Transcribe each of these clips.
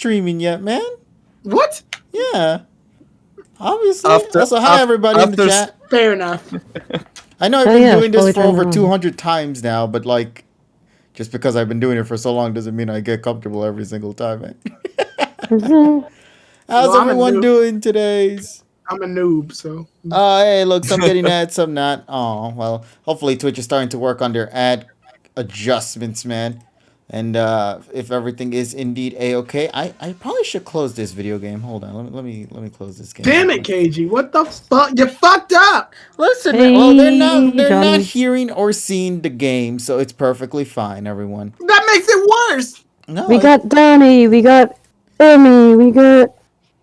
streaming yet, man. What? Yeah. Obviously. Also, hi everybody in the chat. Fair enough. I know I've been doing this for over 200 times now, but like, just because I've been doing it for so long doesn't mean I get comfortable every single time, man. How's everyone doing today? I'm a noob, so. Hey, look, some getting ads, some not. Oh, well, hopefully Twitch is starting to work on their ad adjustments, man. And if everything is indeed a-okay, I probably should close this video game. Hold on, let me close this game. Damn it, KG! What the fuck? You fucked up. Listen, man, well, they're not hearing or seeing the game, so it's perfectly fine, everyone. That makes it worse. No, we got Donnie, we got Emmy, we got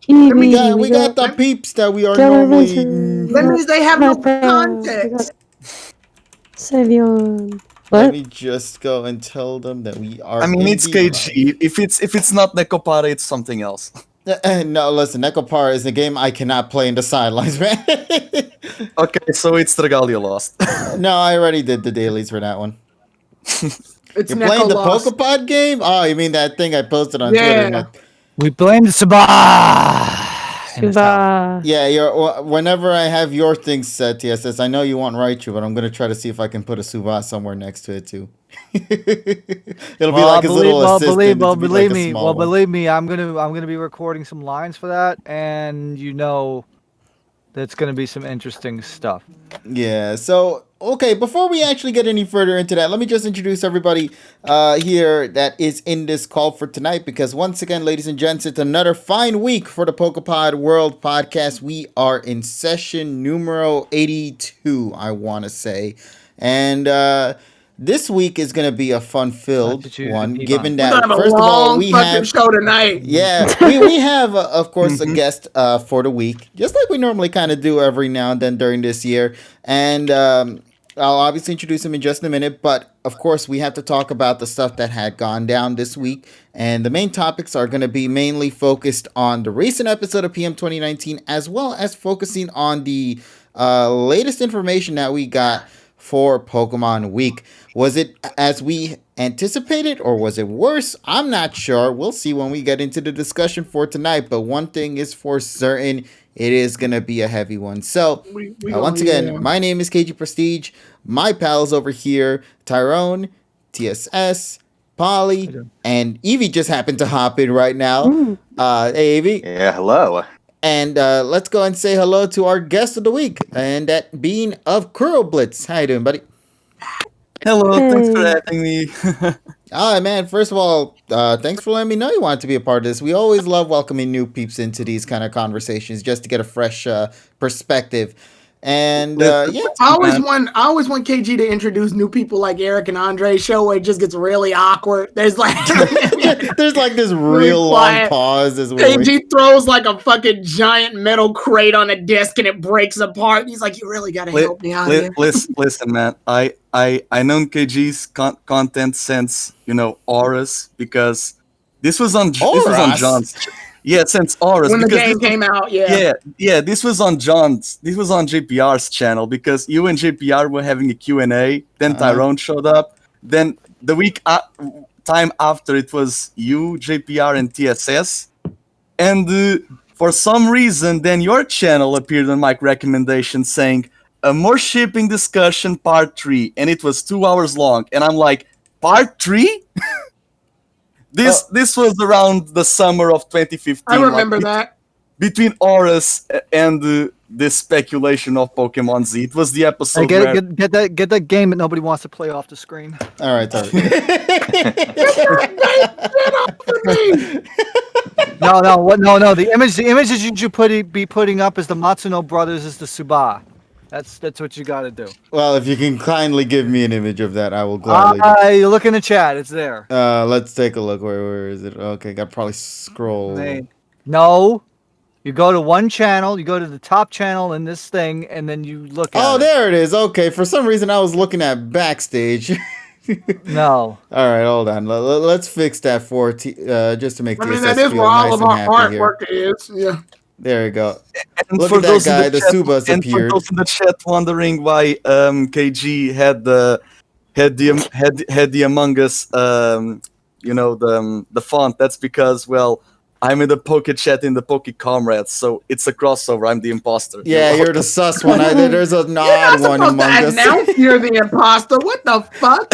Evie, we got the peeps that we are normally. That means they have no context. Savion. What? Let me just go and tell them that we are. I mean, it's KG. If it's not Nekopara, it's something else. No, listen, Nekopara is a game I cannot play in the sidelines, man. Okay, so it's Regalia Lost. No, I already did the dailies for that one. You're playing the PokePod game? Oh, you mean that thing I posted on Twitter? We blame the Suba. Yeah, whenever I have your thing set, TSS, I know you want Raichu, but I'm going to try to see if I can put a Suba somewhere next to it, too. It'll be like his little assistant. Believe me, I'm gonna be recording some lines for that, and you know that's gonna be some interesting stuff. Yeah, so okay, before we actually get any further into that, let me just introduce everybody here that is in this call for tonight, because once again, ladies and gents, it's another fine week for the PokePod World Podcast. We are in session numero 82, I want to say, and this week is going to be a fun-filled one, given that, first of all, we have show tonight. Yeah, we have, of course, a guest for the week, just like we normally kind of do every now and then during this year. And I'll obviously introduce him in just a minute, but of course, we have to talk about the stuff that had gone down this week. And the main topics are going to be mainly focused on the recent episode of PM 2019, as well as focusing on the latest information that we got for Pokemon Week. Was it as we anticipated, or was it worse? I'm not sure. We'll see when we get into the discussion for tonight. But one thing is for certain, it is going to be a heavy one. So, once again, my name is KG Prestige. My pals over here, Tyrone, TSS, Polly, and Evie just happened to hop in right now. Hey, Evie. Yeah, hello. And let's go and say hello to our guest of the week, and that being of KuroBlitz. How you doing, buddy? Hello, thanks for having me. Man, first of all, thanks for letting me know you wanted to be a part of this. We always love welcoming new peeps into these kind of conversations just to get a fresh perspective. And I always want KG to introduce new people like Eric and Andre's show where it just gets really awkward. There's like this real long pause as well. KG throws like a fucking giant metal crate on a disc and it breaks apart. He's like, "You really gotta help me out here." Listen, man. I known KG's content since Auras, because this was on John's. Yeah, since Auras. When the game came out, Yeah, this was on JPR's channel, because you and JPR were having a Q&A, then Tyrone showed up, then the time after it was you, JPR, and TSS, and for some reason, then your channel appeared on my recommendation saying, "A more shipping discussion part 3, and it was 2 hours long, and I'm like, part 3? This was around the summer of 2015. I remember that. Between Auras and this speculation of Pokemon Z. It was the episode. Hey, get that game that nobody wants to play off the screen. All right, sorry. No. The images you should be putting up is the Matsuno brothers as the Suba. That's what you got to do. Well, if you can kindly give me an image of that, I will gladly. You look in the chat; it's there. Let's take a look. Where is it? Okay, got probably scroll. No, you go to one channel. You go to the top channel in this thing, and then you look at. Oh, there it is. Okay, for some reason I was looking at backstage. No. All right, hold on. Let's fix that for just to make TSS that is feel where all nice of and our happy here. artwork is. Yeah. There you go. And look at that guy. The Subas and appeared. For those in the chat wondering why KG had the Among Us, the font. That's because, well, I'm in the Poke Chat in the Poke Comrades, so it's a crossover. I'm the imposter. Yeah, you're the sus one. There's an You're odd not one supposed among to us. announce you're the imposter. What the fuck?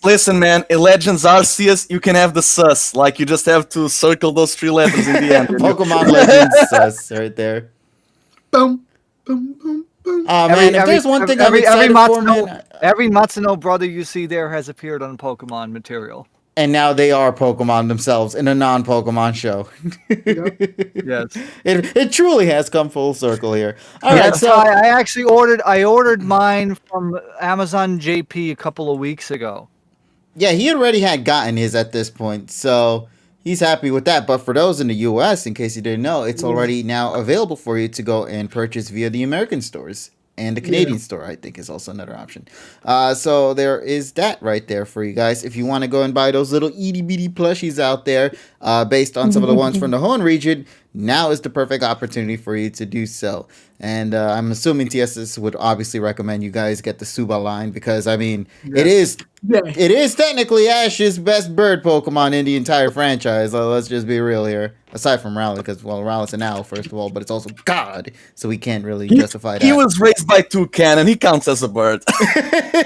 Listen, man. In Legends Arceus, you can have the sus. Like, you just have to circle those 3 letters in the end. Pokemon Legends sus right there. Boom, boom, boom, boom. Oh man, if there's one thing I'm excited for, man. Every Matsuno brother you see there has appeared on Pokemon material. And now they are Pokemon themselves in a non-Pokemon show. Yes, it truly has come full circle here. All right, so I actually ordered mine from Amazon JP a couple of weeks ago. yeah, he already had gotten his at this point, so he's happy with that. But for those in the U.S., in case you didn't know, it's already now available for you to go and purchase via the American stores. And the Canadian store, I think, is also another option. So there is that right there for you guys. If you want to go and buy those little itty-bitty plushies out there, based on some of the ones from the Hoenn region, now is the perfect opportunity for you to do so. And I'm assuming TSS would obviously recommend you guys get the Suba line because, I mean, it is technically Ash's best bird Pokemon in the entire franchise. Let's just be real here. Aside from Rowlet, because, well, Rowlet's an owl, first of all, but it's also God, so we can't really justify that. He was raised by Toucan, he counts as a bird.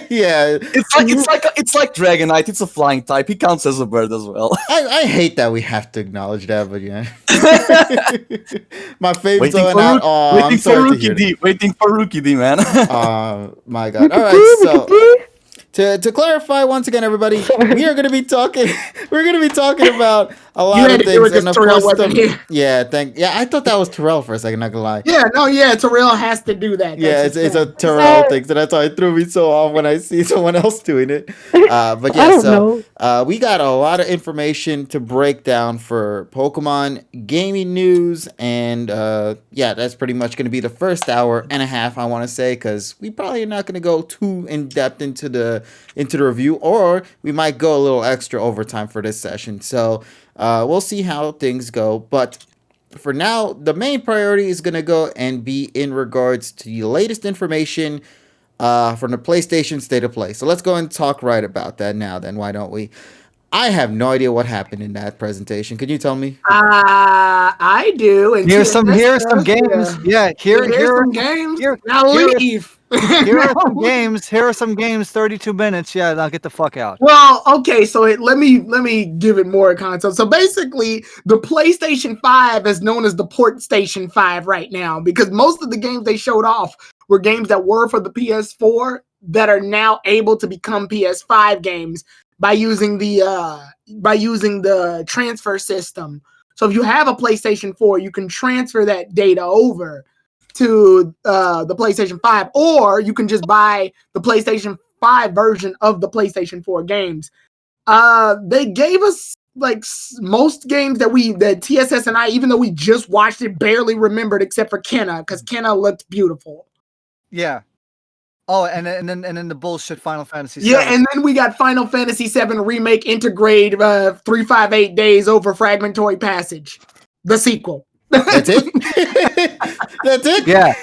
Yeah. It's like Dragonite, it's a flying type. He counts as a bird as well. I hate that we have to acknowledge that, but yeah. My favorite's going out. Oh, I'm sorry to hear that. Waiting for Rookie D, man. Oh, my God. All right, so... To clarify once again, everybody, we are going to be talking. We're going to be talking about a lot of things, and of course, I thought that was Terrell for a second. Not gonna lie. Terrell has to do that. It's a Terrell thing, so that's why it threw me so off when I see someone else doing it. But yeah, so we got a lot of information to break down for Pokemon gaming news, and that's pretty much going to be the first hour and a half. I want to say because we probably are not going to go too in depth into the review, or we might go a little extra overtime for this session. So we'll see how things go. But for now, the main priority is going to go and be in regards to the latest information from the PlayStation State of Play. So let's go and talk right about that now then. Why don't we? I have no idea what happened in that presentation. Can you tell me? I do. And here's some games. Yeah, here are some games. Now leave. Here are some games. 32 minutes. Yeah, now get the fuck out. Well, okay. So let me give it more context. So basically, the PlayStation 5 is known as the Port Station 5 right now because most of the games they showed off were games that were for the PS4 that are now able to become PS5 games by using the transfer system. So if you have a PlayStation 4, you can transfer that data over to the PlayStation 5, or you can just buy the PlayStation 5 version of the PlayStation 4 games. They gave us like most games that TSS and I, even though we just watched it, barely remembered except for Kenna, because Kenna looked beautiful. Yeah. Oh, and then the bullshit Final Fantasy VII. Yeah, and then we got Final Fantasy VII Remake Integrate 358 Days Over Fragmentary Passage, the sequel. That's it? That's it? Yeah.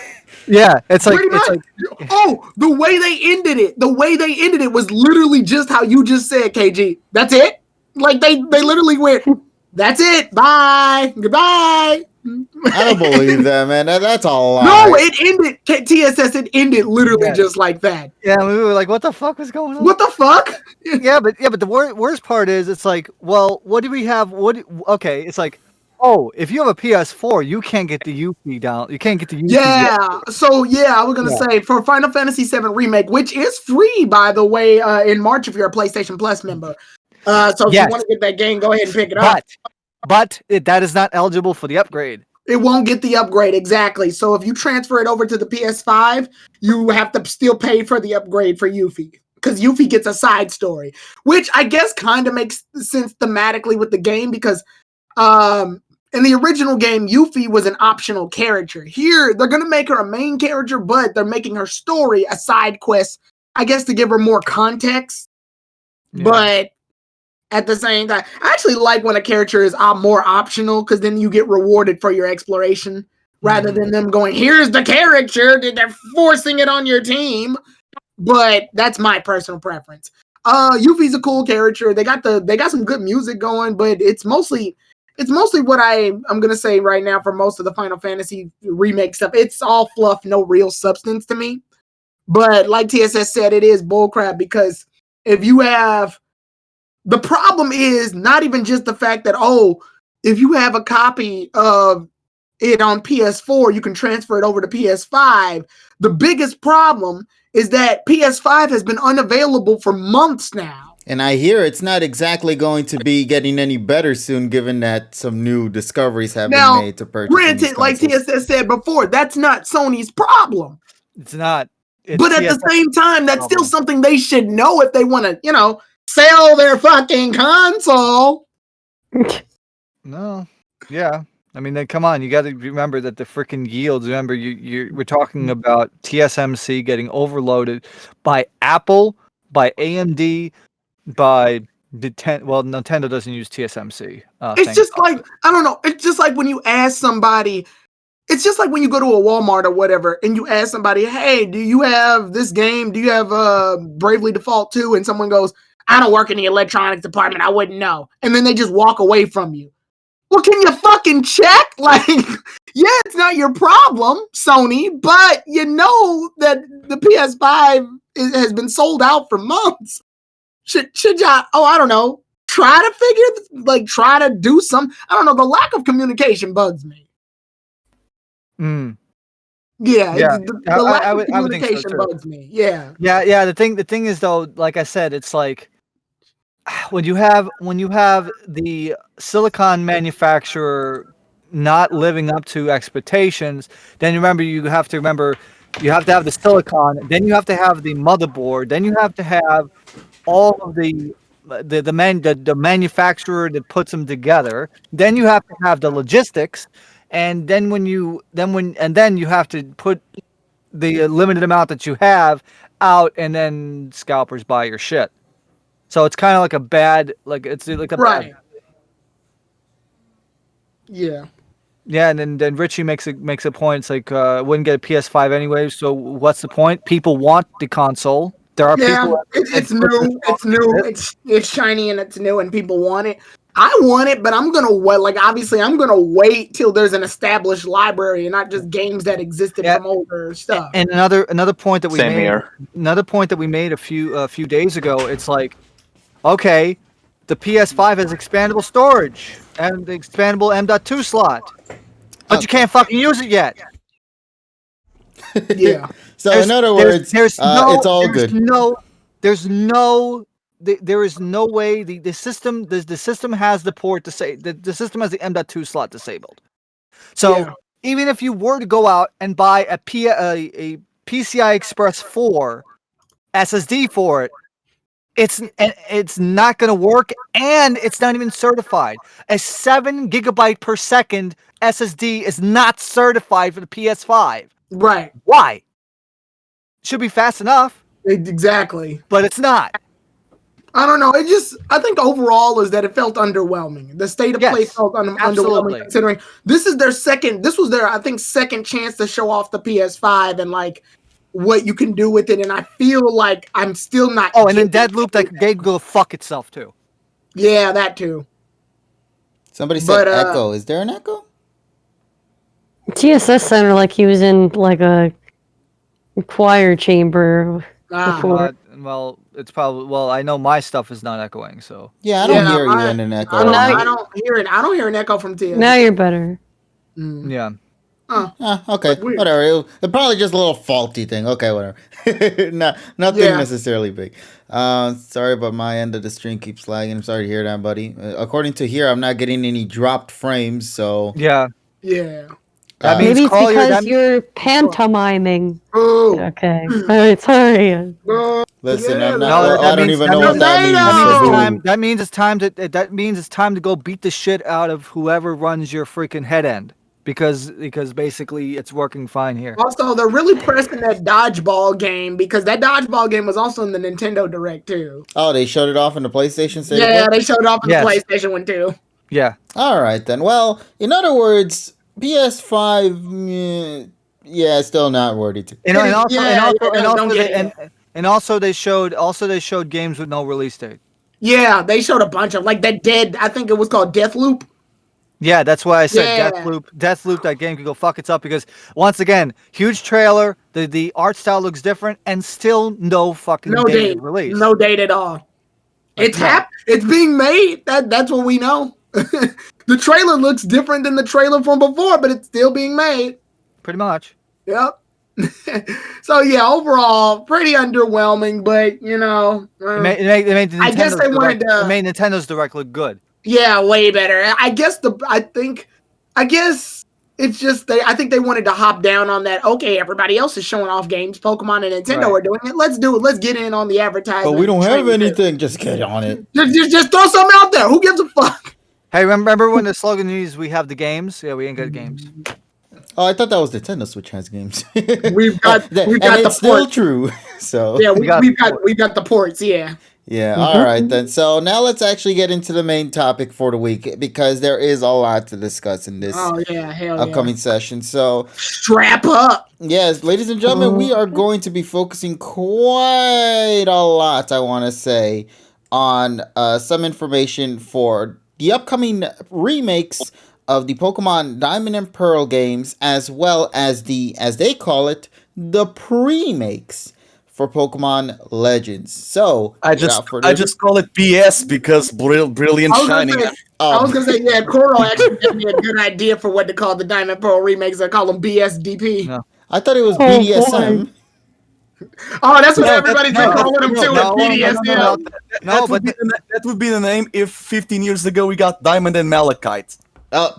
Yeah, it's like the way they ended it was literally just how you just said, KG. That's it? Like they literally went, that's it. Bye. Goodbye. I don't believe that, man. That's a lie. No, it ended. TSS, it ended literally just like that. Yeah, we were like, what the fuck was going on? What the fuck? yeah, but the worst part is, it's like, well, what do we have? Okay, it's like, oh, if you have a PS4, you can't get the Yuffie down. You can't get the Yuffie. Yeah. So I was gonna say for Final Fantasy VII Remake, which is free by the way, in March if you're a PlayStation Plus member. So if you want to get that game, go ahead and pick it up. But that is not eligible for the upgrade. It won't get the upgrade, exactly. So if you transfer it over to the PS5, you have to still pay for the upgrade for Yuffie. Because Yuffie gets a side story. Which I guess kind of makes sense thematically with the game, because in the original game, Yuffie was an optional character. Here, they're going to make her a main character, but they're making her story a side quest, I guess to give her more context. Yeah. But at the same time, I actually like when a character is more optional, because then you get rewarded for your exploration rather than them going, here's the character, they're forcing it on your team. But that's my personal preference. Yuffie's a cool character. They got some good music going, but it's mostly it's mostly what I'm gonna say right now for most of the Final Fantasy remake stuff. It's all fluff, no real substance to me. But like TSS said, it is bullcrap because if you have the problem is not even just the fact that if you have a copy of it on PS4, you can transfer it over to PS5. The biggest problem is that PS5 has been unavailable for months now. And I hear it's not exactly going to be getting any better soon, given that some new discoveries have been made to purchase. Granted, like TSS said before, that's not Sony's problem. It's not. But at the same time, that's still something they should know if they want to, sell their fucking console. No. Yeah. I mean, come on. You got to remember that the freaking yields. Remember, we're talking about TSMC getting overloaded by Apple, by AMD, by Nintendo doesn't use TSMC. It's just like, I don't know. It's just like when you ask somebody, it's just like when you go to a Walmart or whatever, and you ask somebody, hey, do you have this game? Do you have Bravely Default 2? And someone goes, I don't work in the electronics department. I wouldn't know. And then they just walk away from you. Well, can you fucking check? Like, yeah, it's not your problem, Sony, but you know that the PS5 has been sold out for months. Should y'all, I don't know, try to do some, I don't know, the lack of communication bugs me. Yeah, the lack of communication bugs me. Yeah. Yeah. The thing is though, like I said, it's like when you have the silicon manufacturer not living up to expectations, then you have to have the silicon, then you have to have the motherboard, then you have to have all of the manufacturer that puts them together, then you have to have the logistics, and then you have to put the limited amount that you have out, and then scalpers buy your shit. So it's kind of like a bad, right. Yeah. Yeah, and then Richie makes a point. It's like wouldn't get a PS5 anyway. So what's the point? People want the console. There are people. It's new. It's new. It's shiny and it's new, and people want it. I want it, but I'm gonna wait. Like obviously, I'm gonna wait till there's an established library and not just games that existed from older stuff. And another point that we made a few days ago. It's like, okay, the PS5 has expandable storage and the expandable M.2 slot, but you can't fucking use it yet. Yeah. So in other words, it's all good. There is no way the system has the port to say the system has the M.2 slot disabled. So even if you were to go out and buy a PCI Express 4 SSD for it, it's not going to work, and it's not even certified. A 7 GB per second SSD is not certified for the PS5. Right. Why? Should be fast enough. Exactly. But it's not. I don't know. I think overall is that it felt underwhelming. The state of play felt underwhelming, considering this was their, I think, second chance to show off the PS5 and like what you can do with it. And I feel like I'm still not. Oh, and then Deadloop, that game go fuck itself too. Yeah, that too. Somebody said echo. Is there an echo? TSS sounded like he was in like a choir chamber before. Well, it's probably I know my stuff is not echoing, so yeah, I don't hear you in an echo. I don't hear it. I don't hear an echo from TSS. Now you're better. Yeah. Okay, whatever. It's probably just a little faulty thing. Okay, whatever. Nothing necessarily big. Sorry, but my end of the stream keeps lagging. I'm sorry to hear that, buddy. According to here, I'm not getting any dropped frames, so yeah. That means maybe it's because you're pantomiming. Oh. Okay. All right, sorry. Listen, I don't even know what that means. That means it's time to go beat the shit out of whoever runs your freaking head end. Because basically it's working fine here. Also, they're really pressing that dodgeball game because that dodgeball game was also in the Nintendo Direct too. Oh, they showed it off in the PlayStation State? Yeah, they showed it off in the PlayStation one too. Yeah. All right then. Well, in other words, PS5, still not worthy to. And also they showed games with no release date. Yeah, they showed a bunch of like that I think it was called Deathloop. Yeah, that's why I said Yeah. Deathloop, that game could go fuck itself because once again, huge trailer, the art style looks different, and still no fucking No date date. of release. No date at all. Like, It's being made. That's what we know. The trailer looks different than the trailer from before, but it's still being made. Pretty much. Yep. So yeah, overall, pretty underwhelming. But you know, It made the I guess Nintendo's they wanted Direct, to- it made Nintendo's Direct look good. yeah, way better. I guess it's just I think they wanted to hop down on that. Okay, everybody else is showing off games. Pokemon and Nintendo are doing it. Let's do it. Let's get in on the advertising. But we don't have anything. Just get on it. Just throw something out there. Who gives a fuck? Hey, remember when the slogan is "We have the games"? Yeah, we ain't got games. Oh, I thought that was Nintendo Switch has games. We've got and the it's still ports. true. So Yeah, We got we've got the ports. Yeah. yeah, all right then. So now let's actually get into the main topic for the week because there is a lot to discuss in this Oh yeah, hell upcoming session. So Strap up. yes, ladies and gentlemen, we are going to be focusing quite a lot, I want to say, on some information for the upcoming remakes of the Pokemon Diamond and Pearl games, as well as as they call it, the Premakes for Pokemon Legends. So I just call it BS because brilliant I was shining. gonna say, yeah, Kuro actually gave me a good idea for what to call the Diamond Pearl remakes. I call them BSDP. No. I thought it was Oh, BDSM. Oh, that's what No, everybody's been calling them too. BDSM. No, but That would be the name if 15 years ago we got Diamond and Malachite. Oh.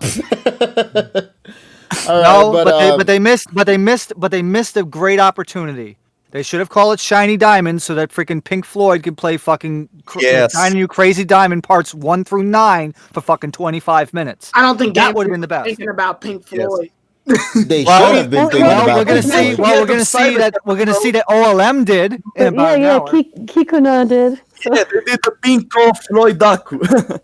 All no, right, but they missed a great opportunity. They should have called it Shiny Diamond so that freaking Pink Floyd could play fucking Yes. Shiny You Crazy Diamond parts 1 through 9 for fucking 25 minutes. I don't think That games would have been the best. Thinking about Pink Yes. Floyd. they Well, should have been thinking Well, about we're gonna this. see. Well, we're gonna see that OLM did in about an hour. Kikuna did. So. Yeah, they did the Pink Floyd Daku.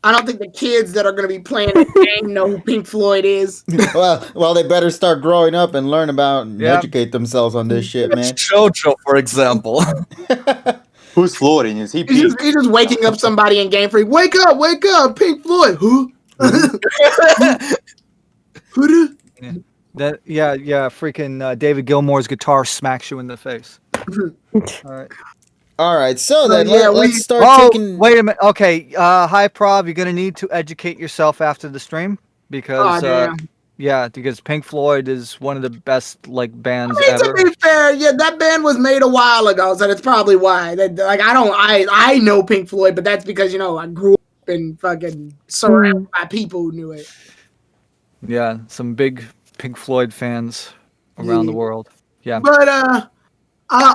I don't think the kids that are going to be playing the game know who Pink Floyd is. well, they better start growing up and learn about and Yeah. educate themselves on this shit, man. Jojo, for example. Who's Florian? Is he He's Pink? just waking up somebody in Game Freak. Wake up, Pink Floyd. Who? Who? That freaking David Gilmour's guitar smacks you in the face. All right. All right, so then yeah, let's start Oh, taking. wait a minute. Okay, hi Prov. You're gonna need to educate yourself after the stream because damn. because Pink Floyd is one of the best bands I mean, ever. to be fair, yeah, that band was made a while ago, so that's probably why. I know Pink Floyd, but that's because I grew up and fucking surrounded by people who knew it. Yeah, some big Pink Floyd fans around the Yeah. world. Yeah. But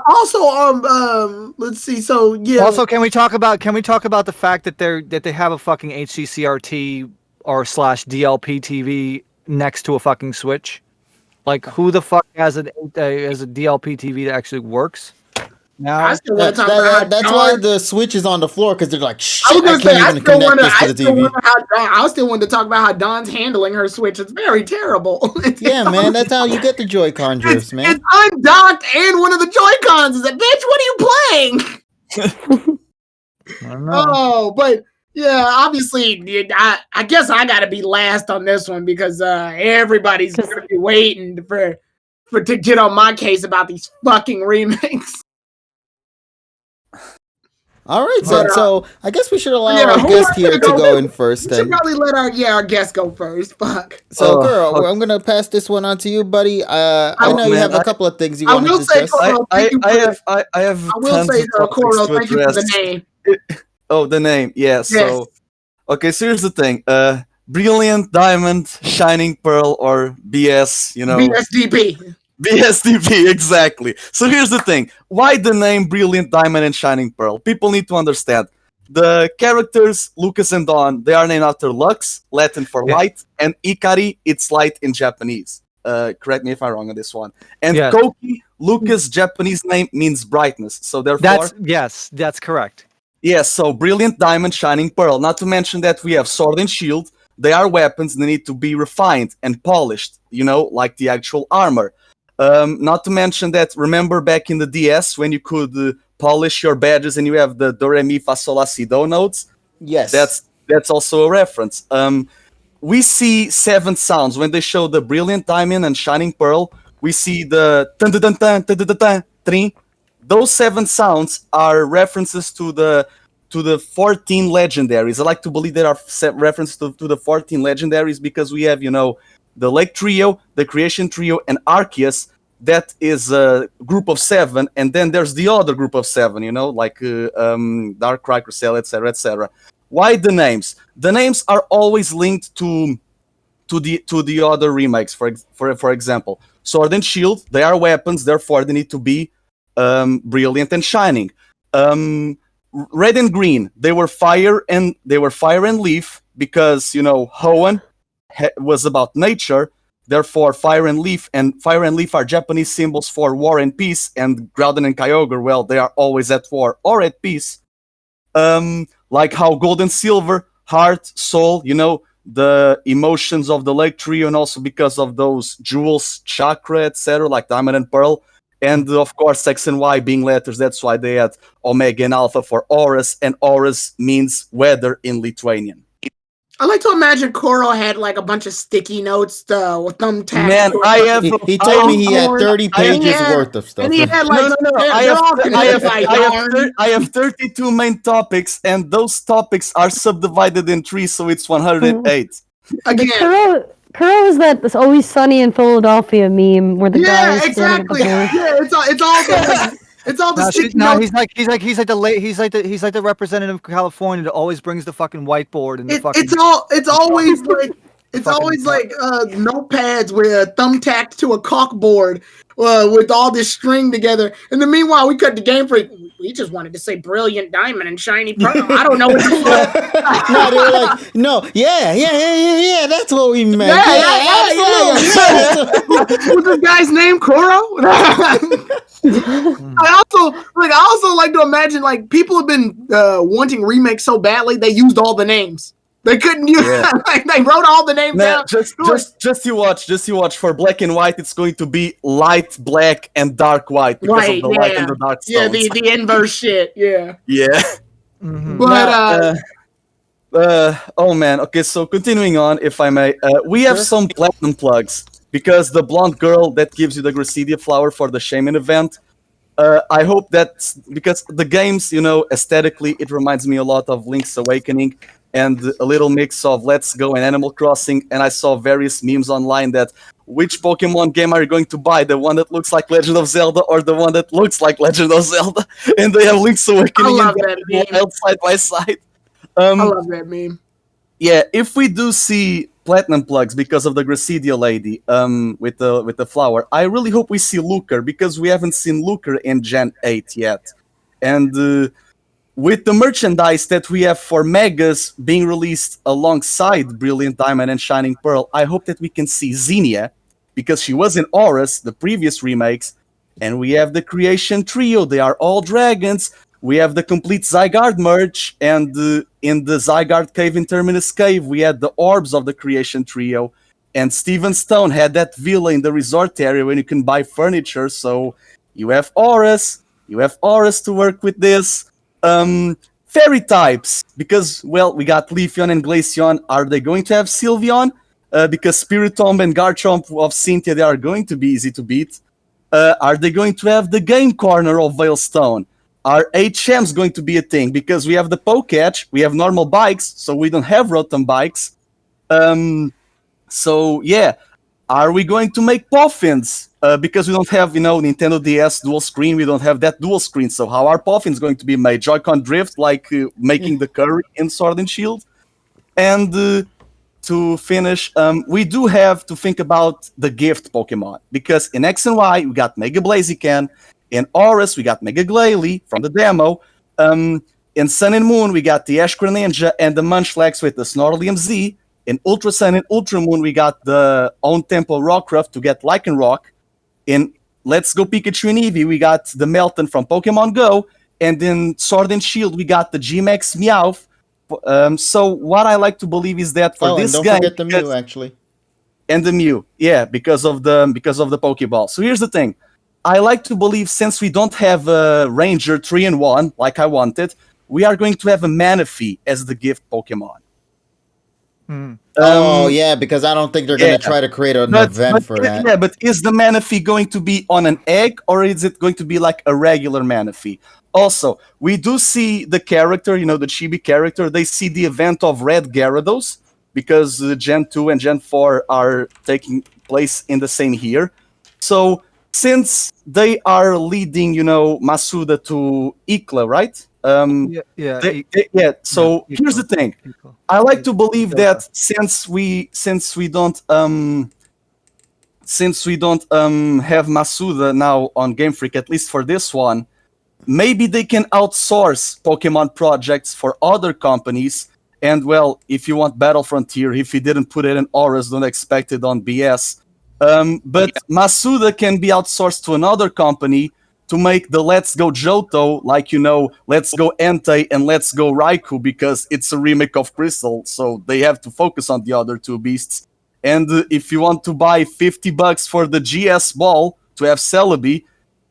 also let's see. So yeah. Also, can we talk about the fact that they have a fucking HCCRT or / DLP TV next to a fucking Switch? Like, who the fuck has a DLP TV that actually works? Now I still want to talk about how That's why the Switch is on the floor because they're like, shit, I was I gonna can't say, even connect this to the TV. I still wanted to talk about how Don's handling her Switch. It's very terrible. Yeah, man, that's how you get the Joy-Con drifts, man. It's undocked and one of the Joy-Cons is like, bitch, what are you playing? I don't know. Oh, but yeah, obviously, I guess I gotta be last on this one because everybody's gonna be waiting for to get on my case about these fucking remakes. All right, so I guess we should allow Yeah, our who guest are here gonna to go go in? in first We should then. probably let our guest go first. Fuck. So, Oh, girl, okay. I'm gonna pass this one on to you, buddy. I know you man, have a couple of things you I want to will say, discuss. Koro, thank you for I have I will tons say, of topics Koro, to thank you for the address. name. Oh, the name, yeah. So, okay, so here's the thing. Brilliant Diamond, Shining Pearl, or BS, BSDP. BSDP, exactly. So here's the thing. Why the name Brilliant Diamond and Shining Pearl? People need to understand. The characters, Lucas and Dawn, they are named after Lux, Latin for light, and Ikari, it's light in Japanese. Correct me if I'm wrong on this one. And Yes. Koki, Lucas' Japanese name means brightness. So therefore... That's correct. Yes, so Brilliant Diamond, Shining Pearl. Not to mention that we have Sword and Shield. They are weapons. They need to be refined and polished, like the actual armor. Not to mention that, remember back in the DS when you could polish your badges and you have the Do, Re, Mi, Fa, Sol, La, Si, Do notes? Yes, That's also a reference. we see 7 sounds when they show the Brilliant Diamond and Shining Pearl. We see the dun dun dun dun dun dun dun dun trin. Those 7 sounds are references to the 14 legendaries. I like to believe there are references to the 14 legendaries because we have, the Lake Trio, the Creation Trio, and Arceus. That is a group of 7, and then there's the other group of 7, like Dark Cry, Cell, etc., etc. Why the names? The names are always linked to the other remakes. For example, Sword and Shield, they are weapons, therefore they need to be brilliant and shining. Red and Green, they were fire and leaf because Hoenn was about nature. Therefore, fire and leaf are Japanese symbols for war and peace, and Groudon and Kyogre, well, they are always at war or at peace. Like how Gold and Silver, heart, soul, the emotions of the Lake Trio, and also because of those jewels, chakra, etc., like Diamond and Pearl. And of course, X and Y being letters, that's why they had Omega and Alpha for Aurus, and Aurus means weather in Lithuanian. I like to imagine Kuro had like a bunch of sticky notes with thumbtacks. Man, He told me he had 30 pages worth of stuff. And he had like, No. I have 32 main topics, and those topics are subdivided in 3, so it's 108. again. Kuro is that this Always Sunny in Philadelphia meme where the guy is standing exactly. at the board. Yeah, it's all the sticky notes. He's like the representative of California that always brings the fucking whiteboard and the fucking. It's always like notepads with thumbtacked to a caulkboard with all this string together. And then meanwhile, we cut the game for. We just wanted to say Brilliant Diamond and Shiny Pearl. I don't know what the fuck. No, they were like, no, yeah, that's what we meant. Yeah. What's this guy's name? Kuro? I also like to imagine like people have been wanting remakes so badly they used all the names. They couldn't use like they wrote all the names down. Just you watch. For Black and White, it's going to be light black and dark white because of the light and the dark stones. Yeah, the inverse shit. Yeah. Yeah. Mm-hmm. But oh man. Okay, so continuing on, if I may, we have some platinum plugs because the blonde girl that gives you the Gracidia flower for the Shaman event. I hope that's because the games, aesthetically, it reminds me a lot of Link's Awakening. And a little mix of Let's Go and Animal Crossing, and I saw various memes online that which Pokemon game are you going to buy? The one that looks like Legend of Zelda or the one that looks like Legend of Zelda? And they have Link's Awakening and side by side. I love that meme. Yeah, if we do see platinum plugs because of the Gracidia lady with the flower, I really hope we see Luker because we haven't seen Luker in Gen 8 yet. And with the merchandise that we have for Megas being released alongside Brilliant Diamond and Shining Pearl, I hope that we can see Xenia, because she was in Aurus, the previous remakes, and we have the Creation Trio, they are all dragons, we have the complete Zygarde merch, and in the Zygarde Cave in Terminus Cave, we had the orbs of the Creation Trio, and Steven Stone had that villa in the resort area where you can buy furniture, so you have Aurus to work with this. Fairy types, because, well, we got Leafeon and Glaceon. Are they going to have Sylveon? Because Spiritomb and Garchomp of Cynthia, they are going to be easy to beat. Are they going to have the game corner of Veilstone? Are HMs going to be a thing? Because we have the Poketch, we have normal bikes, so we don't have Rotom bikes. So, yeah. Are we going to make Poffins? Because we don't have, Nintendo DS dual screen, we don't have that dual screen. So how are Poffins going to be made? Joy-Con drift, like making the curry in Sword and Shield? And to finish, we do have to think about the gift Pokemon. Because in X and Y, we got Mega Blaziken. In Aurus, we got Mega Glalie from the demo. In Sun and Moon, we got the Ash Greninja and the Munchlax with the Snorlax Z. In Ultra Sun and Ultra Moon, we got the Own Temple Rockruff to get Lycanroc. In Let's Go Pikachu and Eevee, we got the Melton from Pokemon Go. And in Sword and Shield, we got the G-Max Meowth. So what I like to believe is that for this and game... don't forget the Mew, actually. And the Mew, yeah, because of the Pokeball. So here's the thing. I like to believe since we don't have a Ranger 3-in-1, like I wanted, we are going to have a Manaphy as the gift Pokemon. Yeah, because I don't think they're yeah. gonna try to create an But, event for that. yeah, but is the Manaphy going to be on an egg, or is it going to be like a regular Manaphy? Also, we do see the character, the Chibi character. They see the event of Red Gyarados, because Gen 2 and Gen 4 are taking place in the same year. So, since they are leading, Masuda to Ikla, right? So here's the thing. I like to believe that since we don't have Masuda now on Game Freak, at least for this one, maybe they can outsource Pokemon projects for other companies. And well, if you want Battle Frontier, if he didn't put it in Auras, don't expect it on BS. But Masuda can be outsourced to another company to make the Let's Go Johto, like, Let's Go Entei and Let's Go Raikou, because it's a remake of Crystal, so they have to focus on the other two beasts. And if you want to buy $50 for the GS ball to have Celebi,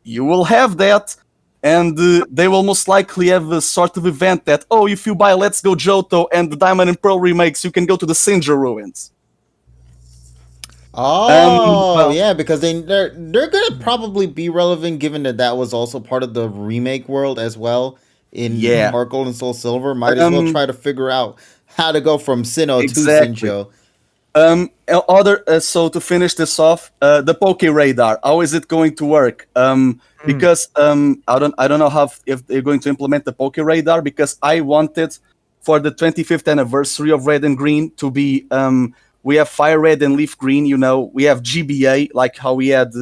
you will have that. And they will most likely have a sort of event that, if you buy Let's Go Johto and the Diamond and Pearl remakes, you can go to the Sinja ruins. Yeah, because they're gonna probably be relevant, given that was also part of the remake world as well in Heart Gold and Soul Silver. Might as well try to figure out how to go from Sinnoh to Sinjo. So to finish this off, the Poke Radar, how is it going to work? Because I don't know if they're going to implement the Poke Radar, because I wanted for the 25th anniversary of Red and Green to be we have Fire Red and Leaf Green, we have GBA, like how we had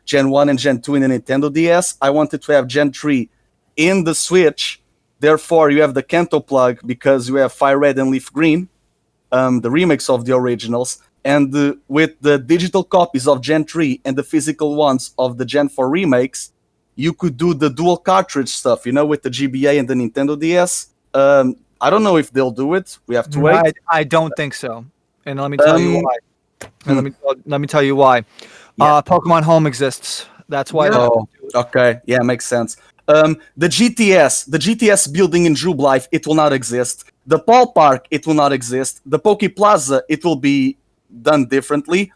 Gen 1 and Gen 2 in the Nintendo DS. I wanted to have Gen 3 in the Switch. Therefore, you have the Kanto plug, because you have Fire Red and Leaf Green, the remakes of the originals. And with the digital copies of Gen 3 and the physical ones of the Gen 4 remakes, you could do the dual cartridge stuff, with the GBA and the Nintendo DS. I don't know if they'll do it. We have to wait. I don't think so. And let me tell you why. Let me tell you why. Pokemon Home exists. That's why. Oh, okay. Yeah, makes sense. The GTS building in Jubilife, it will not exist. The Paul Park, it will not exist. The Poke Plaza, it will be done differently.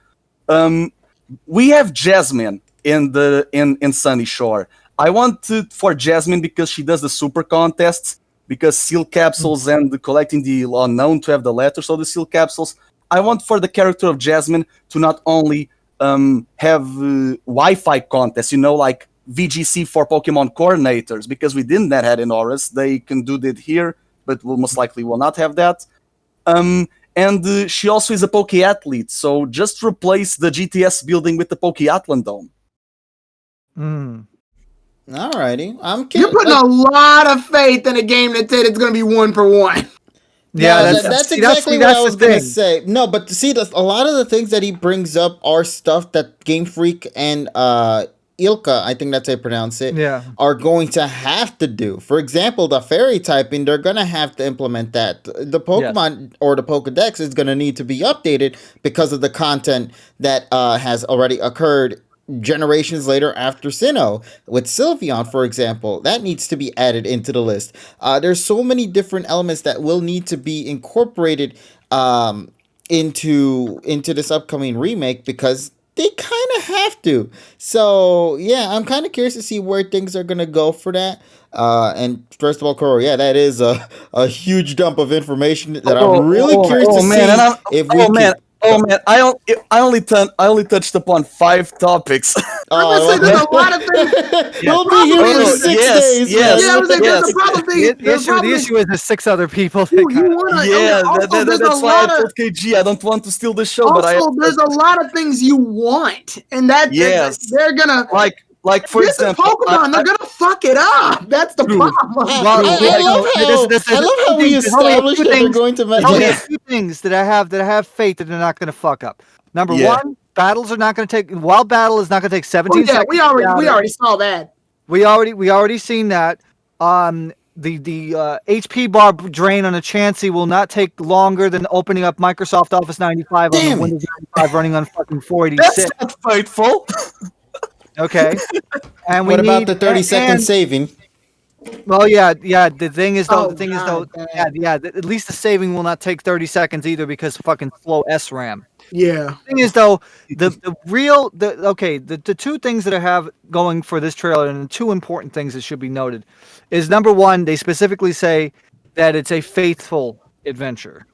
We have Jasmine in Sunny Shore. I want for Jasmine, because she does the super contests, because seal capsules and collecting the unknown to have the letters of the seal capsules. I want for the character of Jasmine to not only have Wi-Fi contests, like VGC for Pokemon coordinators, because we didn't have in Auras. They can do that here, but we'll most likely will not have that. And she also is a Poke Athlete, so just replace the GTS building with the Poke Athlon Dome. Alrighty, I'm kidding. You're putting a lot of faith in a game that said it's going to be 1-for-1. Yeah, that's exactly what I was going to say. No, but see, a lot of the things that he brings up are stuff that Game Freak and Ilka, I think that's how you pronounce it, are going to have to do. For example, the fairy typing, they're going to have to implement that. The Pokemon or the Pokedex is going to need to be updated because of the content that has already occurred generations later after Sinnoh. With Sylveon, for example, that needs to be added into the list. There's so many different elements that will need to be incorporated into this upcoming remake, because they kind of have to. So yeah, I'm kind of curious to see where things are gonna go for that. And first of all, Kuro, that is a huge dump of information that I'm really curious to see if we can. Oh man, I only touched upon 5 topics. There's a lot of things. We'll be here for 6 days. There's a problem. The issue is there's 6 other people. That's why I told KG I don't want to steal the show. There's a lot of things you want, and that they're gonna like for example, Pokemon, they're gonna fuck it up. That's the problem. I love how we established that they're going to mess up. Only a few things that I have faith that they're not gonna fuck up. Number one, battles are not gonna take. Wild battle is not gonna take 17 seconds. We already saw that. We already seen that. The HP bar drain on a Chansey will not take longer than opening up Microsoft Office 95 on the Windows 95 running on fucking 486. That's not fightful. Okay. And what about the 30-second saving? Well, yeah. The thing is though, God, At least the saving will not take 30 seconds either because fucking slow SRAM. yeah. Thing is though, the two things that I have going for this trailer, and the two important things that should be noted, is number one, they specifically say that it's a faithful adventure,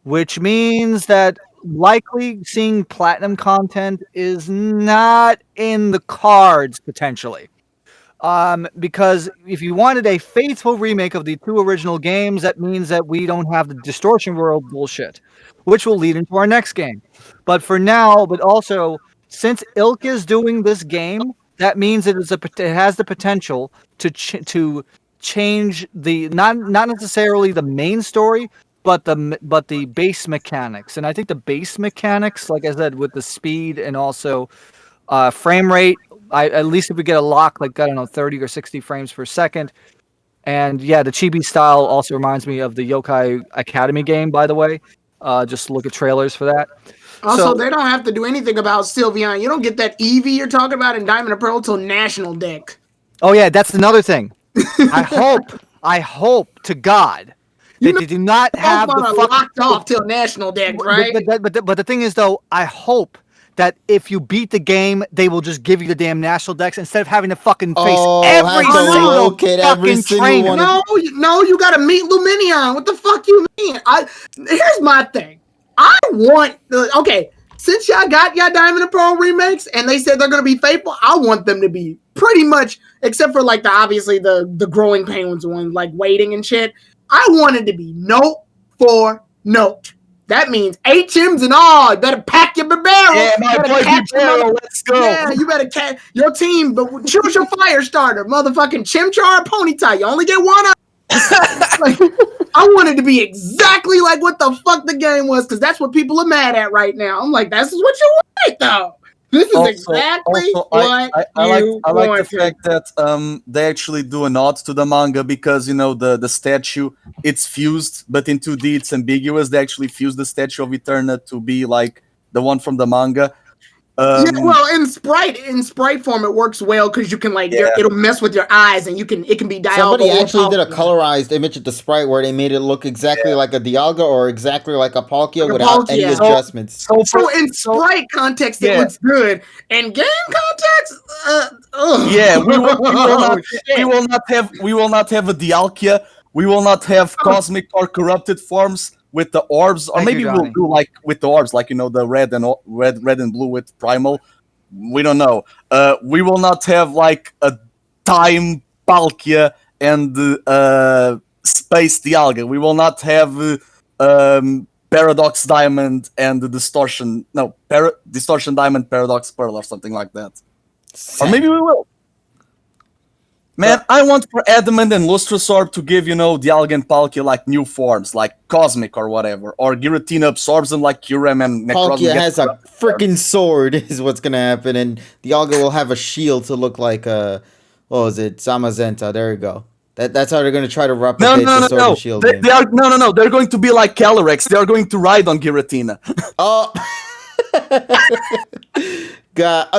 which means that likely seeing platinum content is not in the cards potentially. Because if you wanted a faithful remake of the two original games, that means that we don't have the distortion world bullshit, which will lead into our next game. But for now, but also since Ilk is doing this game, that means it has the potential to change the not necessarily the main story, but the base mechanics. And I think the base mechanics, like I said, with the speed and also frame rate. At least if we get a lock, like I don't know, 30 or 60 frames per second. And yeah, the chibi style also reminds me of the Yokai Academy game, by the way. Just look at trailers for that. Also, they don't have to do anything about Sylveon. You don't get that Eevee you're talking about in Diamond and Pearl till National Deck. Oh yeah, that's another thing. I hope to God that they do not have the fucking locked off till National Deck, right? But the thing is, though, I hope that if you beat the game, they will just give you the damn national decks instead of having to fucking face every single trainer. No, you gotta meet Luminion. What the fuck you mean? Here's my thing. I want since y'all got y'all Diamond and Pearl remakes and they said they're gonna be faithful, I want them to be pretty much, except for like the growing pains one, like waiting and shit. I want it to be note for note. That means HMs and all. You better pack your barrel. Yeah, my boy barrel. Let's go. Yeah, you better catch your team, but choose your fire starter. Motherfucking Chimchar or Ponyta. You only get one up. Like, I want it to be exactly like what the fuck the game was, because that's what people are mad at right now. I'm like, that's what you want, though. This is exactly what I like the fact that they actually do a nod to the manga because the statue, it's fused, but in 2D it's ambiguous. They actually fuse the statue of Eterna to be like the one from the manga. In sprite form it works well because you can it'll mess with your eyes and it can be dialed. Somebody actually did a colorized image of the sprite where they made it look exactly like a Dialga or exactly like a Palkia without any adjustments. So in sprite context it looks good. In game context, we will not have a Dialkia. We will not have cosmic or corrupted forms with the orbs, or maybe we'll do like with the orbs, like the red and blue with primal. We don't know. We will not have like a time Palkia and space Dialga. We will not have Paradox Diamond and Distortion Diamond Paradox Pearl or something like that. Or maybe we will. Man, I want for Adamant and Lustrasorb to give, Dialga and Palkia like new forms, like Cosmic or whatever. Or Giratina absorbs them like Kyurem and Necrozma. Palkia has a freaking sword is what's going to happen. And Dialga will have a shield to look like, Zamazenta. There you go. That's how they're going to try to replicate the sword and shield game. They're going to be like Calyrex. They are going to ride on Giratina. Oh. God,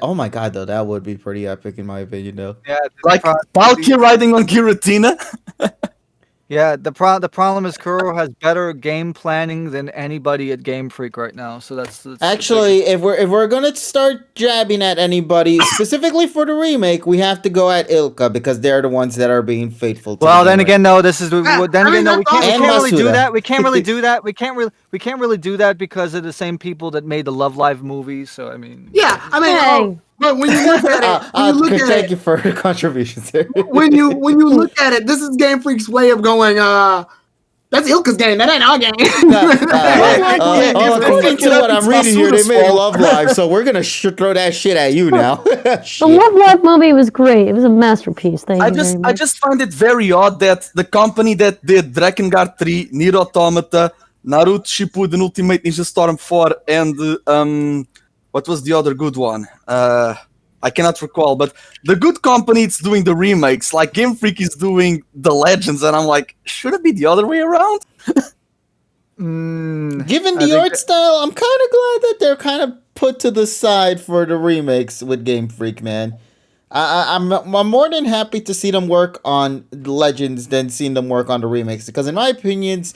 oh my god, though, that would be pretty epic in my opinion, though. Yeah, like Palkia riding on Giratina. Yeah, the problem is Kuro has better game planning than anybody at Game Freak right now. So that's actually, if we're gonna start jabbing at anybody specifically for the remake, we have to go at Ilka because they're the ones that are being faithful. To then again, no, this is we can't really do that. We can't really do that. We can't really do that because of the same people that made the Love Live movies. So I mean, but when you look at it, thank you for the contributions there. when you look at it, this is Game Freak's way of going, that's Ilka's game, that ain't our game. According to what I'm reading here, they made Love Live, so we're gonna throw that shit at you now. The Love Live movie was great. It was a masterpiece. I just find it very odd that the company that did Drakengard 3, Nier Automata, Naruto Shippuden Ultimate Ninja Storm 4, and what was the other good one? I cannot recall, but the good company is doing the remakes. Like Game Freak is doing the Legends, and I'm like, should it be the other way around? Given the art style, I'm kind of glad that they're kind of put to the side for the remakes with Game Freak, man. I'm more than happy to see them work on Legends than seeing them work on the remakes, because in my opinions,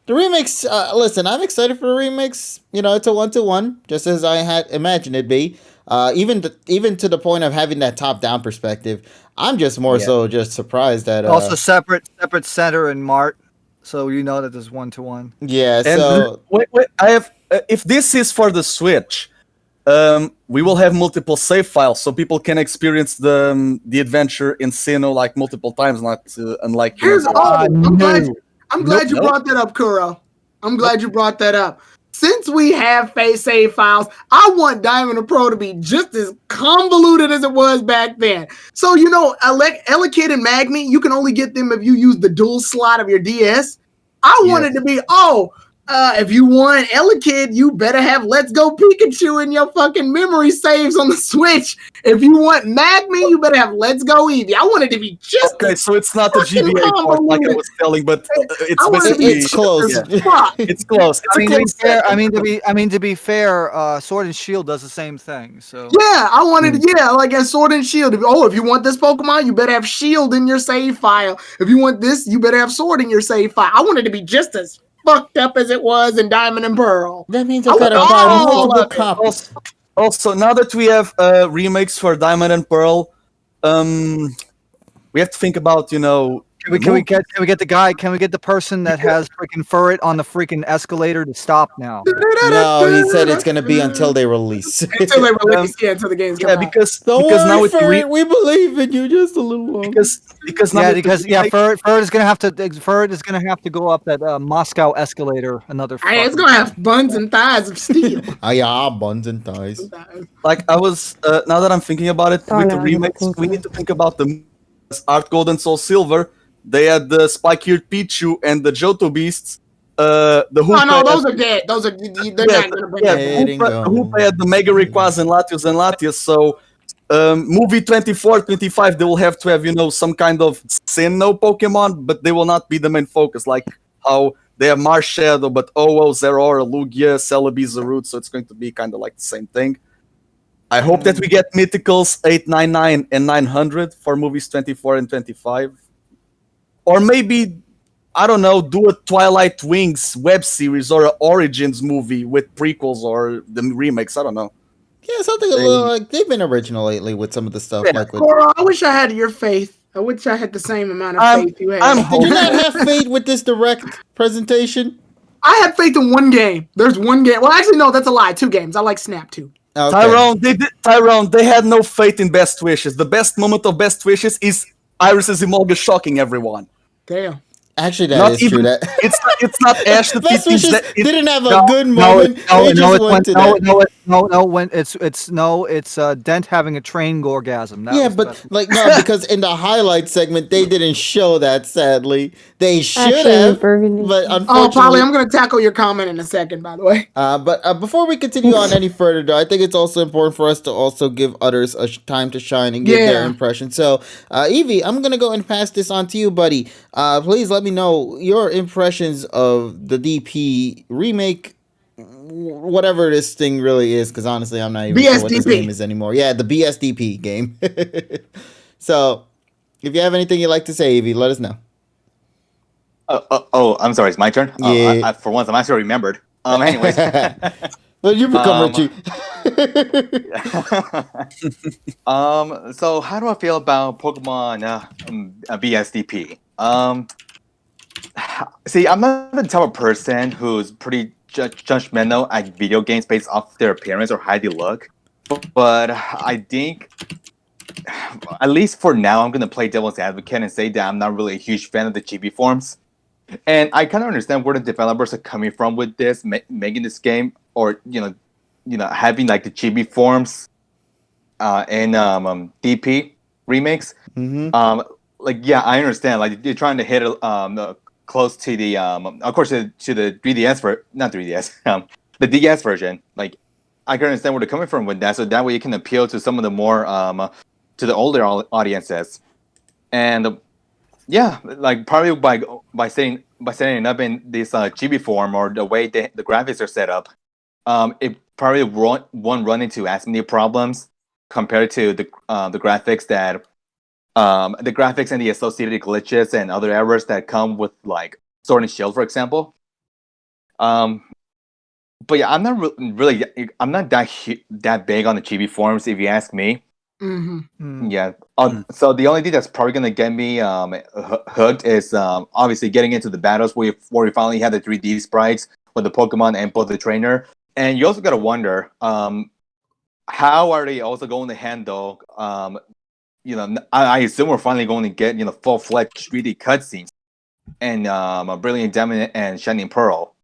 the remakes. Listen, I'm excited for the remakes. You know, it's a 1-to-1, just as I had imagined it'd be. Even to the point of having that top-down perspective. I'm just more Yeah. so just surprised that. Also separate center and Mart, so you know that there's 1-to-1. Yeah. And So wait, I have. If this is for the Switch, we will have multiple save files, so people can experience the adventure in Sinnoh like multiple times, not unlike. Here's I'm glad you Nope. brought that up, Kuro. I'm glad you brought that up. Since we have face save files, I want Diamond and Pearl to be just as convoluted as it was back then. So, you know, Elekid and Magni, you can only get them if you use the dual slot of your DS. I want it to be, if you want Elekid, you better have Let's Go Pikachu in your fucking memory saves on the Switch. If you want Magni, you better have Let's Go Eevee. I want it to be just Okay, so it's not a fucking GBA port like I convoluted. was telling, but it's I want it to be basically it's close. as fuck. it's close. It's I mean, a to be close fair, second. to be fair, Sword and Shield does the same thing. So Yeah, I wanted like a Sword and Shield. If you want this Pokemon, you better have Shield in your save file. If you want this, you better have Sword in your save file. I want it to be just as fucked up as it was in Diamond and Pearl. that means I I gotta want buy all multiple of it. copies. Also, now that we have remakes for Diamond and Pearl, we have to think about can we get the person that has freaking Furret on the freaking escalator to stop now? No, he said it's gonna be until they release. Until they release, until the games come out. because Don't now worry, with the Furret, we believe in you just a little longer. because now with the remake- Furret is gonna have to go up that Moscow escalator another. Hey, it's fucking- gonna have buns and thighs of steel. Ah, yeah, buns and thighs. like I was now that I'm thinking about it, Oh, with no, the I remakes, don't think we so. need to think about the Art Gold and Soul Silver. They had the Spike-eared Pichu and the Johto Beasts. The Oh Hoopa no, had- those are dead. They're not gonna bring yeah, that Dead back. and the gone. Hoopa had the Mega Rayquaza and Latios and Latias. So movie 24, 25, they will have to have some kind of Sinnoh Pokemon, but they will not be the main focus. Like how they have Marshadow, but Zeraora, Lugia, Celebi, Zarude. So it's going to be kind of like the same thing. I hope that we get Mythicals 899 and 900 for movies 24 and 25. Or maybe, I don't know, do a Twilight Wings web series or an Origins movie with prequels or the remakes. I don't know. Yeah, something a little like they've been original lately with some of the stuff. Yeah. Like with, Cora, I wish I had your faith. I wish I had the same amount of I'm- faith you had. I'm did you not have faith with this direct presentation? I had faith in one game. There's one game. Well, actually, no, that's a lie. 2 games. I like Snap 2. Okay. Tyrone, they had no faith in Best Wishes. The best moment of Best Wishes is Iris's Emolga shocking everyone. Damn. Actually, that Not is true. even- That It's not Ash the Best Teachings Wishes that didn't have a good moment. It's Dent having a train gorgasm. That Yeah, was but best. like no, because in the highlight segment they didn't show that. Sadly, they should Actually, have, Burgundy. but Oh, unfortunately. Polly, I'm going to tackle your comment in a second, by the way. But before we continue on any further, though, I think it's also important for us to also give others a time to shine and give their Yeah. impression. So, Evie, I'm gonna go and pass this on to you, buddy. Please let me know your impressions of the DP remake, whatever this thing really is, because honestly, I'm not even sure what this BSDP. game is anymore. Yeah, the BSDP game. So, if you have anything you'd like to say, Evie, let us know. I'm sorry. It's my turn. Yeah. For once, I'm actually remembered. Anyways. Well, you become Richie. So how do I feel about Pokemon BSDP? See, I'm not the type of person who's pretty judgmental at video games based off their appearance or how they look. But I think, at least for now, I'm gonna play devil's advocate and say that I'm not really a huge fan of the chibi forms. And I kind of understand where the developers are coming from with this, making this game, or having like the chibi forms in DP remakes. Mm-hmm. I understand. Like you're trying to hit close to the of course to the 3DS not 3DS the DS version. Like I can understand where they're coming from with that. So that way you can appeal to some of the more to the older audiences. And yeah, like probably by setting it up in this chibi form or the way the graphics are set up, it probably won't run into as many problems compared to the graphics that the graphics and the associated glitches and other errors that come with like Sword and Shield, for example. But yeah, I'm not really I'm not that big on the chibi forms, if you ask me. Mm-hmm. Yeah. So the only thing that's probably gonna get me hooked is obviously getting into the battles where we finally have the 3D sprites with the Pokemon and both the trainer. And you also gotta wonder, how are they also going to handle I assume we're finally going to get full-fledged 3D cutscenes and a Brilliant Diamond and Shining Pearl.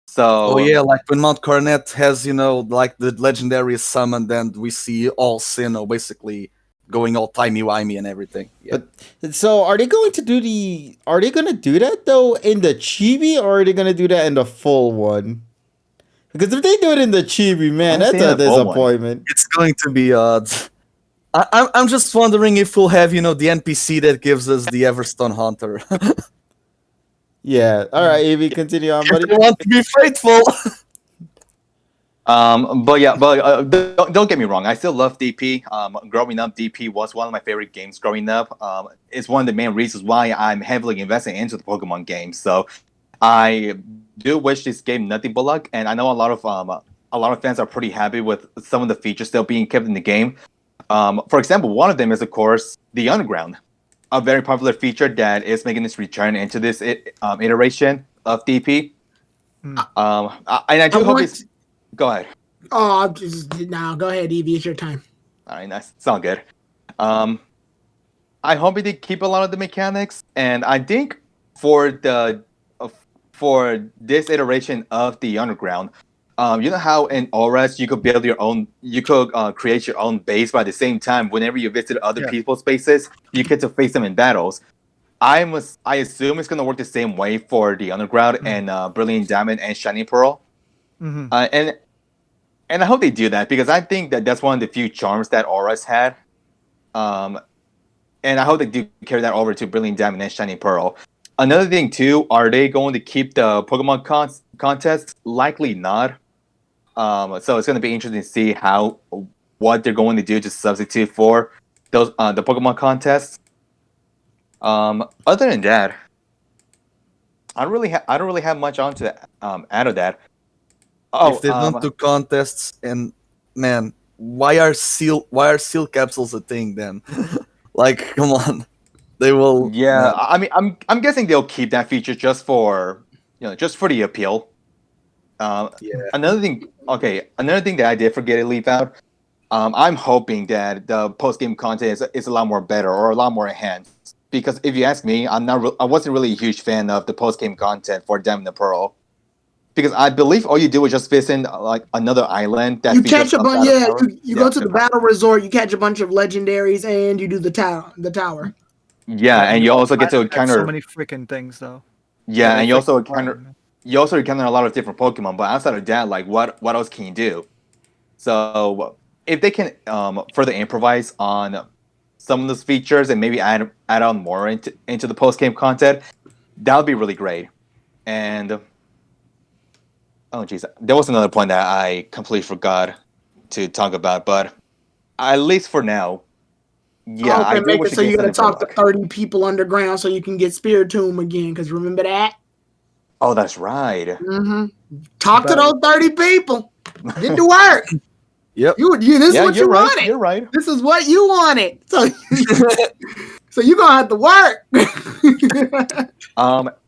So Oh yeah, like when Mount Coronet has like the legendary summon, and we see all Sinnoh basically going all timey-wimey and everything. Yeah. But so are they going to do that though in the chibi, or are they going to do that in the full one? Because if they do it in the chibi, man, that's a disappointment. It's going to be odd. I'm just wondering if we'll have the NPC that gives us the Everstone Hunter. Yeah. All right, Evie, continue on, buddy. I want to be faithful. But don't get me wrong. I still love DP. Growing up, DP was one of my favorite games growing up. It's one of the main reasons why I'm heavily investing into the Pokemon games. So I do wish this game nothing but luck, and I know a lot of fans are pretty happy with some of the features still being kept in the game. For example, one of them is of course the Underground, a very popular feature that is making its return into this iteration of DP. And I do hope it's. Go ahead. Oh, go ahead, Evie. It's your time. All right, nice. Sound good. I hope they keep a lot of the mechanics, and I think for this iteration of the Underground, you know how in Auras you could build your own, you could create your own base, but at the same time, whenever you visit other people's bases, you get to face them in battles. I assume it's gonna work the same way for the Underground and Brilliant Diamond and Shining Pearl. And I hope they do that, because I think that's one of the few charms that Auras had. And I hope they do carry that over to Brilliant Diamond and Shining Pearl. Another thing too, are they going to keep the Pokemon contests? Likely not. So it's going to be interesting to see what they're going to do to substitute for those the Pokemon contests. Other than that, I don't really have much on to add of that. If they don't do contests, and man, why are seal capsules a thing then? Like, come on, they will. Yeah, I mean, I'm guessing they'll keep that feature just for the appeal. Another thing that I did forget to leave out. I'm hoping that the post game content is a lot more better or a lot more enhanced. Because if you ask me, I wasn't really a huge fan of the post game content for Diamond and Pearl. Because I believe all you do is just visit like another island that you catch a bunch. You go to the battle resort. You catch a bunch of legendaries, and you do the tower. Yeah, and you also get to encounter so many freaking things, though. Yeah, and you also encounter a lot of different Pokemon. But outside of that, like what else can you do? So if they can further improvise on some of those features and maybe add on more into the post game content, that would be really great. And oh jeez, there was another point that I completely forgot to talk about, but at least for now, yeah. I do wish so you gotta talk to 30 people underground so you can get Spiritomb again. Because remember that? Oh, that's right. Mm-hmm. Talk to those 30 people. Get to work. Yep. This is what you right. wanted. You're right. This is what you wanted. So you're gonna have to work.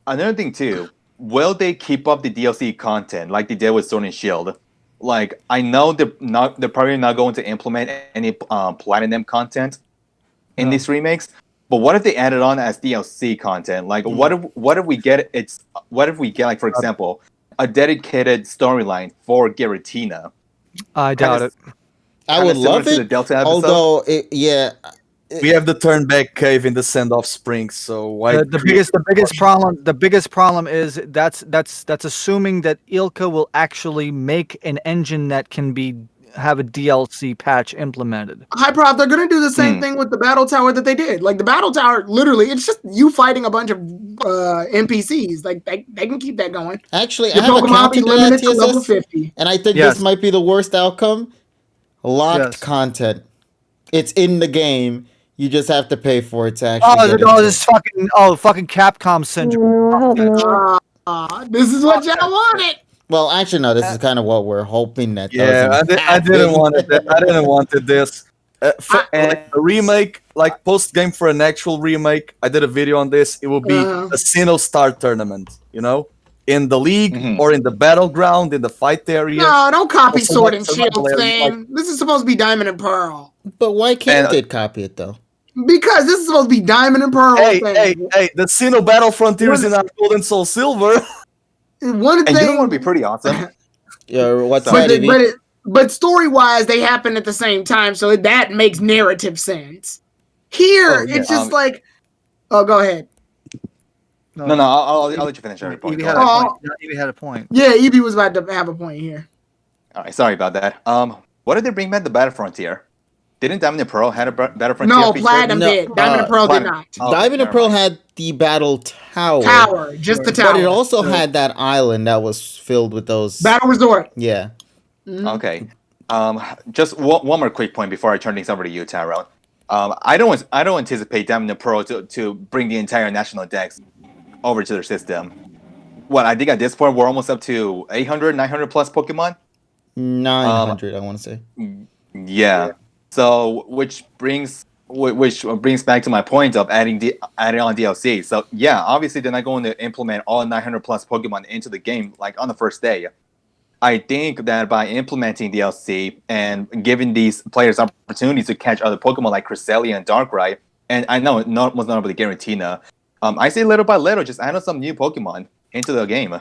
Another thing too. Will they keep up the DLC content like they did with Sword and Shield? Like, I know they're probably not going to implement any Platinum content in these remakes. But what if they add it on as DLC content? Like, what if we get like, for example, a dedicated storyline for Giratina? I doubt it. I would love it. The Delta episode? Although, we have the turn back cave in the send off springs, so why the biggest problem is that's assuming that Ilka will actually make an engine that can have a DLC patch implemented. Hi, Prof. They're gonna do the same thing with the battle tower that they did. Like the battle tower, literally, it's just you fighting a bunch of NPCs. Like they can keep that going. Actually, Your I have a Pokemon counter be to that, limited to level TSS, 50. and I think this might be the worst outcome. locked Yes. content. It's in the game. You just have to pay for it to actually get Oh, into this it. fucking Capcom syndrome. No, I hope not. This is what y'all wanted. Well, actually, no. This is kind of what we're hoping that Yeah, doesn't I didn't happen. want it. I didn't want it this. Like a remake, like post game for an actual remake. I did a video on this. It will be a Sinnoh Star tournament. You know, in the league or in the battleground in the fight area. No, don't copy Also, Sword like, and survival Shield area, thing. This is supposed to be Diamond and Pearl. But why can't And- it copy it though? Because this is supposed to be Diamond and Pearl Hey, thing. the Sinnoh Battle Frontiers in our Gold and Soul Silver. One And thing, you know what would be pretty awesome? Yeah, what's But that? but, Evie? but story wise, they happen at the same time, so that makes narrative sense. Here, Oh, yeah, it's just like, oh, go ahead. No, I'll let you finish every point. Evie Go had, ahead. a point. Evie had a point. Yeah, Evie was about to have a point here. All right, sorry about that. What did they bring back the Battle Frontier? Didn't Diamond and Pearl had a Battle Frontier No, feature? Platinum No, did. Diamond and Pearl did Platinum. not. Oh, Diamond and never Pearl mind. had the battle tower. Tower, just the tower. But it also had that island that was filled with those. Battle Resort. Yeah. Okay. Just one more quick point before I turn things over to you, Tyrone. I don't anticipate Diamond and Pearl to bring the entire national dex over to their system. What I think at this point we're almost up to 800, 900 plus Pokemon. 900, I want to say. Yeah. So which brings back to my point of adding on DLC. So yeah, obviously they're not going to implement all 900 plus Pokemon into the game like on the first day. I think that by implementing DLC and giving these players opportunities to catch other Pokemon like Cresselia and Darkrai, and I know most notably Giratina, I say little by little, just add on some new Pokemon into the game.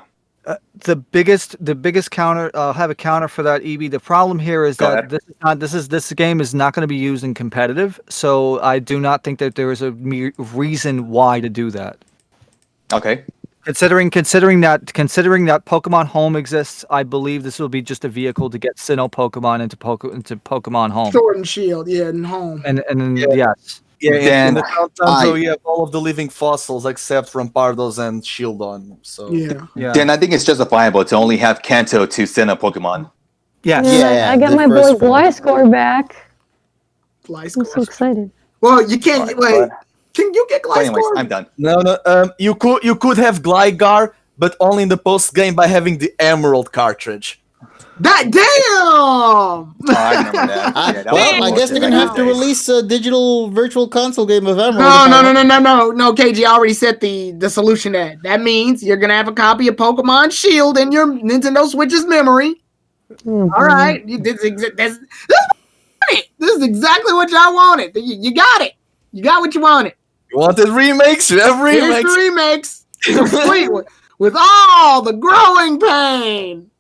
The biggest counter. I'll have a counter for that, Evie. The problem here is Go that ahead. this game is not going to be used in competitive. So I do not think that there is a reason why to do that. Okay. Considering that Pokemon Home exists, I believe this will be just a vehicle to get Sinnoh Pokemon into Pokemon Home. Sword and Shield, yeah, and home. And Yeah. yes. Yeah, Then in the Tanto, you have all of the living fossils except Rampardos and Shieldon. So Yeah. Then I think it's justifiable to only have Kanto to send a Pokemon. Yes. Yeah, I got the my boy first one. Gliscor back. Fly I'm so score. excited. Well, you can't Alright, wait. but- Can you get But anyways, Gliscor? I'm done. No. You could have Gligar, but only in the post game by having the Emerald cartridge. That damn! Oh, I remember that. Yeah, that was Well, I guess they're going to have to bullshit. release a digital virtual console game of Emerald. No, KG already set the solution to that. That means you're gonna have a copy of Pokemon Shield in your Nintendo Switch's memory. Oh, All right, this is exactly what y'all wanted. You got it. You got what you wanted. You wanted remakes? You have Here's remakes. the remakes, complete with all the growing pain.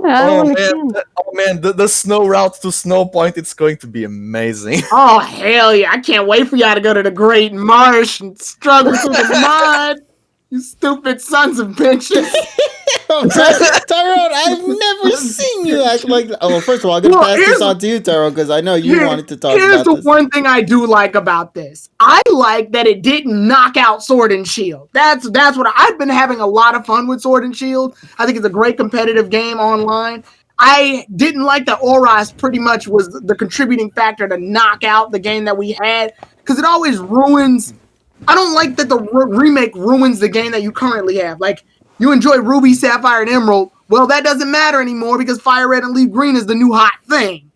Yeah, I don't understand. The snow route to Snow Point, it's going to be amazing. Oh hell yeah! I can't wait for y'all to go to the Great Marsh and struggle through the mud. You stupid sons of bitches. Tyrone, I've never seen you act like that. Oh, well, first of all, I'm going to Well, pass this here's- on to you, Tyrone, because I know you wanted to talk Here's about the this. one thing I do like about this. I like that it didn't knock out Sword and Shield. That's what I've been having a lot of fun with Sword and Shield. I think it's a great competitive game online. I didn't like that Oras pretty much was the contributing factor to knock out the game that we had because it always ruins. I don't like that the remake ruins the game that you currently have. Like, you enjoy Ruby, Sapphire, and Emerald. Well, that doesn't matter anymore because Fire Red and Leaf Green is the new hot thing.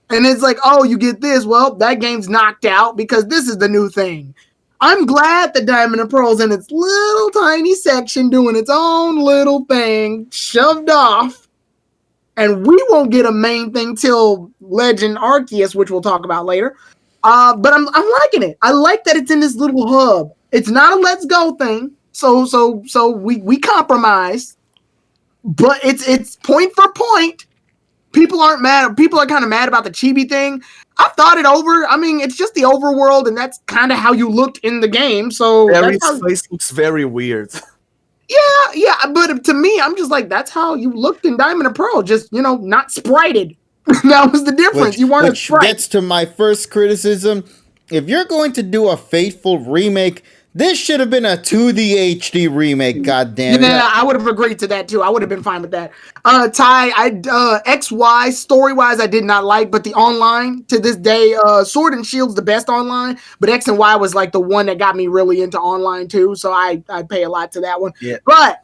And it's like, oh, you get this. Well, that game's knocked out because this is the new thing. I'm glad that Diamond and Pearl's in its little tiny section doing its own little thing, shoved off. And we won't get a main thing till Legend Arceus, which we'll talk about later. But I'm liking it. I like that it's in this little hub. It's not a let's go thing. So we compromise. But it's point for point. People aren't mad. People are kind of mad about the chibi thing. I've thought it over. I mean, it's just the overworld, and that's kind of how you looked in the game. So Barry's that's how, face looks very weird. yeah. But to me, I'm just like, that's how you looked in Diamond and Pearl. Just, not sprited. That was the difference. You weren't a Which sprite. gets to my first criticism. If you're going to do a faithful remake, This should have been a 2D HD remake. God damn it! Yeah, I would have agreed to that too. I would have been fine with that. Ty, XY story wise, I did not like, but the online to this day, Sword and Shield's the best online, but X and Y was like the one that got me really into online too. So I pay a lot to that one. Yeah. But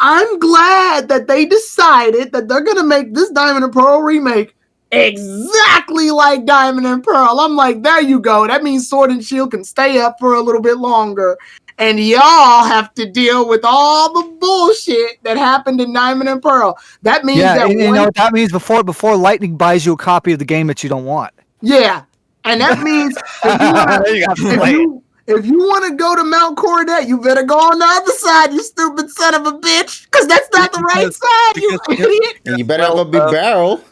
I'm glad that they decided that they're gonna make this Diamond and Pearl remake exactly like Diamond and Pearl. I'm like, there you go. That means Sword and Shield can stay up for a little bit longer. And y'all have to deal with all the bullshit that happened in Diamond and Pearl. That means Yeah, and you know what that means before Lightning buys you a copy of the game that you don't want. Yeah. And that means if you want to go to Mount Coronet, you better go on the other side, you stupid son of a bitch. Because that's not the right side, you idiot. And you better have a big barrel.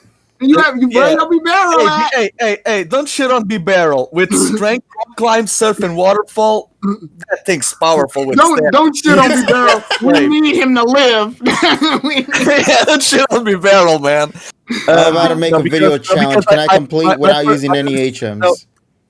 You better not be barrel at. Hey, don't shit on B-Barrel. With strength, climb, surf, and waterfall, that thing's powerful. With Don't shit on me, barrel. We need him to live. Yeah, don't shit on B-Barrel, man. I'm about to make a video challenge. Can I complete without using any HMs? No,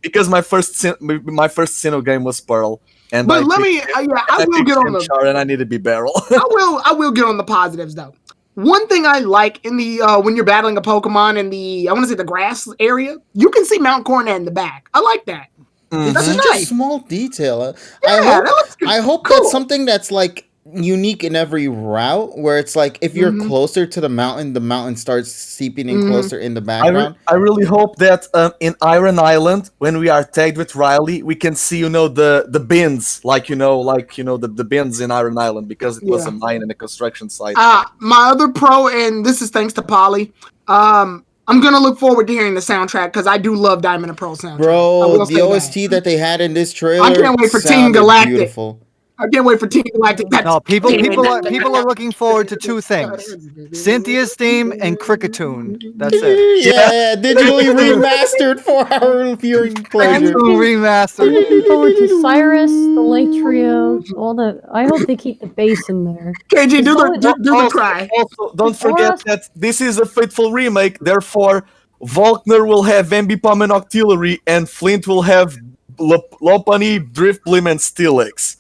because my first Sinnoh game was Pearl. And but I will get on the and I need to be barrel. I will get on the positives though. One thing I like in the when you're battling a Pokemon in the I want to say the grass area, you can see Mount Coronet in the back. I like that. That's such a small detail. Yeah, I hope cool. that's something that's like unique in every route, where it's like if you're closer to the mountain starts seeping in closer in the background. I really hope that in Iron Island, when we are tagged with Riley, we can see the bins, the bins in Iron Island, because it was a mine and a construction site. My other pro, and this is thanks to Polly. I'm gonna look forward to hearing the soundtrack because I do love Diamond and Pearl soundtrack. Bro, the OST that they had in this trailer, I can't wait for Team Galactic. Beautiful. I can't wait for Team Galactic. No, people are looking forward to two things: Cynthia's theme and Cricketune. That's it. Yeah, digitally remastered for our viewing pleasure. Remastered. I'm looking forward to Cyrus, the Light Trio, all the. I hope they keep the bass in there. KG, do the cry. Also, don't forget that this is a Fateful remake. Therefore, Volkner will have Ambipom and Octillery, and Flint will have Lopunny, Driftblim, and Steelix.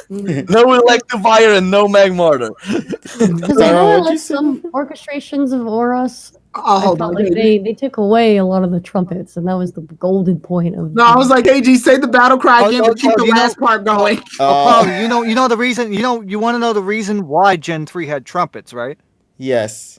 No Electivire and no Magmortar. Because I know like some orchestrations of Auros. Hold on. Like they took away a lot of the trumpets, and that was the golden point of. No, I was like, AG, say the battle cry again, but keep the last part going. You know the reason. You want to know the reason why Gen 3 had trumpets, right? Yes,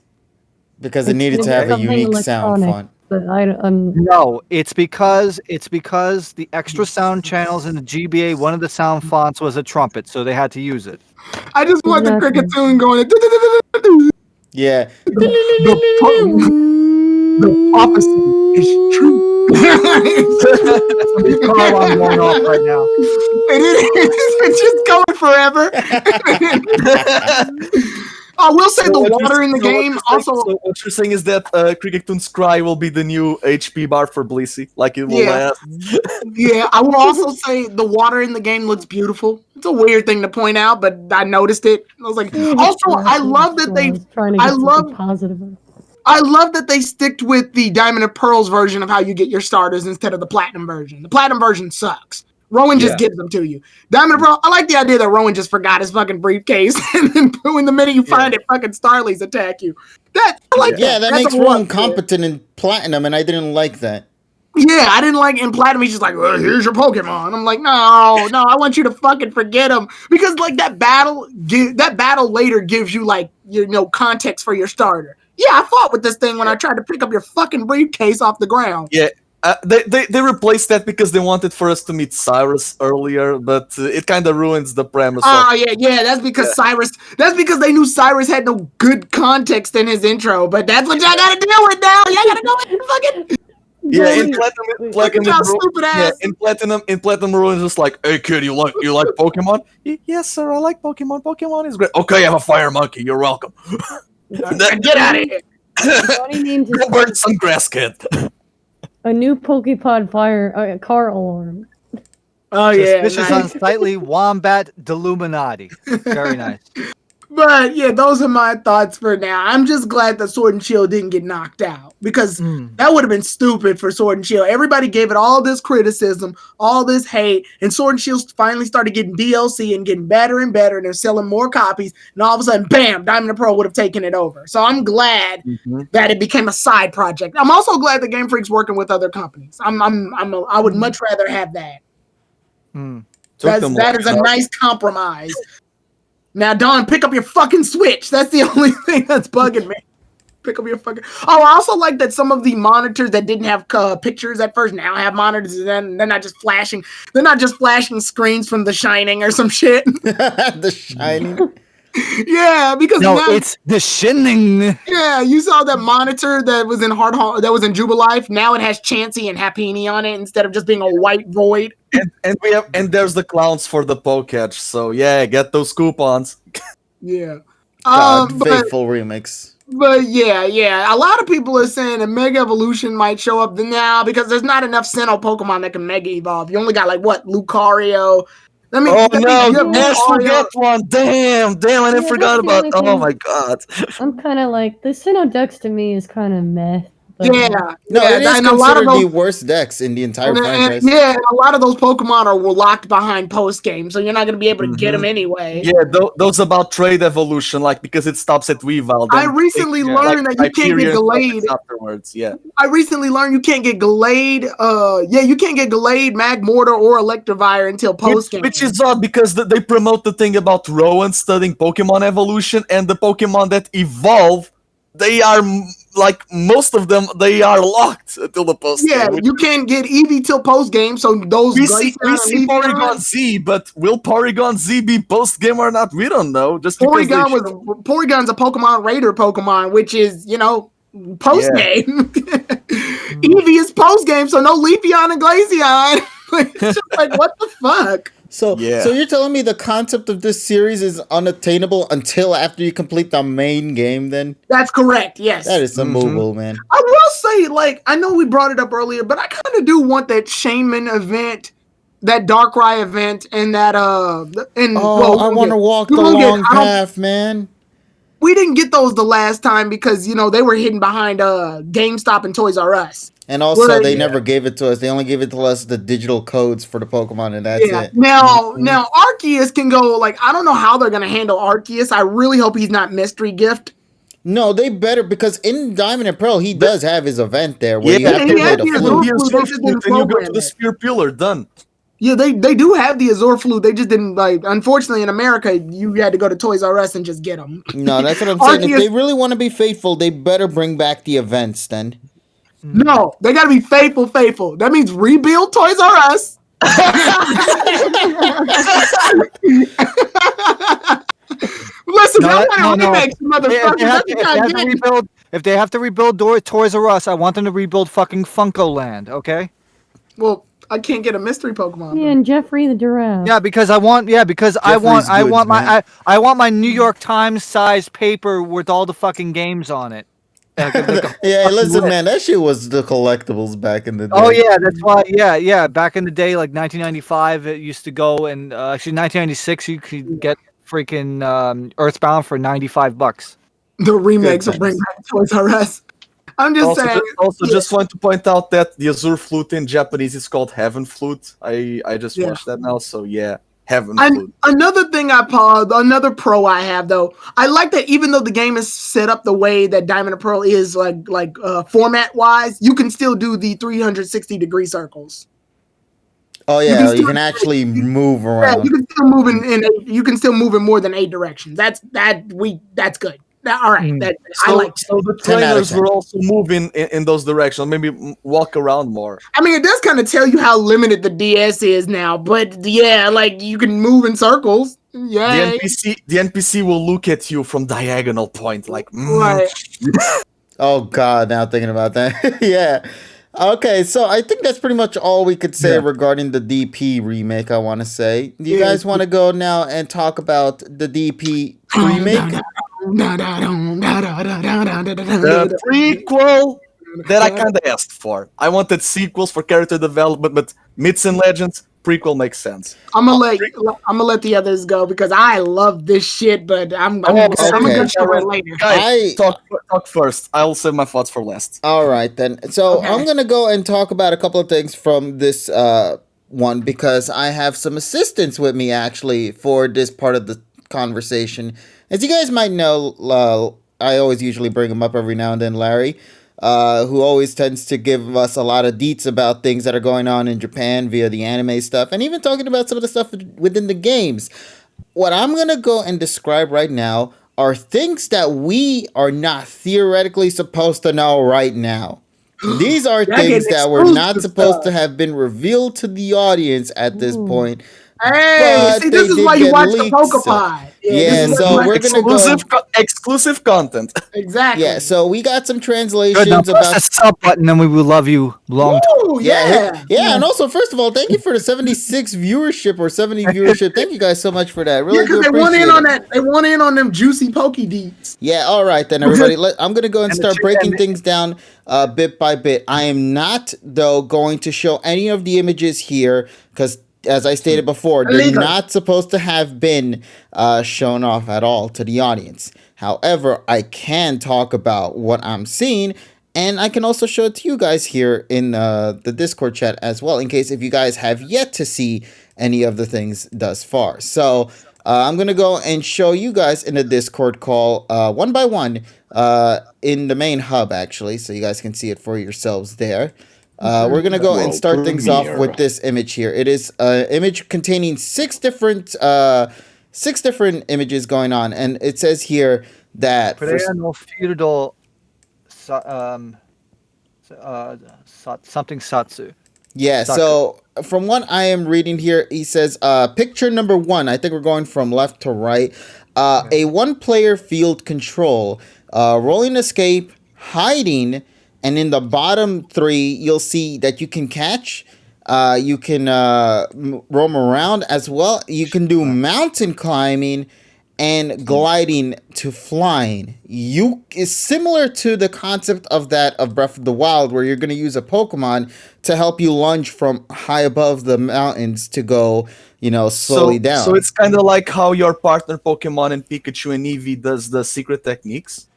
because it needed to have a unique sound font. But no, it's because the extra sound channels in the GBA, one of the sound fonts was a trumpet, so they had to use it. I just want the cricket tune going. Yeah. The prophecy is true. That's car alarm going off right now. It's just going forever. I will say the water in the game also. So what you're saying is that Crickettoon's Cry will be the new HP bar for Blissey, like it will last. Yeah, I will also say the water in the game looks beautiful. It's a weird thing to point out, but I noticed it. I was like, also, I love that they. I love that they sticked with the Diamond and Pearls version of how you get your starters instead of the Platinum version. The Platinum version sucks. Rowan just gives them to you. Diamond and Pearl, I like the idea that Rowan just forgot his fucking briefcase, and then when the minute you find it, fucking Starlies attack you. I like that. That makes Rowan competent in Platinum, and I didn't like that. Yeah, I didn't like in Platinum. He's just like, well, here's your Pokemon. I'm like, no, I want you to fucking forget him because like that battle later gives you like context for your starter. Yeah, I fought with this thing when I tried to pick up your fucking briefcase off the ground. Yeah. They replaced that because they wanted for us to meet Cyrus earlier, but it kind of ruins the premise. Yeah. That's because Cyrus. That's because they knew Cyrus had no good context in his intro. But that's what y'all gotta deal with now. Y'all gotta go and fucking. Yeah, in Platinum, Ruin's just like, hey kid, you like Pokemon? Yes, sir, I like Pokemon. Pokemon is great. Okay, I'm a fire monkey. You're welcome. Get out of here. Go burn some grass, kid. A new PokePod car alarm. Oh yeah, Suspicious, unsightly Wombat Deluminati. Very nice. But yeah, those are my thoughts for now. I'm just glad that Sword and Shield didn't get knocked out because that would have been stupid for Sword and Shield. Everybody gave it all this criticism, all this hate, and Sword and Shield finally started getting DLC and getting better and better, and they're selling more copies. And all of a sudden, bam, Diamond and Pearl would have taken it over. So I'm glad that it became a side project. I'm also glad that Game Freak's working with other companies. I would much rather have that. That is a nice compromise. Now, Dawn, pick up your fucking Switch. That's the only thing that's bugging me. Pick up your fucking... Oh, I also like that some of the monitors that didn't have pictures at first now have monitors, and then they're not just flashing. They're not just flashing screens from The Shining or some shit. The Shining. Yeah, because no, now, it's The Shining. Yeah, you saw that monitor that was in Jubilife. Now it has Chansey and Happini on it instead of just being a white void. And there's the clowns for the Poketch. So yeah, get those coupons. Yeah. Faithful remix. But yeah. A lot of people are saying a Mega Evolution might show up now because there's not enough Sinnoh Pokemon that can Mega Evolve. You only got Lucario. Yes, forget one. Damn, I forgot about. Oh my god. I'm kind of like the Sinnoh Dex to me is kind of meh. It is considered the worst decks in the entire franchise. Yeah, and a lot of those Pokemon are locked behind post game, so you're not going to be able to get them anyway. Yeah, those about trade evolution, because it stops at Weavile. I recently learned that you can't get Gallade afterwards. Yeah, I recently learned you can't get Gallade. You can't get Gallade, Magmortar, or Electivire until post game. Which is odd because they promote the thing about Rowan studying Pokemon evolution, and the Pokemon that evolve, they are most of them, they are locked until the post game. Yeah, you can't get Eevee till post game, so those we see Porygon Z, but will Porygon Z be post game or not? We don't know. Just Porygon's a Pokemon Raider Pokemon, which is post game. Eevee is post game, so no Leafeon and Glaceon. It's just what the fuck? So you're telling me the concept of this series is unattainable until after you complete the main game, then? That's correct, yes. That is unmovable, man. I will say, I know we brought it up earlier, but I kind of do want that Shaman event, that Darkrai event, and that, I want to walk the long path, man. We didn't get those the last time because, they were hidden behind GameStop and Toys R Us. And also, they never gave it to us. They only gave it to us the digital codes for the Pokemon, and that's it. Now Arceus can go, I don't know how they're going to handle Arceus. I really hope he's not Mystery Gift. No, they better, because in Diamond and Pearl, he does have his event there where you have to play the flute. And you go to the Spear Pillar, done. Yeah, they do have the Azure Flute. They just didn't, unfortunately in America, you had to go to Toys R Us and just get them. No, that's what I'm saying. If they really want to be faithful, they better bring back the events then. No, they got to be faithful. That means rebuild Toys R Us. Listen, if they have to rebuild Toys R Us, I want them to rebuild fucking Funko Land, okay? Well, I can't get a mystery Pokemon. Yeah, and Jeffrey the Giraffe. Yeah, because I want my New York Times size paper with all the fucking games on it. Yeah, listen, man, that shit was the collectibles back in the day. Oh yeah, that's why. Yeah, back in the day, 1995, it used to go, and actually 1996, you could get freaking Earthbound for $95. The remakes will bring back Toys R Us. I'm just saying. Just want to point out that the Azure Flute in Japanese is called Heaven Flute. I just watched that now, so yeah. Another thing another pro I have though, I like that even though the game is set up the way that Diamond and Pearl is format wise, you can still do the 360-degree circles. Oh yeah, you can actually move around. Yeah, you can still move you can still move in more than 8 directions. That's good. All right. So the trainers were also moving in those directions. Maybe walk around more. I mean, it does kind of tell you how limited the DS is now. But yeah, you can move in circles. Yeah. The NPC will look at you from diagonal point, Right. Oh God! Now thinking about that, yeah. Okay, so I think that's pretty much all we could say regarding the DP remake. I want to say. Do you guys want to go now and talk about the DP remake? The prequel that I kind of asked for. I wanted sequels for character development, but Myths and Legends, prequel makes sense. I'm gonna let the others go because I love this shit, but I'm okay. gonna cover it later. Guys, talk first. I'll save my thoughts for last. All right then. So Okay. I'm gonna go and talk about a couple of things from this one because I have some assistants with me actually for this part of the conversation. As you guys might know, I always usually bring him up every now and then, Larry, who always tends to give us a lot of deets about things that are going on in Japan via the anime stuff, and even talking about some of the stuff within the games. What I'm gonna go and describe right now are things that we are not theoretically supposed to know right now. These are things that were not supposed to have been revealed to the audience at this point. Hey, But see, this they is did why you get watch the leaked, PokePod. Yeah, this is so why- we're gonna go. Exclusive content. exactly. Yeah, so we got some Good. Now translations press about. that sub button, and we will love you long time. Ooh, Yeah, and also, first of all, thank you for the 76 viewership or 70 viewership. Thank you guys so much for that. Really do because they want appreciate in on it. that. They want in on them juicy Poke deets. Yeah, all right then, everybody. I'm going to go and And the start two- breaking and- things down bit by bit. I am not, though, going to show any of the images here because, as I stated before, they're Illegal. not supposed to have been shown off at all to the audience. However, I can talk about what I'm seeing, and I can also show it to you guys here in the Discord chat as well, in case if you guys have yet to see any of the things thus far. So I'm going to go and show you guys in the Discord call one by one in the main hub, actually, so you guys can see it for yourselves there. We're going to go and start things off with this image here. It is an image containing six different images going on, and it says here that... no Fyrdal, something Satsu. Yeah, so from what I am reading here, he says, picture number 1, I think we're going from left to right, a one-player field control, rolling escape, hiding, and in the bottom 3, you'll see that you can catch, you can roam around as well, you can do mountain climbing, and gliding to flying. Is similar to the concept of that of Breath of the Wild, where you're going to use a Pokemon to help you lunge from high above the mountains to go, slowly down. So it's kind of like how your partner Pokemon and Pikachu and Eevee does the secret techniques.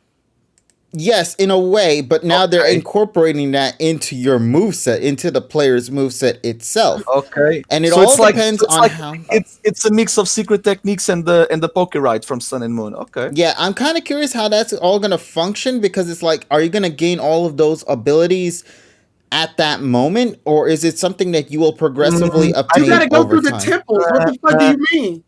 Yes, in a way, but now they're incorporating that into your moveset, into the player's moveset itself. Okay. And it So all it's like- depends so it's on like how... It's a mix of secret techniques and the Poke Ride from Sun and Moon. Okay. Yeah, I'm kind of curious how that's all going to function, because it's like, are you going to gain all of those abilities at that moment, or is it something that you will progressively obtain You gotta go over through time? the temples. What the fuck do you mean?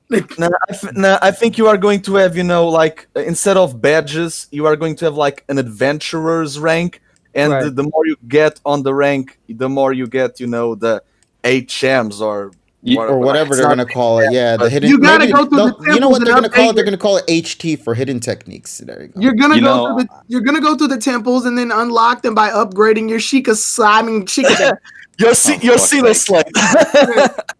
No, I think you are going to have, like, instead of badges, you are going to have like an adventurer's rank, and Right. the more you get on the rank, the more you get, the HMs or whatever they're gonna call it. Yeah, the hidden. You gotta maybe go through the you know what temples they're and gonna call it? update They're gonna call it HT for hidden techniques. There you go. You're gonna You go know, through you're gonna go through the temples and then unlock them by upgrading your Sheikah. Your fuck's Sinnoh sake. Slate.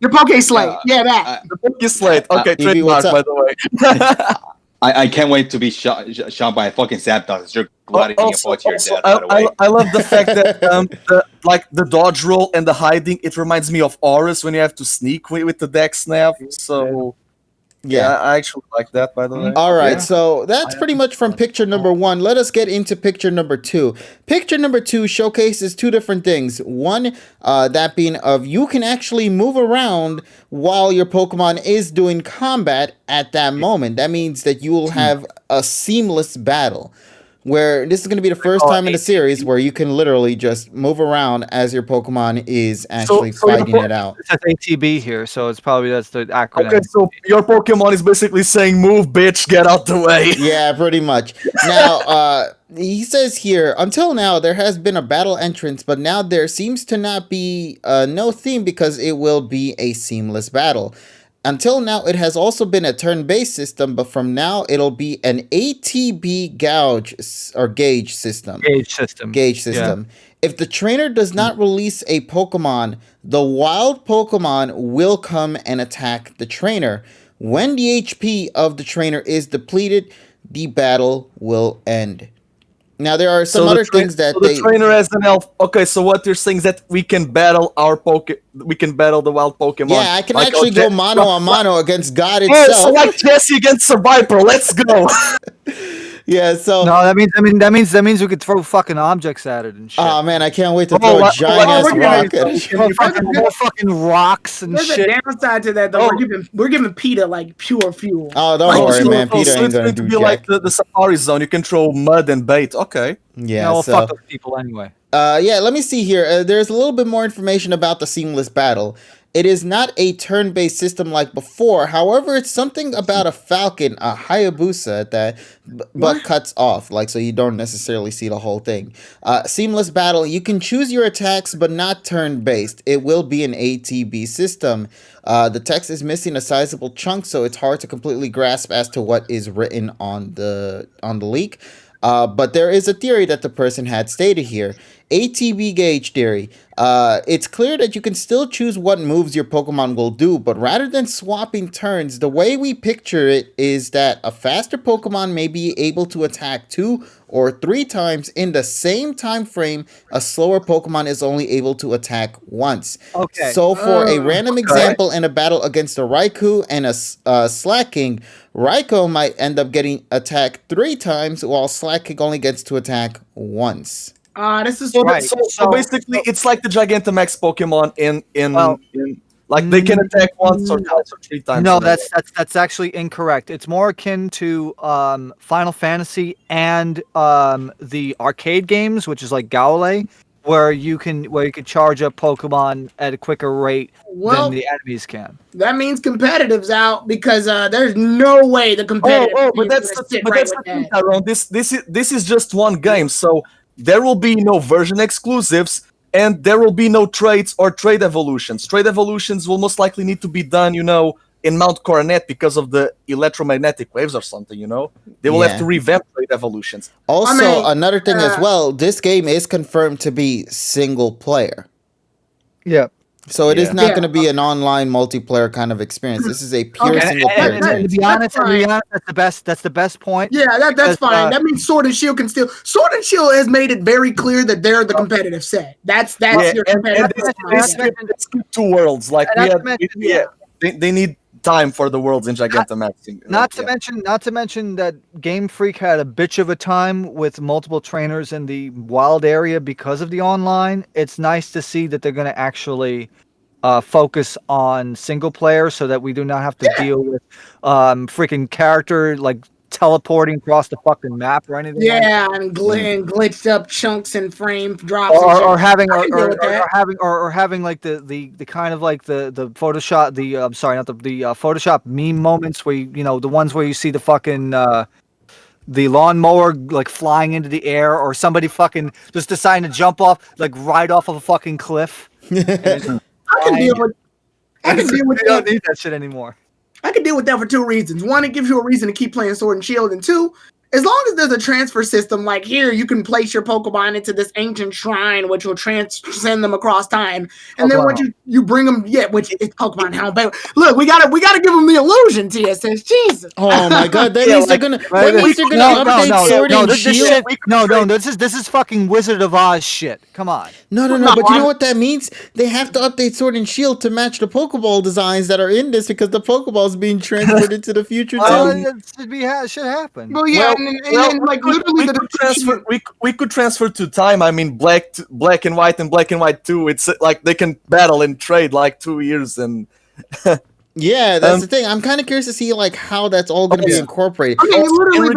Your Poke Slate. Yeah, that. The Poke Slate. Okay, Evie, trademark, what's by up? the way. I can't wait to be shot by a fucking Zapdos. You're gliding Also, about your death, by the way. I love the fact that the dodge roll and the hiding, it reminds me of Aurus when you have to sneak with the deck snap. So Yeah. I actually like that, by the way. All right, Yeah. so that's pretty much from picture number 1. Let us get into picture number 2. Picture number 2 showcases two different things. One, that being of you can actually move around while your Pokemon is doing combat at that moment. That means that you will have a seamless battle. Where this is going to be the first time in the series where you can literally just move around as your Pokemon is actually so your fighting it out. It says ATB here, so it's probably that's the acronym. Okay, so your Pokemon is basically saying, "Move, bitch, get out the way." Yeah, pretty much. Now, he says here, until now, there has been a battle entrance, but now there seems to not be no theme because it will be a seamless battle. Until now, it has also been a turn-based system, but from now, it'll be an ATB gauge system. Gauge system. If the trainer does not release a Pokemon, the wild Pokemon will come and attack the trainer. When the HP of the trainer is depleted, the battle will end. Now there are some So other things that the trainer has an elf. Okay, so what you're saying is that we can battle we can battle the wild Pokemon. Yeah, I can Like, actually go mano a mano against God Oh, itself. so like Jesse against Survivor. Let's go. Yeah, so No, that means we could throw fucking objects at it and shit. oh man, I can't wait to Oh, throw a like- giant ass we're gonna- rocket. Throw fucking rocks and There's shit. a downside to that though. We're giving PETA like pure fuel. Oh, don't Oh, worry, so- man. Peter so ain't it's gonna going to do be jack. like the Safari Zone. You can throw mud and bait. Okay. Yeah, Well, so fuck those people anyway. yeah, let me see here. There's a little bit more information about the seamless battle. It is not a turn-based system like before. However, it's something about a falcon, a Hayabusa, that but cuts off, like so you don't necessarily see the whole thing. Seamless battle, you can choose your attacks, but not turn-based. It will be an ATB system. The text is missing a sizable chunk, so it's hard to completely grasp as to what is written on the leak. But there is a theory that the person had stated here. ATB gauge theory. It's clear that you can still choose what moves your Pokemon will do, but rather than swapping turns, the way we picture it is that a faster Pokemon may be able to attack 2 or 3 times in the same time frame. A slower Pokemon is only able to attack once. Okay. So for a random example, in a battle against a Raikou and a Slacking, Raikou might end up getting attacked 3 times, while Slacking only gets to attack once. This is So, Right. so basically, it's like the Gigantamax Pokemon in Well, like they can attack once or twice or 3 times. No, in a row. that's actually incorrect. It's more akin to Final Fantasy and the arcade games, which is like Gaole, where you can charge up Pokemon at a quicker rate Well- than the enemies can. that means competitive's out because there's no way the competitive. But that's the thing, Tyrone. This is just one game, so there will be no version exclusives, and there will be no traits or trade evolutions. Trade evolutions will most likely need to be done, in Mount Coronet because of the electromagnetic waves or something. They will have Yeah. to revamp trade evolutions. Also, another thing as well, this game is confirmed to be single player. Yeah. So it is Yeah. not Yeah. going to be an online multiplayer kind of experience. This is a pure Okay, single player and- experience. To be honest, fine. that's the best point. Yeah, that's Because, fine. That means Sword and Shield can still. Sword and Shield has made it very clear that they're the competitive set. That's Yeah, your and competitive. they set. skip 2 worlds. Like And we not had, to mention- yeah, they need time for the worlds in Gigantamax. Not to mention that Game Freak had a bitch of a time with multiple trainers in the wild area because of the online. It's nice to see that they're going to actually focus on single player so that we do not have to deal with freaking character like teleporting across the fucking map or anything. Yeah, and glitched up chunks and frame drops. and shit. Or having I can deal with that. having like the kind of like the Photoshop I'm sorry, not the Photoshop meme moments where the ones where you see the fucking the lawnmower like flying into the air, or somebody fucking just deciding to jump off like right off of a fucking cliff. I can deal with. I can deal with We don't that. need that shit anymore. I can deal with that for 2 reasons. One, it gives you a reason to keep playing Sword and Shield, and 2, as long as there's a transfer system, like here, you can place your Pokemon into this ancient shrine, which will transcend them across time. And then Pokemon once you bring them, which is Pokemon Helm. But look, we gotta give them the illusion, TSS. Jesus. Oh my god, that Yeah, means like- they're gonna update Sword and this Shield. shit, no, this is fucking Wizard of Oz shit. Come on. No, but you know what that means? They have to update Sword and Shield to match the Pokeball designs that are in this because the Pokeball is being transferred into the future Well, too. it should happen. Well, yeah, and then like literally the transfer. We could transfer to time. I mean, black and white and black and white too. It's like they can battle and trade like 2 years and. Yeah, that's the thing. I'm kind of curious to see like how that's all going to be incorporated. I mean, literally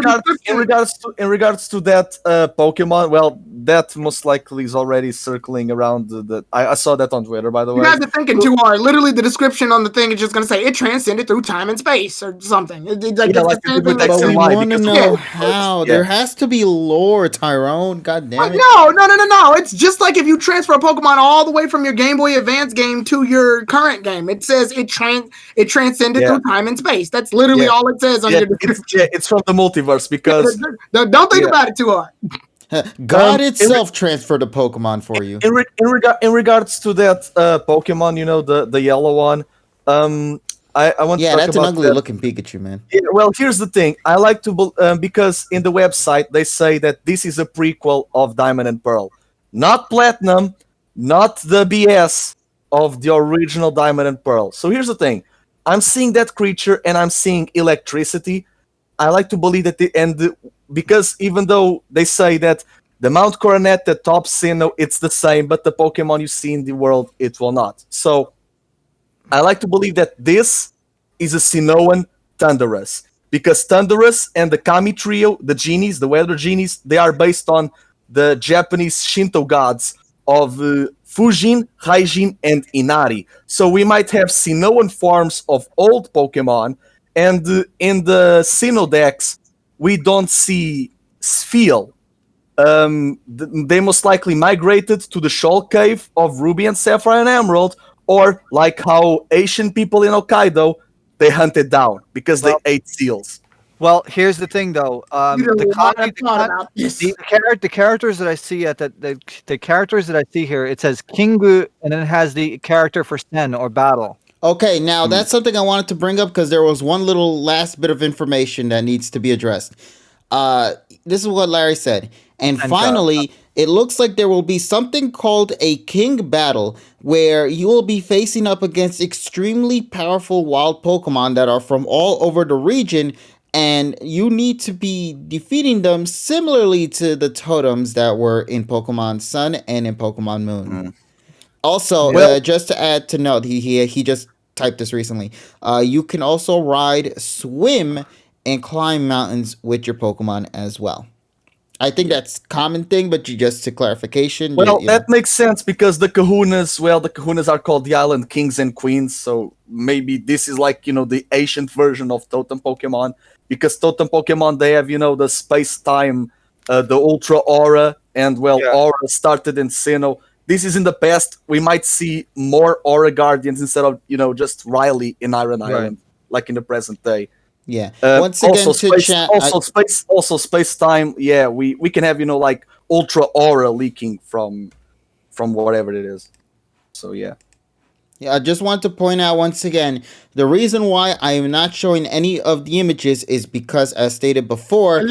in regards to that Pokemon, well, that most likely is already circling around I saw that on Twitter, by the you way. guys are thinking too hard. Literally, the description on the thing is just gonna say it transcended through time and space or something. It's like, Yeah, it's like the it same did with thing X But that- we and Y, want to because- know Yeah. how. Yeah. There has to be lore, Tyrone. God damn it. No. It's just like if you transfer a Pokemon all the way from your Game Boy Advance game to your current game. It says it transcended Yeah. through time and space. That's literally Yeah. all it says on Yeah, your description. it's from the multiverse because Don't think Yeah. about it too hard. God itself transferred a Pokemon for you. in regards to that Pokemon, the yellow one, I want to Yeah, talk that's an about ugly that. looking Pikachu, man. Yeah, well, here's the thing. I like to because in the website they say that this is a prequel of Diamond and Pearl, not Platinum, not the BS of the original Diamond and Pearl. So here's the thing. I'm seeing that creature and I'm seeing electricity. I like to believe that because even though they say that the Mount Coronet, the top Sinnoh, it's the same, but the Pokemon you see in the world, it will not. So I like to believe that this is a Sinnohan Thundurus. Because Thundurus and the Kami trio, the genies, the weather genies, they are based on the Japanese Shinto gods of Fujin, Raijin, and Inari. So we might have Sinnohan forms of old Pokemon, and in the Sinnoh decks, we don't see Spheal. They most likely migrated to the Shoal Cave of Ruby and Sapphire and Emerald, or like how Asian people in Hokkaido, they hunted down because they ate seals. Well, here's the thing, though. You know, I thought about this. The characters that I see at the characters that I see here, it says Kingu, and then it has the character for Sen or battle. Okay, now that's something I wanted to bring up because there was one little last bit of information that needs to be addressed. This is what Larry said. And finally, it looks like there will be something called a King Battle where you will be facing up against extremely powerful wild Pokemon that are from all over the region, and you need to be defeating them similarly to the totems that were in Pokemon Sun and in Pokemon Moon. Also, just to add to note, he just typed this recently. You can also ride, swim, and climb mountains with your Pokemon as well. I think that's a common thing, but just to clarification. Well, that makes sense because the Kahunas are called the Island Kings and Queens, so maybe this is like, the ancient version of Totem Pokemon, because Totem Pokemon, they have, the space-time, the Ultra Aura, and Aura started in Sinnoh. This is in the past. We might see more Aura Guardians instead of, just Riley in Iron Island, like in the present day. Yeah. Once again, also space time. Yeah, we can have like ultra aura leaking from whatever it is. So yeah. Yeah, I just want to point out once again, the reason why I am not showing any of the images is because, as stated before,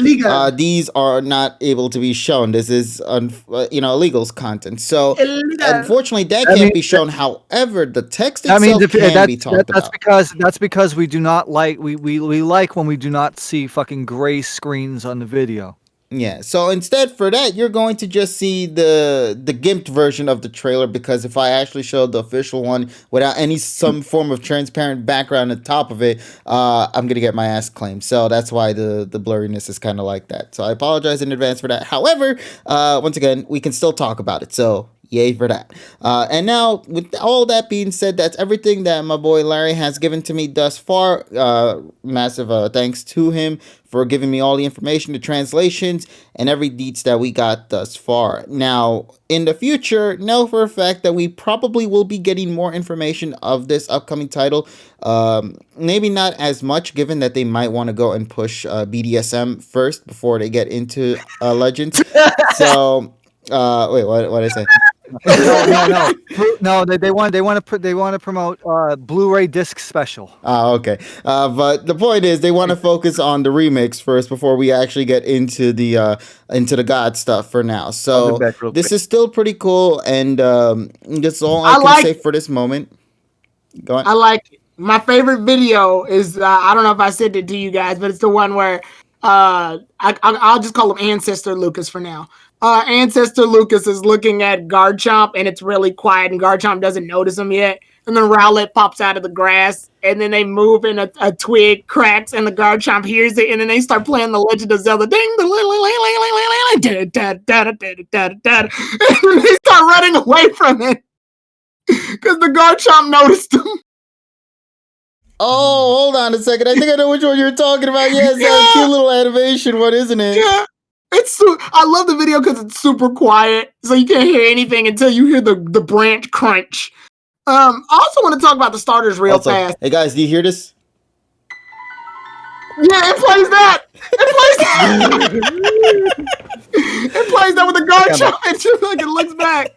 these are not able to be shown. This is, illegals content. So, unfortunately, that can't be shown. However, the text itself can be talked about. That's because we do not like we like when we do not see fucking gray screens on the video. Yeah, so instead for that, you're going to just see the gimped version of the trailer, because if I actually showed the official one without some form of transparent background on top of it, I'm going to get my ass claimed. So that's why the blurriness is kind of like that. So I apologize in advance for that. However, once again, we can still talk about it. So yay for that. And now, with all that being said, that's everything that my boy Larry has given to me thus far. Massive thanks to him for giving me all the information, the translations, and every deets that we got thus far. Now, in the future, know for a fact that we probably will be getting more information of this upcoming title. Maybe not as much, given that they might want to go and push BDSM first before they get into Legends. So, wait, what did I say? No. They want to promote Blu-ray disc special. Okay. But the point is, they want to focus on the remix first before we actually get into the God stuff for now. So this is still pretty cool, and that's all I can say for this moment. Go on. I like it. My favorite video is I don't know if I sent it to you guys, but it's the one where I'll just call him Ancestor Lucas for now. Ancestor Lucas is looking at Garchomp, and it's really quiet, and Garchomp doesn't notice him yet. And then Rowlet pops out of the grass, and then they move, and a twig cracks, and the Garchomp hears it, and then they start playing the Legend of Zelda. Ding, and they start running away from it because the Garchomp noticed them. Oh, hold on a second. I think I know which one you're talking about. Yes, that cute little animation one, isn't it? Yeah. I love the video because it's super quiet, so you can't hear anything until you hear the branch crunch. I also want to talk about the starters real fast. Hey guys, do you hear this? Yeah, it plays that. It plays that with the Garchomp. It looks back.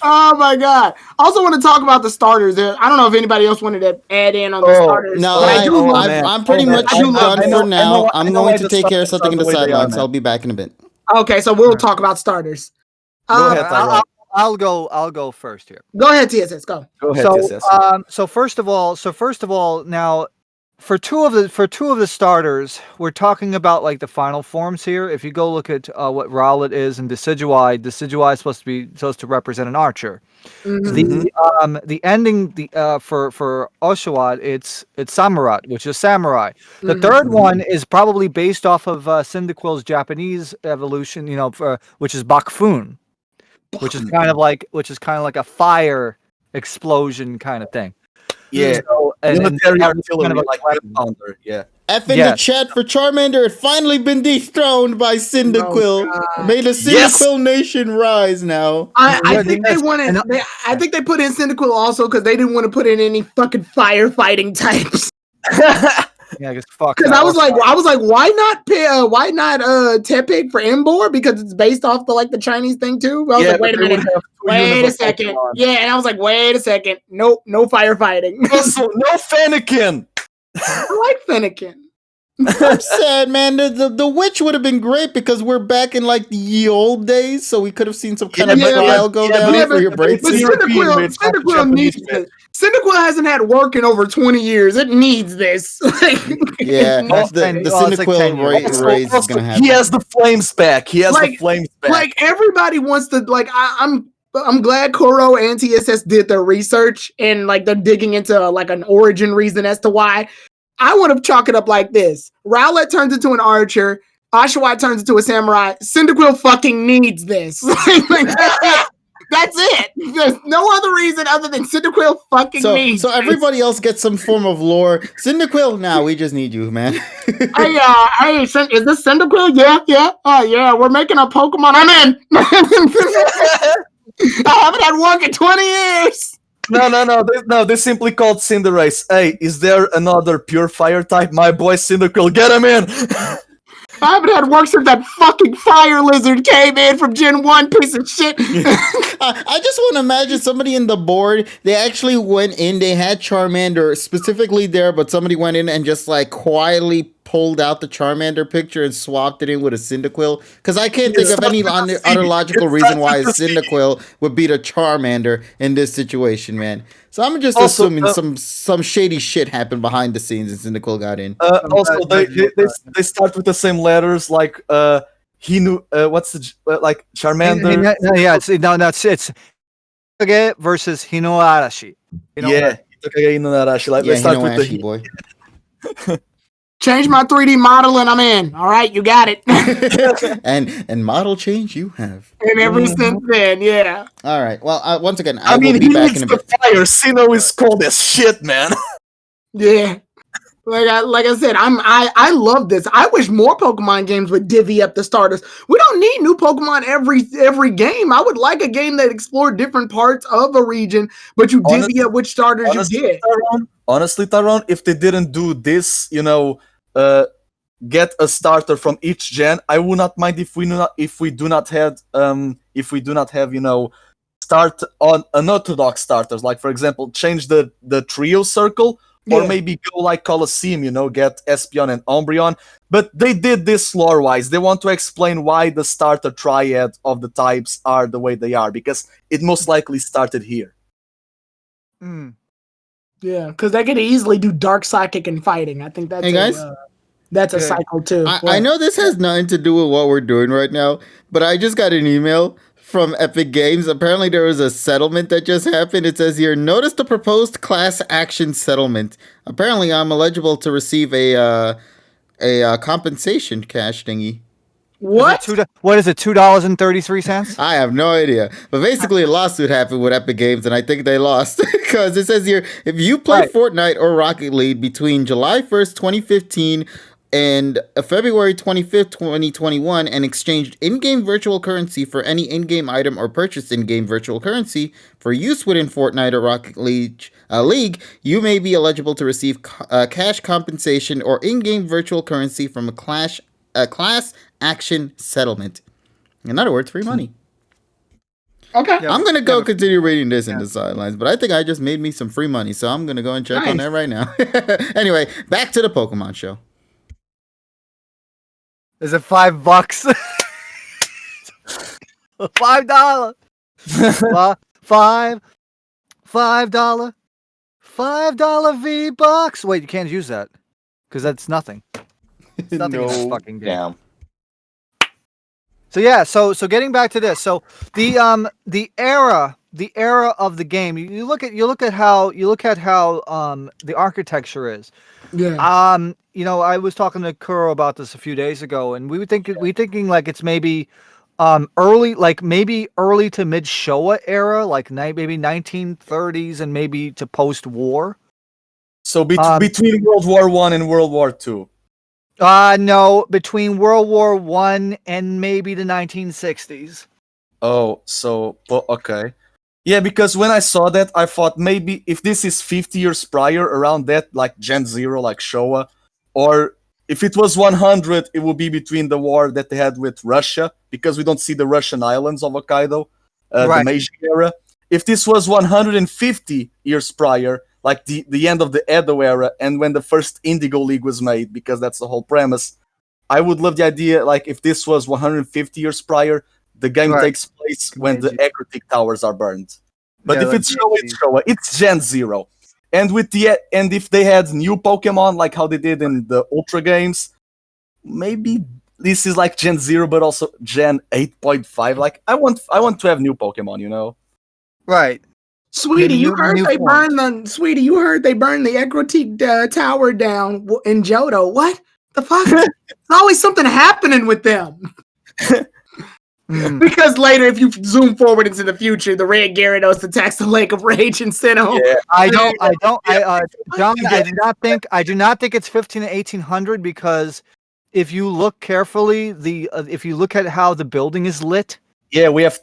Oh my god! Also, want to talk about the starters. I don't know if anybody else wanted to add in on the starters. No, but I do love. I'm pretty much I do love done it. for now. I I'm know going why to the take care of starters something are in the the way they are sidelines. now. I'll be back in a bit. Okay, so we'll talk about starters. Go ahead, I'll, Tyrone. I'll go first here. Go ahead, TSS. Go. Go ahead, So, yes. so first of all, now for two of the starters, we're talking about like the final forms here. If you go look at what Rowlet is and Decidueye is supposed to represent an archer. The ending for Oshawott, it's Samurott, which is samurai. The third one is probably based off of Cyndaquil's Japanese evolution, which is Bakfun, which is kind of like a fire explosion kind of thing. Yeah. So, Military that was artillery, kind of like weapon. gunpowder. Yeah. F in the chat for Charmander. It finally been dethroned by Cyndaquil. God. May the Cyndaquil nation rise now. I think they wanted. I think they put in Cyndaquil also because they didn't want to put in any fucking firefighting types. Yeah, because fuck. Because I was like, why not Tepig for Embor? Because it's based off the Chinese thing too. I was like, wait a minute, wait a second. Pokemon. Yeah, and I was like, wait a second. Nope, no firefighting. Also, no Fennekin. I like Fennekin. I'm sad, man. The witch would have been great because we're back in like the ye old days, so we could have seen some kind of trial go down for your But Cyndaquil needs this. Cyndaquil hasn't had work in over 20 years. It needs this. Yeah, the Cyndaquil raise is gonna happen. He has the flames back. Like everybody wants to. Like I'm glad Kuro and TSS did their research and like they're digging into like an origin reason as to why. I would have chalked it up like this: Rowlet turns into an archer, Oshawott turns into a samurai. Cyndaquil fucking needs this. That's it. There's no other reason other than Cyndaquil fucking needs. So everybody else gets some form of lore. Cyndaquil, now we just need you, man. Hey, is this Cyndaquil? Yeah. Oh yeah, we're making a Pokemon. I'm in. I haven't had work in 20 years. No. They simply called Cinderace. Hey, is there another pure fire type? My boy Cyndaquil, get him in. I haven't had work since that fucking fire lizard came in from Gen 1, piece of shit. I just want to imagine somebody in the board, they actually went in, they had Charmander specifically there, but somebody went in and just like quietly pulled out the Charmander picture and swapped it in with a Cyndaquil. Because I can't think of any other logical reason why a Cyndaquil would beat a Charmander in this situation, man. So I'm just assuming some shady shit happened behind the scenes and Cyndaquil got in. Also, they start with the same letters, like he knew what's the like Charmander. It's Hitoge versus Hinoarashi. Yeah, Hitoge Hinoarashi. Like they start with the boy. Change my 3D model and I'm in. All right, you got it. and model change you have. And ever since then, yeah. All right. Well, once again, I mean, will be he back needs in a the bit. fire. Sinnoh is cold as shit, man. Yeah. Like I said, I love this. I wish more Pokemon games would divvy up the starters. We don't need new Pokemon every game. I would like a game that explored different parts of a region, but you divvy up which starters you get. Honestly, Tyrone, if they didn't do this, get a starter from each gen, I would not mind if we do not have start on unorthodox starters. Like for example, change the trio circle. Or maybe go like Colosseum, get Espeon and Umbreon. But they did this lore-wise. They want to explain why the starter triad of the types are the way they are, because it most likely started here. Yeah, because they could easily do Dark Psychic and Fighting. I think that's that's a cycle too. I know this has nothing to do with what we're doing right now, but I just got an email from Epic Games. Apparently there was a settlement that just happened. It says here, notice the proposed class action settlement. Apparently I'm eligible to receive a compensation cash thingy. What? What is it, $2.33? I have no idea. But basically a lawsuit happened with Epic Games and I think they lost. Because it says here, if you play Fortnite or Rocket League between July 1st, 2015 and February 25th, 2021, and exchanged in-game virtual currency for any in-game item or purchased in-game virtual currency for use within Fortnite or Rocket League, you may be eligible to receive cash compensation or in-game virtual currency from a class action settlement. In other words, free money. Okay. Yeah. I'm gonna go but- continue reading this in Yeah. the sidelines, but I think I just made me some free money, so I'm gonna go and check on Nice. that right now. Anyway, back to the Pokemon show. Is it $5? $5. $5. $5 V-Bucks. Wait, you can't use that because that's nothing. It's nothing in this fucking game. Damn. So yeah, so getting back to this, so the era of the game, you look at how the architecture is. Yeah. You know, I was talking to Kuro about this a few days ago, and we thinking like it's maybe early to mid Showa era, like maybe 1930s and maybe to post war. So between World War I and World War II. No, between World War I and maybe the 1960s. Oh, so okay. Yeah, because when I saw that, I thought maybe if this is 50 years prior, around that, like Gen Zero, like Showa, or if it was 100, it would be between the war that they had with Russia, because we don't see the Russian islands of Hokkaido, Right. the Meiji era. If this was 150 years prior, like the end of the Edo era, and when the first Indigo League was made, because that's the whole premise, I would love the idea, like if this was 150 years prior, the game Right. takes place when the Meiji. Ekrotik towers are burned. But Yeah, if like it's Showa, Meiji. it's Showa. It's Gen Zero. And if they had new Pokemon like how they did in the Ultra games, maybe this is like Gen Zero, but also Gen 8.5. Like I want to have new Pokemon, you know? Right. Sweetie, you heard new they forms. burned the Ekrotik tower down in Johto. What the fuck? There's always something happening with them. Mm. Because later, if you zoom forward into the future, the red Gyarados attacks the Lake of Rage and Sinnoh. Yeah. John, I do not think it's 15 to 1800 because if you look carefully, if you look at how the building is lit, Yeah, we have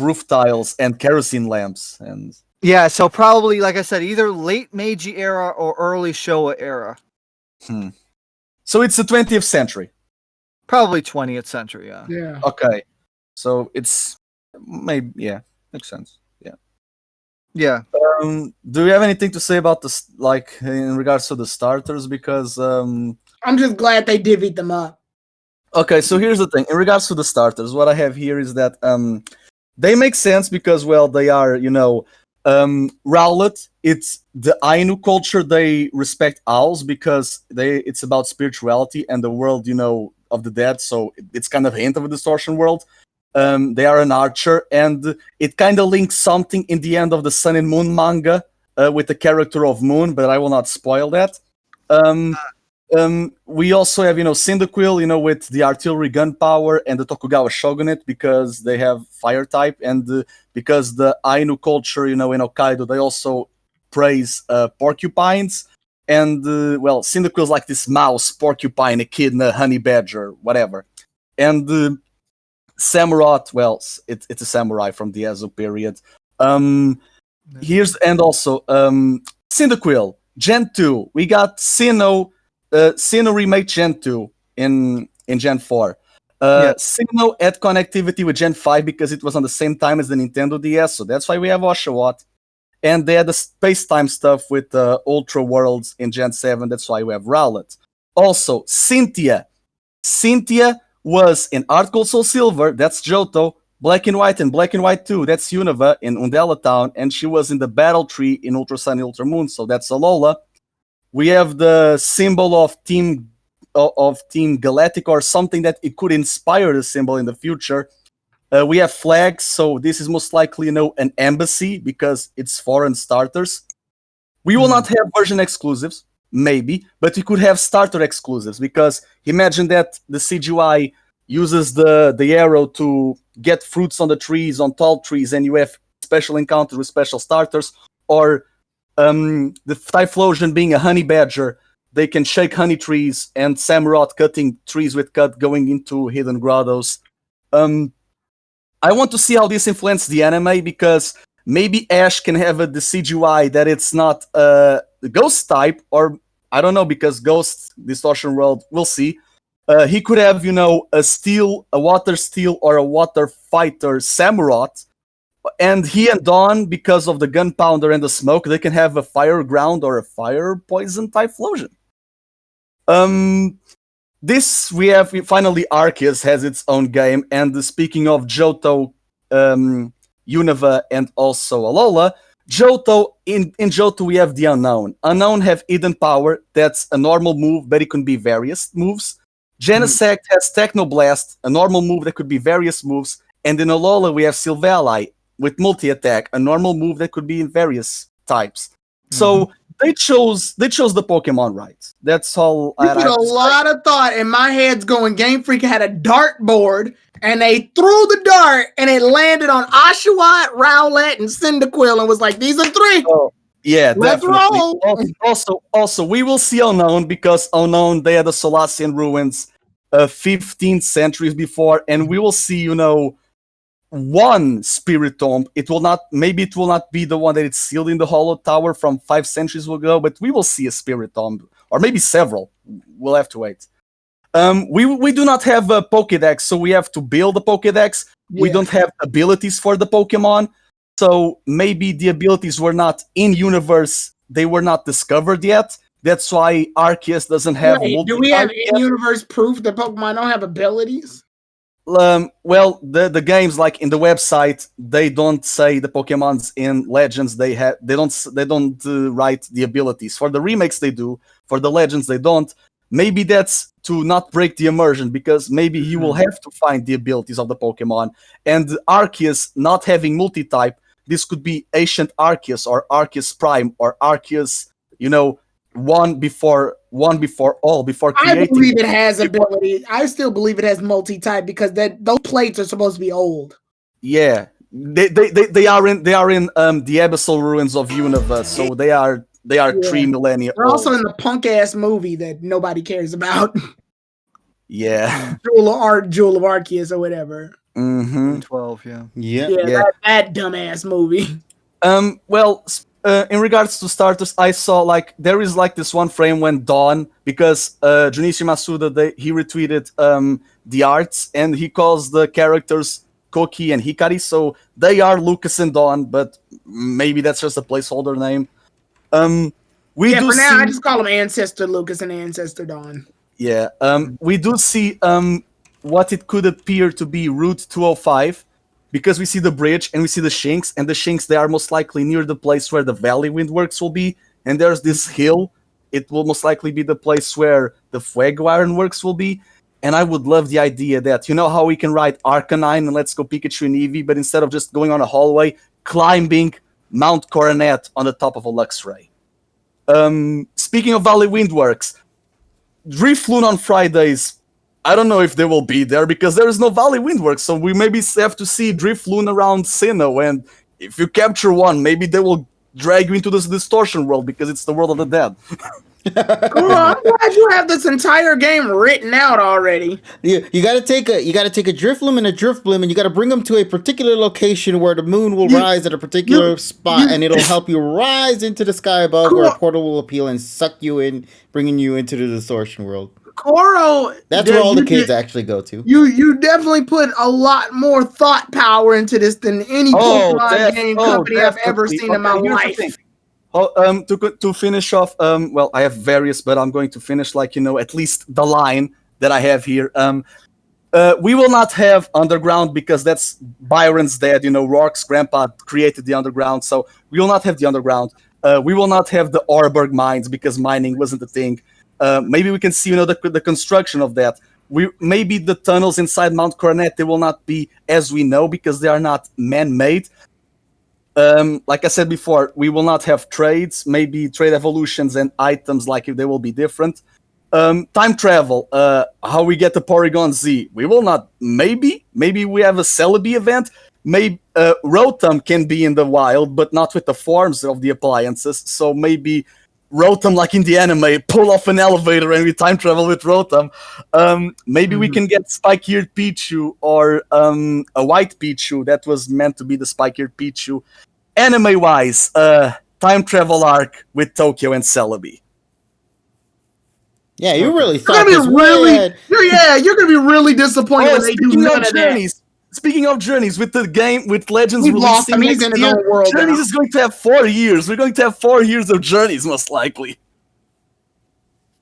roof tiles and kerosene lamps and yeah, so probably like I said, either late Meiji era or early Showa era, so it's the 20th century. probably 20th century. Yeah. Yeah. Okay. So it's maybe makes sense. Yeah. Yeah. Do you have anything to say about this, like in regards to the starters? Because I'm just glad they divvied them up. okay, so here's the thing. In regards to the starters, what I have here is that they make sense because, well, they are, Rowlet, it's the Ainu culture. They respect owls because it's about spirituality and the world, of the dead. So it's kind of a hint of a distortion world. They are an archer, and it kind of links something in the end of the Sun and Moon manga with the character of Moon, but I will not spoil that. We also have, Cyndaquil, with the artillery gun power, and the Tokugawa shogunate because they have fire type, and because the Ainu culture, in Hokkaido, they also praise porcupines. And, Cyndaquil's like this mouse, porcupine, echidna, honey badger, whatever. And Samurott, well, it's a samurai from the Ezo period. Cyndaquil, Gen 2. We got Sinnoh Remake Gen 2 in Gen 4. Sinnoh had connectivity with Gen 5 because it was on the same time as the Nintendo DS, so that's why we have Oshawott. And they had the space-time stuff with Ultra Worlds in Gen 7, that's why we have Rowlet. Also, Cynthia. Cynthia was in Art Gold Soul Silver, that's Johto, Black and White and Black and White 2, that's Unova in Undella Town, and she was in the Battle Tree in Ultra Sun and Ultra Moon, so that's Alola. We have the symbol of Team Galactic, or something that it could inspire the symbol in the future. We have flags, so this is most likely, an embassy because it's foreign starters. We will not have version exclusives, maybe, but we could have starter exclusives because imagine that the CGI uses the arrow to get fruits on the trees, on tall trees, and you have special encounters with special starters, or the Typhlosion being a honey badger, they can shake honey trees, and Samurott cutting trees with cut going into hidden grottos. I want to see how this influences the anime because maybe Ash can have the CGI that it's not the ghost type, or I don't know, because Ghost Distortion World, we'll see. He could have, a water steel or a water fighter Samurott, and he and Dawn, because of the gunpowder and the smoke, they can have a fire ground or a fire poison Typhlosion. This finally Arceus has its own game, and speaking of Johto, Unova, and also Alola, Johto in Johto we have the Unknown. Unknown have Hidden Power. That's a normal move, but it can be various moves. Genesect has Technoblast, a normal move that could be various moves. And in Alola we have Silvally with multi-attack, a normal move that could be in various types. So they chose the Pokemon right. That's all. You put a lot of thought, and my head's going. Game Freak had a dartboard, and they threw the dart, and it landed on Oshawott, Rowlet, and Cyndaquil, and was like, "These are three." Oh, yeah, Let's definitely. roll. Also, we will see Unknown because Unknown they had the Solacean ruins 15 centuries before, and we will see, one Spirit Tomb. It will not be the one that it's sealed in the Hollow Tower from 5 centuries ago, but we will see a Spirit Tomb, or maybe several. We'll have to wait. We do not have a Pokédex, so we have to build a Pokédex. Yeah. We don't have abilities for the Pokemon, so maybe the abilities were not in universe. They were not discovered yet. That's why Arceus doesn't have. Wait, do we have in-universe proof that Pokemon don't have abilities? Well, the games, like in the website, they don't say the Pokemon's in Legends. They don't write the abilities. For the remakes, they do. For the Legends, they don't. Maybe that's to not break the immersion, because maybe you will have to find the abilities of the Pokemon. And Arceus not having multi-type, this could be Ancient Arceus or Arceus Prime or Arceus, one before creating. I believe it has ability. I still believe it has multi-type because those plates are supposed to be old. Yeah, they are in the abyssal ruins of Unova, so they are 3 millennia. They're also in the punk ass movie that nobody cares about. Yeah, Jewel of Arceus or whatever. 12, yeah. That dumbass movie. Well. In regards to starters, I saw there is this one frame when Dawn, because Junichi Masuda he retweeted the arts and he calls the characters Koki and Hikari, so they are Lucas and Dawn, but maybe that's just a placeholder name. I just call them Ancestor Lucas and Ancestor Dawn. Yeah, we do see what it could appear to be Route 205. Because we see the bridge and we see the Shinx, and the Shinx, they are most likely near the place where the Valley Windworks will be, and there's this hill. It will most likely be the place where the Fuego Ironworks will be, and I would love the idea that, how we can ride Arcanine and Let's Go Pikachu and Eevee, but instead of just going on a hallway, climbing Mount Coronet on the top of a Luxray. Speaking of Valley Windworks, Drifloon on Fridays, I don't know if they will be there because there is no Valley Windworks, so we maybe have to see Drifloon around Sinnoh, and if you capture one, maybe they will drag you into this distortion world because it's the world of the dead. Cool, I'm glad you have this entire game written out already. You gotta take a Drifloon and a Drifblim, and you gotta bring them to a particular location where the moon will rise at a particular spot, and it'll help you rise into the sky above, where a portal will appeal and suck you in, bringing you into the distortion world. Koro, that's where all the kids actually go to. You definitely put a lot more thought power into this than any Pokemon game company I've ever seen in my life. To finish off, I have various, but I'm going to finish at least the line that I have here. We will not have underground because that's Byron's dad. Rourke's grandpa created the underground, so we will not have the underground. We will not have the Orberg mines because mining wasn't a thing. Maybe we can see, the construction of that. Maybe the tunnels inside Mount Coronet, they will not be as we know because they are not man-made. Like I said before, we will not have trades. Maybe trade evolutions and items, they will be different. Time travel, how we get the Porygon Z. We will not. Maybe we have a Celebi event. Maybe Rotom can be in the wild, but not with the forms of the appliances. So maybe Rotom, like in the anime, pull off an elevator and we time travel with Rotom. Maybe we can get Spike-eared Pichu or a white Pichu that was meant to be the Spike-eared Pichu. Anime-wise, time travel arc with Tokyo and Celebi. Yeah, you really thought you're gonna be really disappointed when they do none of that. speaking of Journeys, with the game with Legends We've lost releasing him. He's in next his year, own world Journeys now. is going to have 4 years. We're going to have 4 years of Journeys, most likely.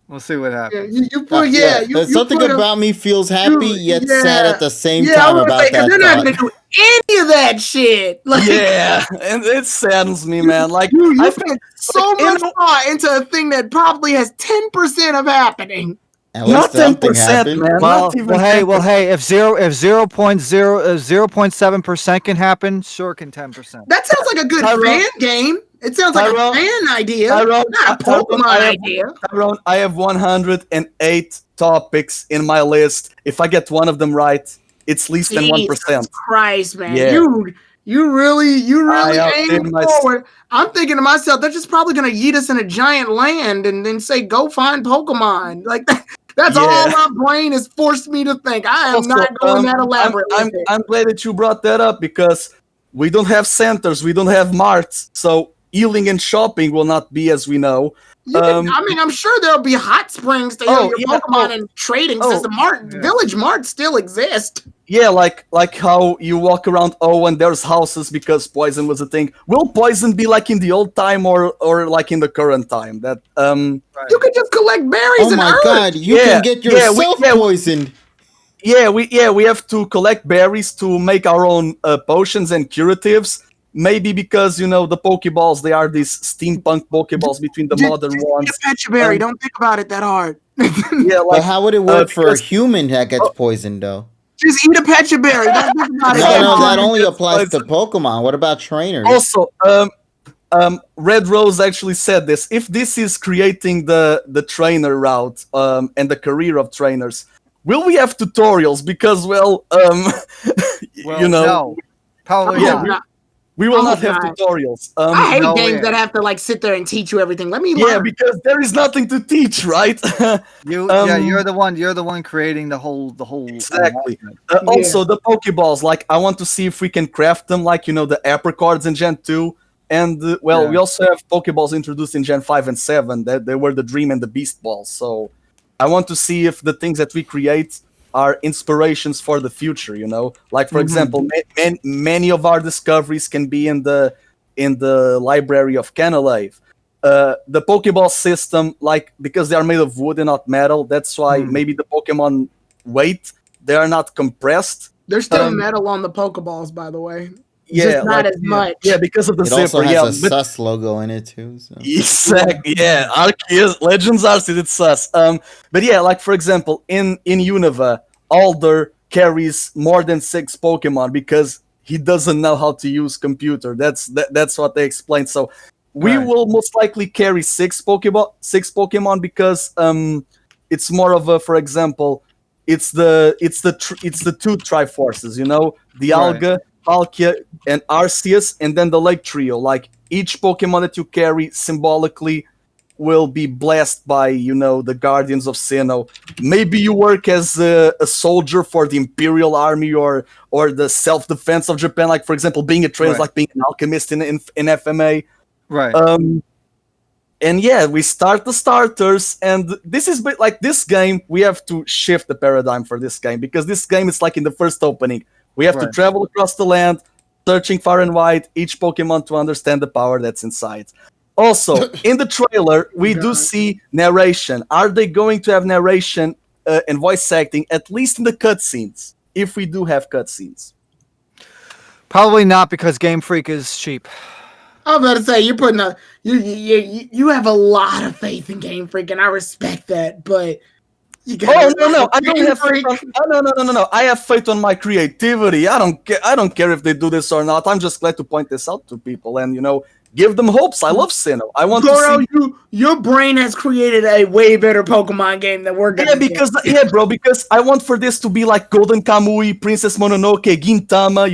We'll see what happens. You put you something put about me feels happy yet sad at the same I time was gonna about say, 'cause that they're not thought. gonna do any of that shit. Like, Yeah, and it saddens me, man. Like you I put so much thought into a thing that probably has 10% of happening. At not least something 10%, happened. man. Well, Not even well, hey, 10%. if 0.7% can happen, sure can 10%. That sounds like a good Tyrone- fan game. It sounds like Tyrone- a fan idea, Tyrone, not a Pokemon idea. Tyrone, I have 108 topics in my list. If I get one of them right, it's less than 1%. Christ, man, Yeah. you really I aim outdid my- forward. I'm thinking to myself, they're just probably gonna yeet us in a giant land and then say, "Go find Pokemon." Like that's Yeah. all my brain has forced me to think. I am Also, not going that elaborate I'm with it. glad that you brought that up because we don't have centers, we don't have marts, so healing and shopping will not be as we know. I'm sure there'll be hot springs to heal your Pokemon and trading system. Village Marts still exist. Yeah, like how you walk around and there's houses because poison was a thing. Will poison be like in the old time or like in the current time? That You could just collect berries Oh and my herbs. god, you Yeah, can get yeah, we- yourself yeah, we- poisoned. we have to collect berries to make our own potions and curatives. Maybe because the Pokeballs, they are these steampunk Pokeballs between the modern ones. Eat a Pecha Berry. Don't think about it that hard. Yeah, like But how would it work for a because- human that gets poisoned though? Just eat a Pecha Berry. Don't think about it that No, hard. that only That's applies to poison. Pokemon. What about trainers? Also, Red Rose actually said this. If this is creating the trainer route and the career of trainers, will we have tutorials? Because No, probably Yeah, not. we will Oh, not have God. tutorials. I hate No games way. that have to like sit there and teach you everything. Let me Yeah, learn. because there is nothing to teach, right? You're the one creating the whole Exactly. environment. Also, the Pokeballs, like, I want to see if we can craft them, like, the apricorns in Gen 2. And, we also have Pokeballs introduced in Gen 5 and 7. They were the Dream and the Beast Balls. So, I want to see if the things that we create are inspirations for the future, Like, for example, many of our discoveries can be in the library of Canalave. The Pokeball system, like, because they are made of wood and not metal, that's why maybe the Pokemon weight, they are not compressed. There's still metal on the Pokeballs, by the way. Yeah, Just not as much. Yeah, because of the It zipper. also has Yeah, a sus logo in it too. So. exactly. Yeah, Arceus, Legends Arceus, it's sus. But yeah, like for example, in Unova, Alder carries more than 6 Pokemon because he doesn't know how to use computer. That's what they explained. So we will most likely carry 6 Pokemon because it's more of a, for example, it's the two Triforces, the Alga, Palkia, and Arceus, and then the Lake Trio. Like each Pokemon that you carry symbolically will be blessed by the Guardians of Sinnoh. Maybe you work as a soldier for the Imperial Army or the self-defense of Japan. Like for example, being a trainer is like being an alchemist in FMA. Right. And yeah, we start the starters, and this is like this game. We have to shift the paradigm for this game because this game is like in the first opening. We have to travel across the land, searching far and wide each Pokemon to understand the power that's inside. Also, in the trailer, we do see narration. Are they going to have narration and voice acting, at least in the cutscenes? If we do have cutscenes. Probably not because Game Freak is cheap. I was about to say you're putting you have a lot of faith in Game Freak, and I respect that, but you got no! I don't have faith on, no! I have faith on my creativity. I don't care if they do this or not. I'm just glad to point this out to people and give them hopes. I love Sinnoh. I want to see. Your brain has created a way better Pokemon game than we're gonna. Because I want for this to be like Golden Kamui, Princess Mononoke, Gintama.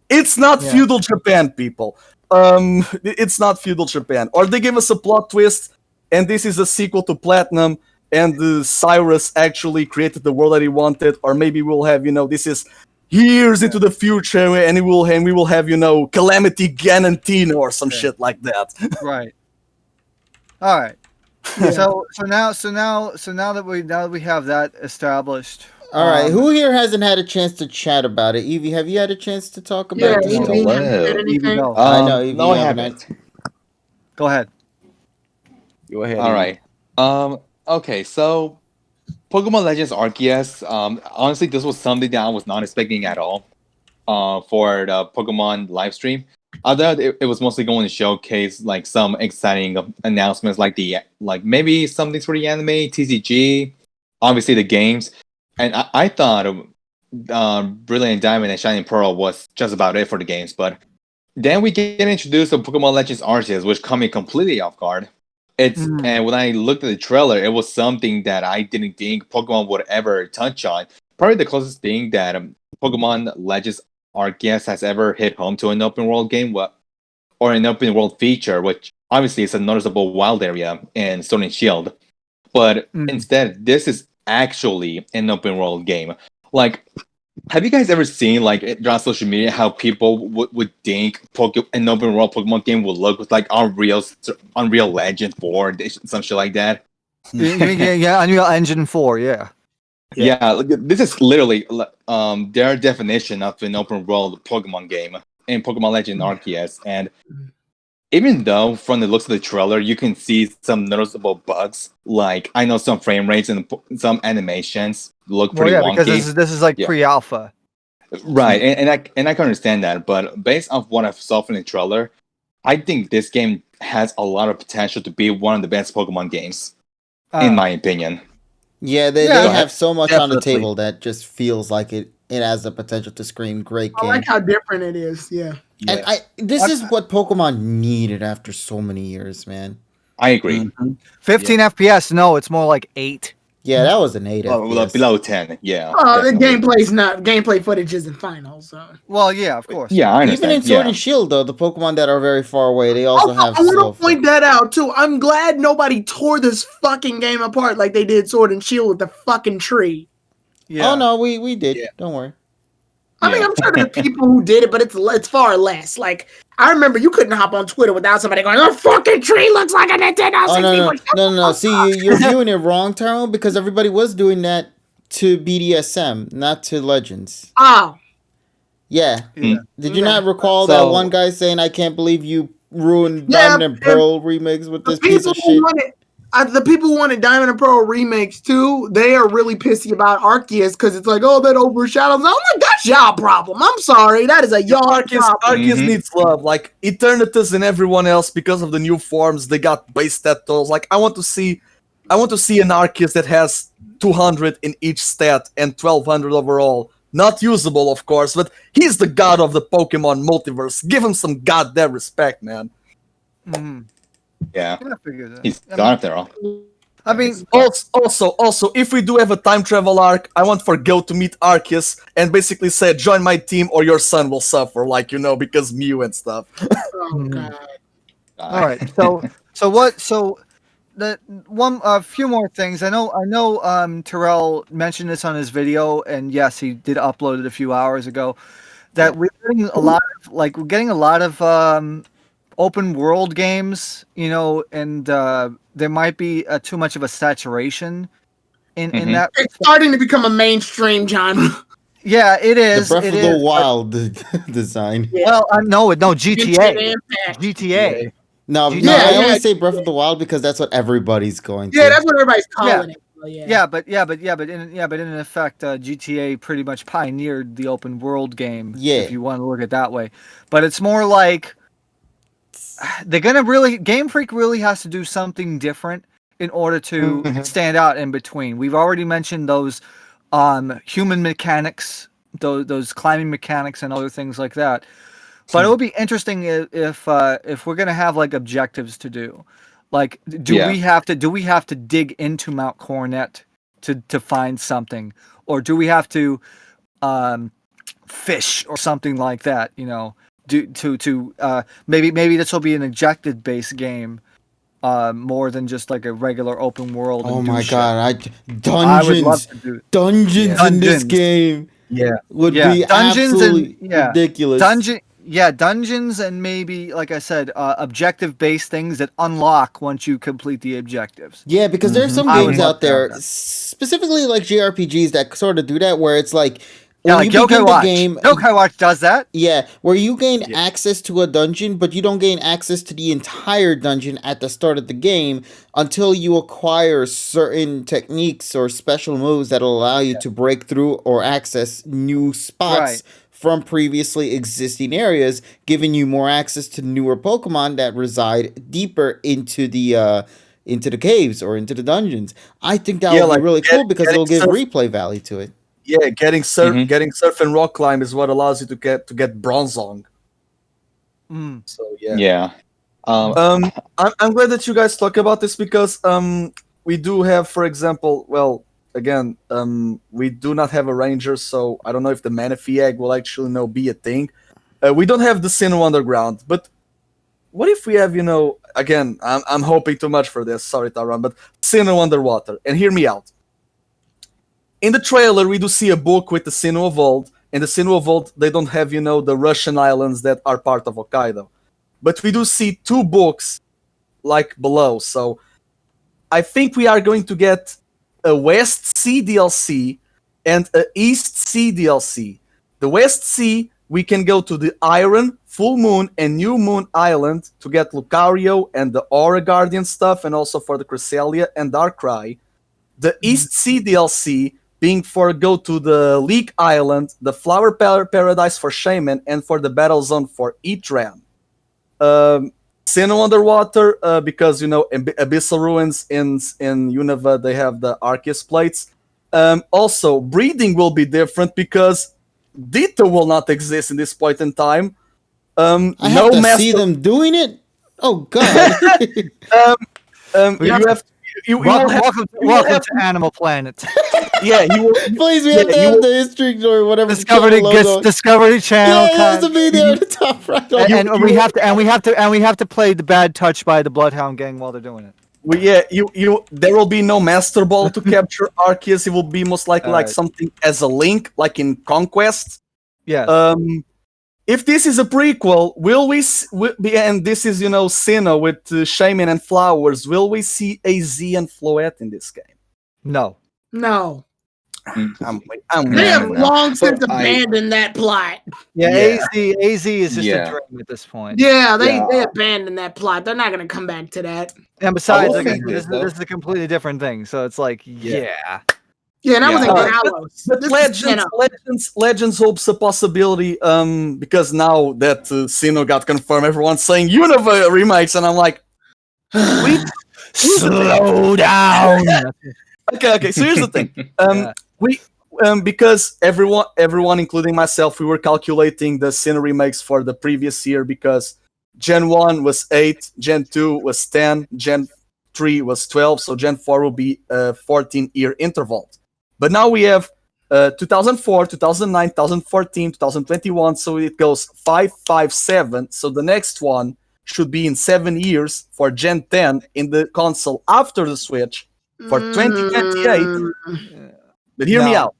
It's not feudal Japan, people. It's not feudal Japan. Or they give us a plot twist, and this is a sequel to Platinum, and Cyrus actually created the world that he wanted. Or maybe we'll have, this is years into the future, and we will have, Calamity Ganantino or some shit like that. Right. All right. So now that we have that established, All right, who here hasn't had a chance to chat about it? Evie, have you had a chance to talk about Yeah, this? Evie, topic? have you said Hello. anything? go. I know, Evie, No, I you haven't. haven't. Go ahead. Go ahead. All Ian. right. Okay. So, Pokemon Legends Arceus. Honestly, this was something that I was not expecting at all. For the Pokemon live stream, I thought it was mostly going to showcase like some exciting announcements, like maybe something for the anime, TCG, obviously the games, and I thought Brilliant Diamond and Shining Pearl was just about it for the games, but then we get introduced to Pokemon Legends Arceus, which caught me completely off guard. And when I looked at the trailer, it was something that I didn't think Pokemon would ever touch on. Probably the closest thing that Pokemon Legends Arceus has ever hit home to an open world game, or an open world feature, which obviously is a noticeable wild area in Sword and Shield. But instead, this is actually an open world game. Like, have you guys ever seen like on social media how people would think an open world Pokemon game would look with like Unreal Legend 4, some shit like that? Yeah, Unreal Engine 4, yeah. Yeah, like, this is literally their definition of an open world Pokemon game in Pokemon Legend Arceus. And even though from the looks of the trailer you can see some noticeable bugs, like I know some frame rates and some animations look pretty wonky. Because this is like pre-alpha. Right, and I can understand that, but based off what I saw from the trailer, I think this game has a lot of potential to be one of the best Pokemon games, in my opinion. Yeah, they have so much on the table that just feels like it has the potential to scream great game. I like how different it is. Yeah. And this is what Pokemon needed after so many years, man. I agree. 15 FPS, no, it's more like 8. Yeah, that was an 8 FPS. Below 10, yeah. Oh, the gameplay footage isn't final, so. Well, yeah, of course. Yeah, I understand. Even in Sword and Shield, though, the Pokemon that are very far away, they also have. I want to point that out too. I'm glad nobody tore this fucking game apart like they did Sword and Shield with the fucking tree. Yeah. Oh no, we did. Yeah. Don't worry. I mean, I'm sure there are people who did it, but it's far less. Like, I remember you couldn't hop on Twitter without somebody going, "The fucking tree looks like a Nintendo 64." No. See, you're viewing it wrong, Tyrone, because everybody was doing that to BDSM, not to Legends. Oh. Yeah. Did you not recall that one guy saying, "I can't believe you ruined Diamond and Pearl Remix with this piece of shit"? The people who wanted Diamond and Pearl Remakes too, they are really pissy about Arceus because it's like, oh, that overshadows. I'm like, that's y'all problem. I'm sorry. That is a y'all problem. Arceus needs love. Like, Eternatus and everyone else, because of the new forms, they got base stat totals. Like, I want to see an Arceus that has 200 in each stat and 1200 overall. Not usable, of course, but he's the god of the Pokemon multiverse. Give him some goddamn respect, man. Yeah, I figured that. he's gone after all. I mean, also, if we do have a time travel arc, I want for Gil to meet Arceus and basically say, "Join my team, or your son will suffer," like because Mew and stuff. Oh god. all right. So a few more things. I know. Terrell mentioned this on his video, and yes, he did upload it a few hours ago. That we're getting a lot of open world games, and there might be too much of a saturation in that. It's starting to become a mainstream genre. Yeah, it is. The Breath of the Wild design. Well, no, GTA. GTA. No, I only say Breath of the Wild because that's what everybody's going to. Yeah, that's what everybody's calling it. Yeah, but in effect, GTA pretty much pioneered the open world game. Yeah. If you want to look at it that way, but it's more like they're gonna Game Freak really has to do something different in order to stand out in between. We've already mentioned those human mechanics, those climbing mechanics, and other things like that. But it would be interesting if we're gonna have like objectives to do. Like, do we have to dig into Mount Coronet to find something, or do we have to fish or something like that? Maybe this will be an objective based game, more than just like a regular open world. Oh my god! I would love to do dungeons in this game. Yeah, would be dungeons absolutely ridiculous. Yeah, dungeons and maybe, like I said, objective-based things that unlock once you complete the objectives. Yeah, because there's some I would games love out to have there, that. specifically like JRPGs, that sort of do that, where it's like Yeah, when like you Yokai begin the Watch. game, Yokai Watch does that. yeah, where you gain access to a dungeon, but you don't gain access to the entire dungeon at the start of the game until you acquire certain techniques or special moves that allow you to break through or access new spots Right. from previously existing areas, giving you more access to newer Pokemon that reside deeper into the caves or into the dungeons. I think that Yeah, would be like really cool because getting it'll give surf- replay value to it. Yeah, getting Mhm. surf and rock climb is what allows you to get Bronzong. Mm. So yeah. Yeah. I'm glad that you guys talk about this because we do have, for example, well, again, we do not have a ranger, so I don't know if the Manaphy egg will actually be a thing. We don't have the Sinnoh Underground, but what if we have, again, I'm hoping too much for this. Sorry, Taran, but Sinnoh Underwater. And hear me out. In the trailer, we do see a book with the Sinnoh Vault, and the Sinnoh Vault, they don't have, the Russian islands that are part of Hokkaido. But we do see 2 books, like, below. So I think we are going to get a West Sea DLC and a East Sea DLC. The West Sea, we can go to the Iron, Full Moon, and New Moon Island to get Lucario and the Aura Guardian stuff, and also for the Cresselia and Darkrai. The East Sea DLC being for go to the Leak Island, the Flower Paradise for Shaman, and for the Battle Zone for Eatran. Sinnoh Underwater, because Abyssal Ruins in Unova, they have the Arceus plates. Also, breeding will be different because Ditto will not exist in this point in time. I have to see them doing it. Oh God! You will have Welcome to Animal Planet. yeah, you will. Please, we have to have the history or whatever. Discovery Channel. Yeah, it has to be there at the top right. And we have to play the Bad Touch by the Bloodhound Gang while they're doing it. Well, yeah, there will be no Master Ball to capture Arceus. It will be most likely like something as a link, like in Conquest. Yeah. If this is a prequel, and this is Sinnoh with Shaman and Flowers, will we see AZ and Floette in this game? No. I'm They have waiting. long since abandoned that plot. Yeah, AZ is just a dream at this point. Yeah, they abandoned that plot. They're not going to come back to that. And besides, will again, say this is a completely different thing. So it's like, yeah. Yeah, and I was in Yeah. Gallows. But Legends hopes a possibility, because now that Sinnoh got confirmed, everyone's saying Unova remakes, and I'm like, Slow down. okay. So here's the thing. Because everyone, including myself, we were calculating the Sinnoh remakes for the previous year because Gen 1 was 8, Gen 2 was 10, Gen 3 was 12, so Gen 4 will be a 14-year interval. But now we have 2004, 2009, 2014, 2021, so it goes 5, 5, 7. So the next one should be in 7 years for Gen 10 in the console after the Switch for 2028. But hear me out.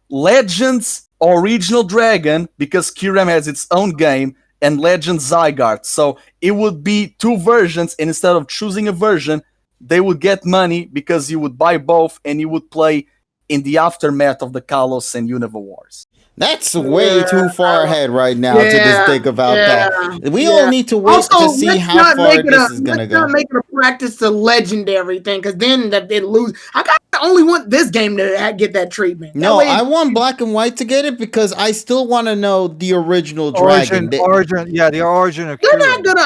Legends Original Dragon, because Kyurem has its own game, and Legends Zygarde. So it would be 2 versions, and instead of choosing a version, they would get money because you would buy both and you would play in the aftermath of the Kalos and Unova Wars. That's way too far ahead right now to just think about that. We all need to wait to see how far this is going to go. Let's not make it a practice to legendary thing, because then it lose. I only want this game to get that treatment. No, I want Black and White to get it because I still want to know the original dragon. The origin of They're not gonna.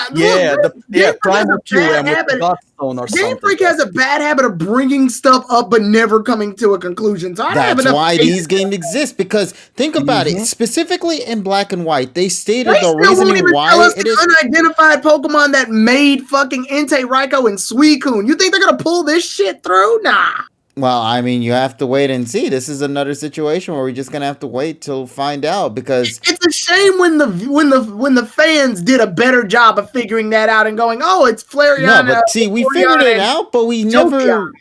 Primal Kyurem with Godstone or something. Game Freak has a bad habit of bringing stuff up but never coming to a conclusion. So that's why these games exist, because think about it. Specifically in Black and White, they stated the reasoning why it is unidentified Pokemon that made fucking Entei, Raikou, and Suicune. You think they're gonna pull this shit through? Nah. Well, I mean, you have to wait and see. This is another situation where we're just gonna have to wait till find out, because it's a shame when the fans did a better job of figuring that out and going, oh, it's Flareon. No, but see, we figured it out, but we never.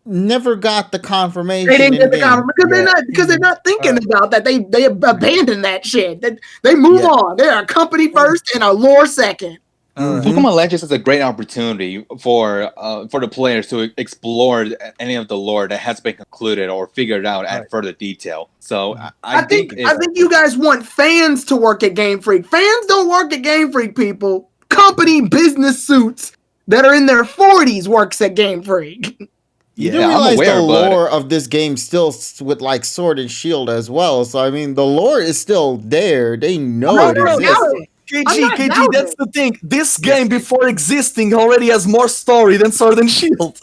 never got the confirmation. They didn't get the in-game. confirmation because they're not thinking about that. They abandoned that shit. They move on. They're a company first and a lore second. Pokemon Legends is a great opportunity for the players to explore any of the lore that has been concluded or figured out at further detail. So I think you guys want fans to work at Game Freak. Fans don't work at Game Freak, people. Company business suits that are in their 40s works at Game Freak. You do realize the lore of this game still with like Sword and Shield as well. So I mean, the lore is still there. They know it exists. KG, that's the thing. This game, before existing, already has more story than Sword and Shield.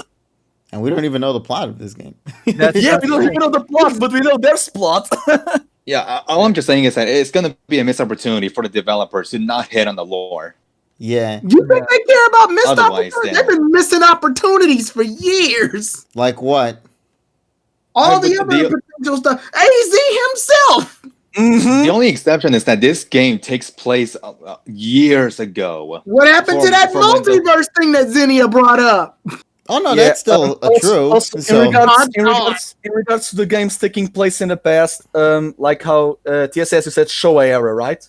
And we don't even know the plot of this game. We don't even know the plot, but we know there's plot. All I'm just saying is that it's going to be a missed opportunity for the developers to not hit on the lore. Yeah. You think they care about missed opportunities? They've been missing opportunities for years. Like what? All the other potential stuff. AZ himself. The only exception is that this game takes place years ago. What happened to that multiverse thing that Zinnia brought up? Oh no, that's still true. Also, in regards to the games taking place in the past, like how TSS, you said Showa era, right?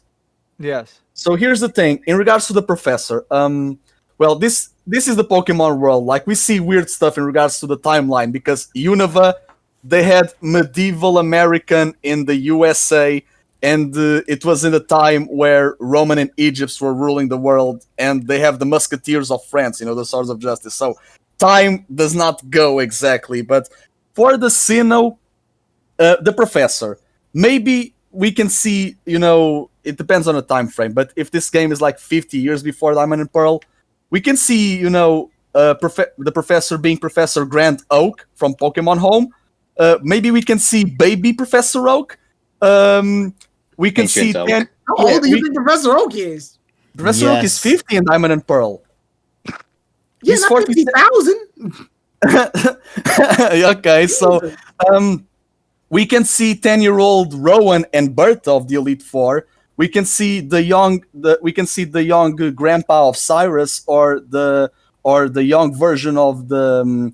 Yes. So here's the thing. In regards to the professor, well, this is the Pokemon world. Like, we see weird stuff in regards to the timeline because Unova, they had medieval American in the USA, and it was in a time where Roman and Egypt were ruling the world, and they have the Musketeers of France, the Swords of Justice. So time does not go exactly, but for the Sinnoh, the professor, maybe we can see, it depends on the time frame, but if this game is like 50 years before Diamond and Pearl, we can see, the professor being Professor Grant Oak from Pokemon Home. Maybe we can see baby Professor Oak. We can see... How old do you think Professor Oak is? Professor Oak is 50 in Diamond and Pearl. Yeah, not 50,000. Okay, so we can see 10-year-old Rowan and Bertha of the Elite Four. We can see the young grandpa of Cyrus, or the young version of the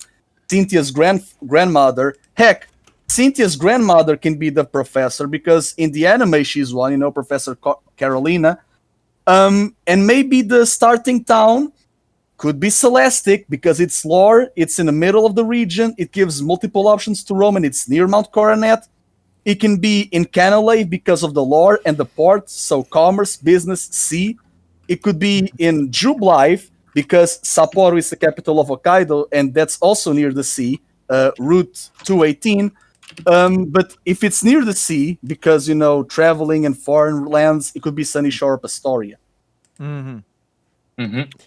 Cynthia's grandmother. Heck, Cynthia's grandmother can be the professor because in the anime she's one, Professor Carolina. And maybe the starting town could be Celestic because it's lore, it's in the middle of the region, it gives multiple options to roam, and it's near Mount Coronet. It can be in Canalave because of the lore and the port, so commerce, business, sea. It could be in Jubilife because Sapporo is the capital of Hokkaido, and that's also near the sea, Route 218. But if it's near the sea, because, traveling in foreign lands, it could be Sunny Shore of Astoria. Mm-hmm.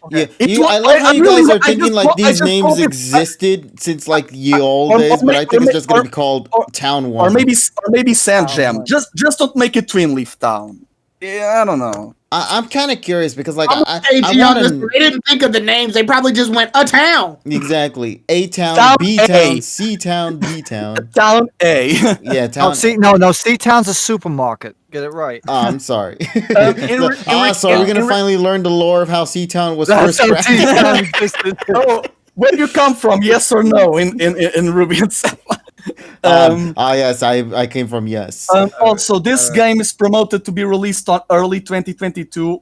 Okay. Yeah, I love how you guys are thinking like these names existed since like the old days, but I think it's just going to be called Town 1. Or maybe Sandjam. Just don't make it Twin Leaf Town. Yeah, I don't know. I'm kind of curious because like they didn't think of the names. They probably just went a town. Exactly. A town, B town, C town, D town. Town A. Yeah, town. No, C town's a supermarket. Get it right. Oh, I'm sorry. So we're gonna finally learn the lore of how C town was first crafted. Oh, where you come from? Yes or no? In Ruby and Sapphire. Yes, I came from yes. Also, this game is promoted to be released on early 2022.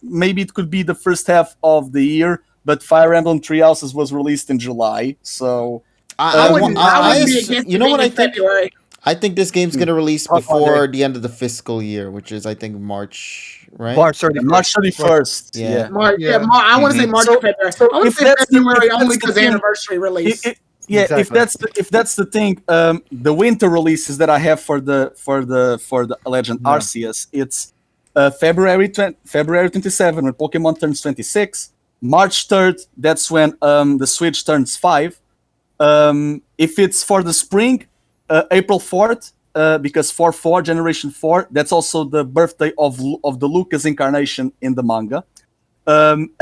Maybe it could be the first half of the year, but Fire Emblem Three Houses was released in July. So you know what I think? February. I think this game's gonna release before the end of the fiscal year, which is I think March, right? March 31st. Yeah. I want to say March or February. I want to say February only because anniversary release. Exactly. if that's the thing, the winter releases that I have for the Legend Arceus, it's February 27 when Pokemon turns 26. March 3rd, that's when the Switch turns 5. If it's for the spring, April 4th, because 4 Generation 4, that's also the birthday of the Lucas incarnation in the manga.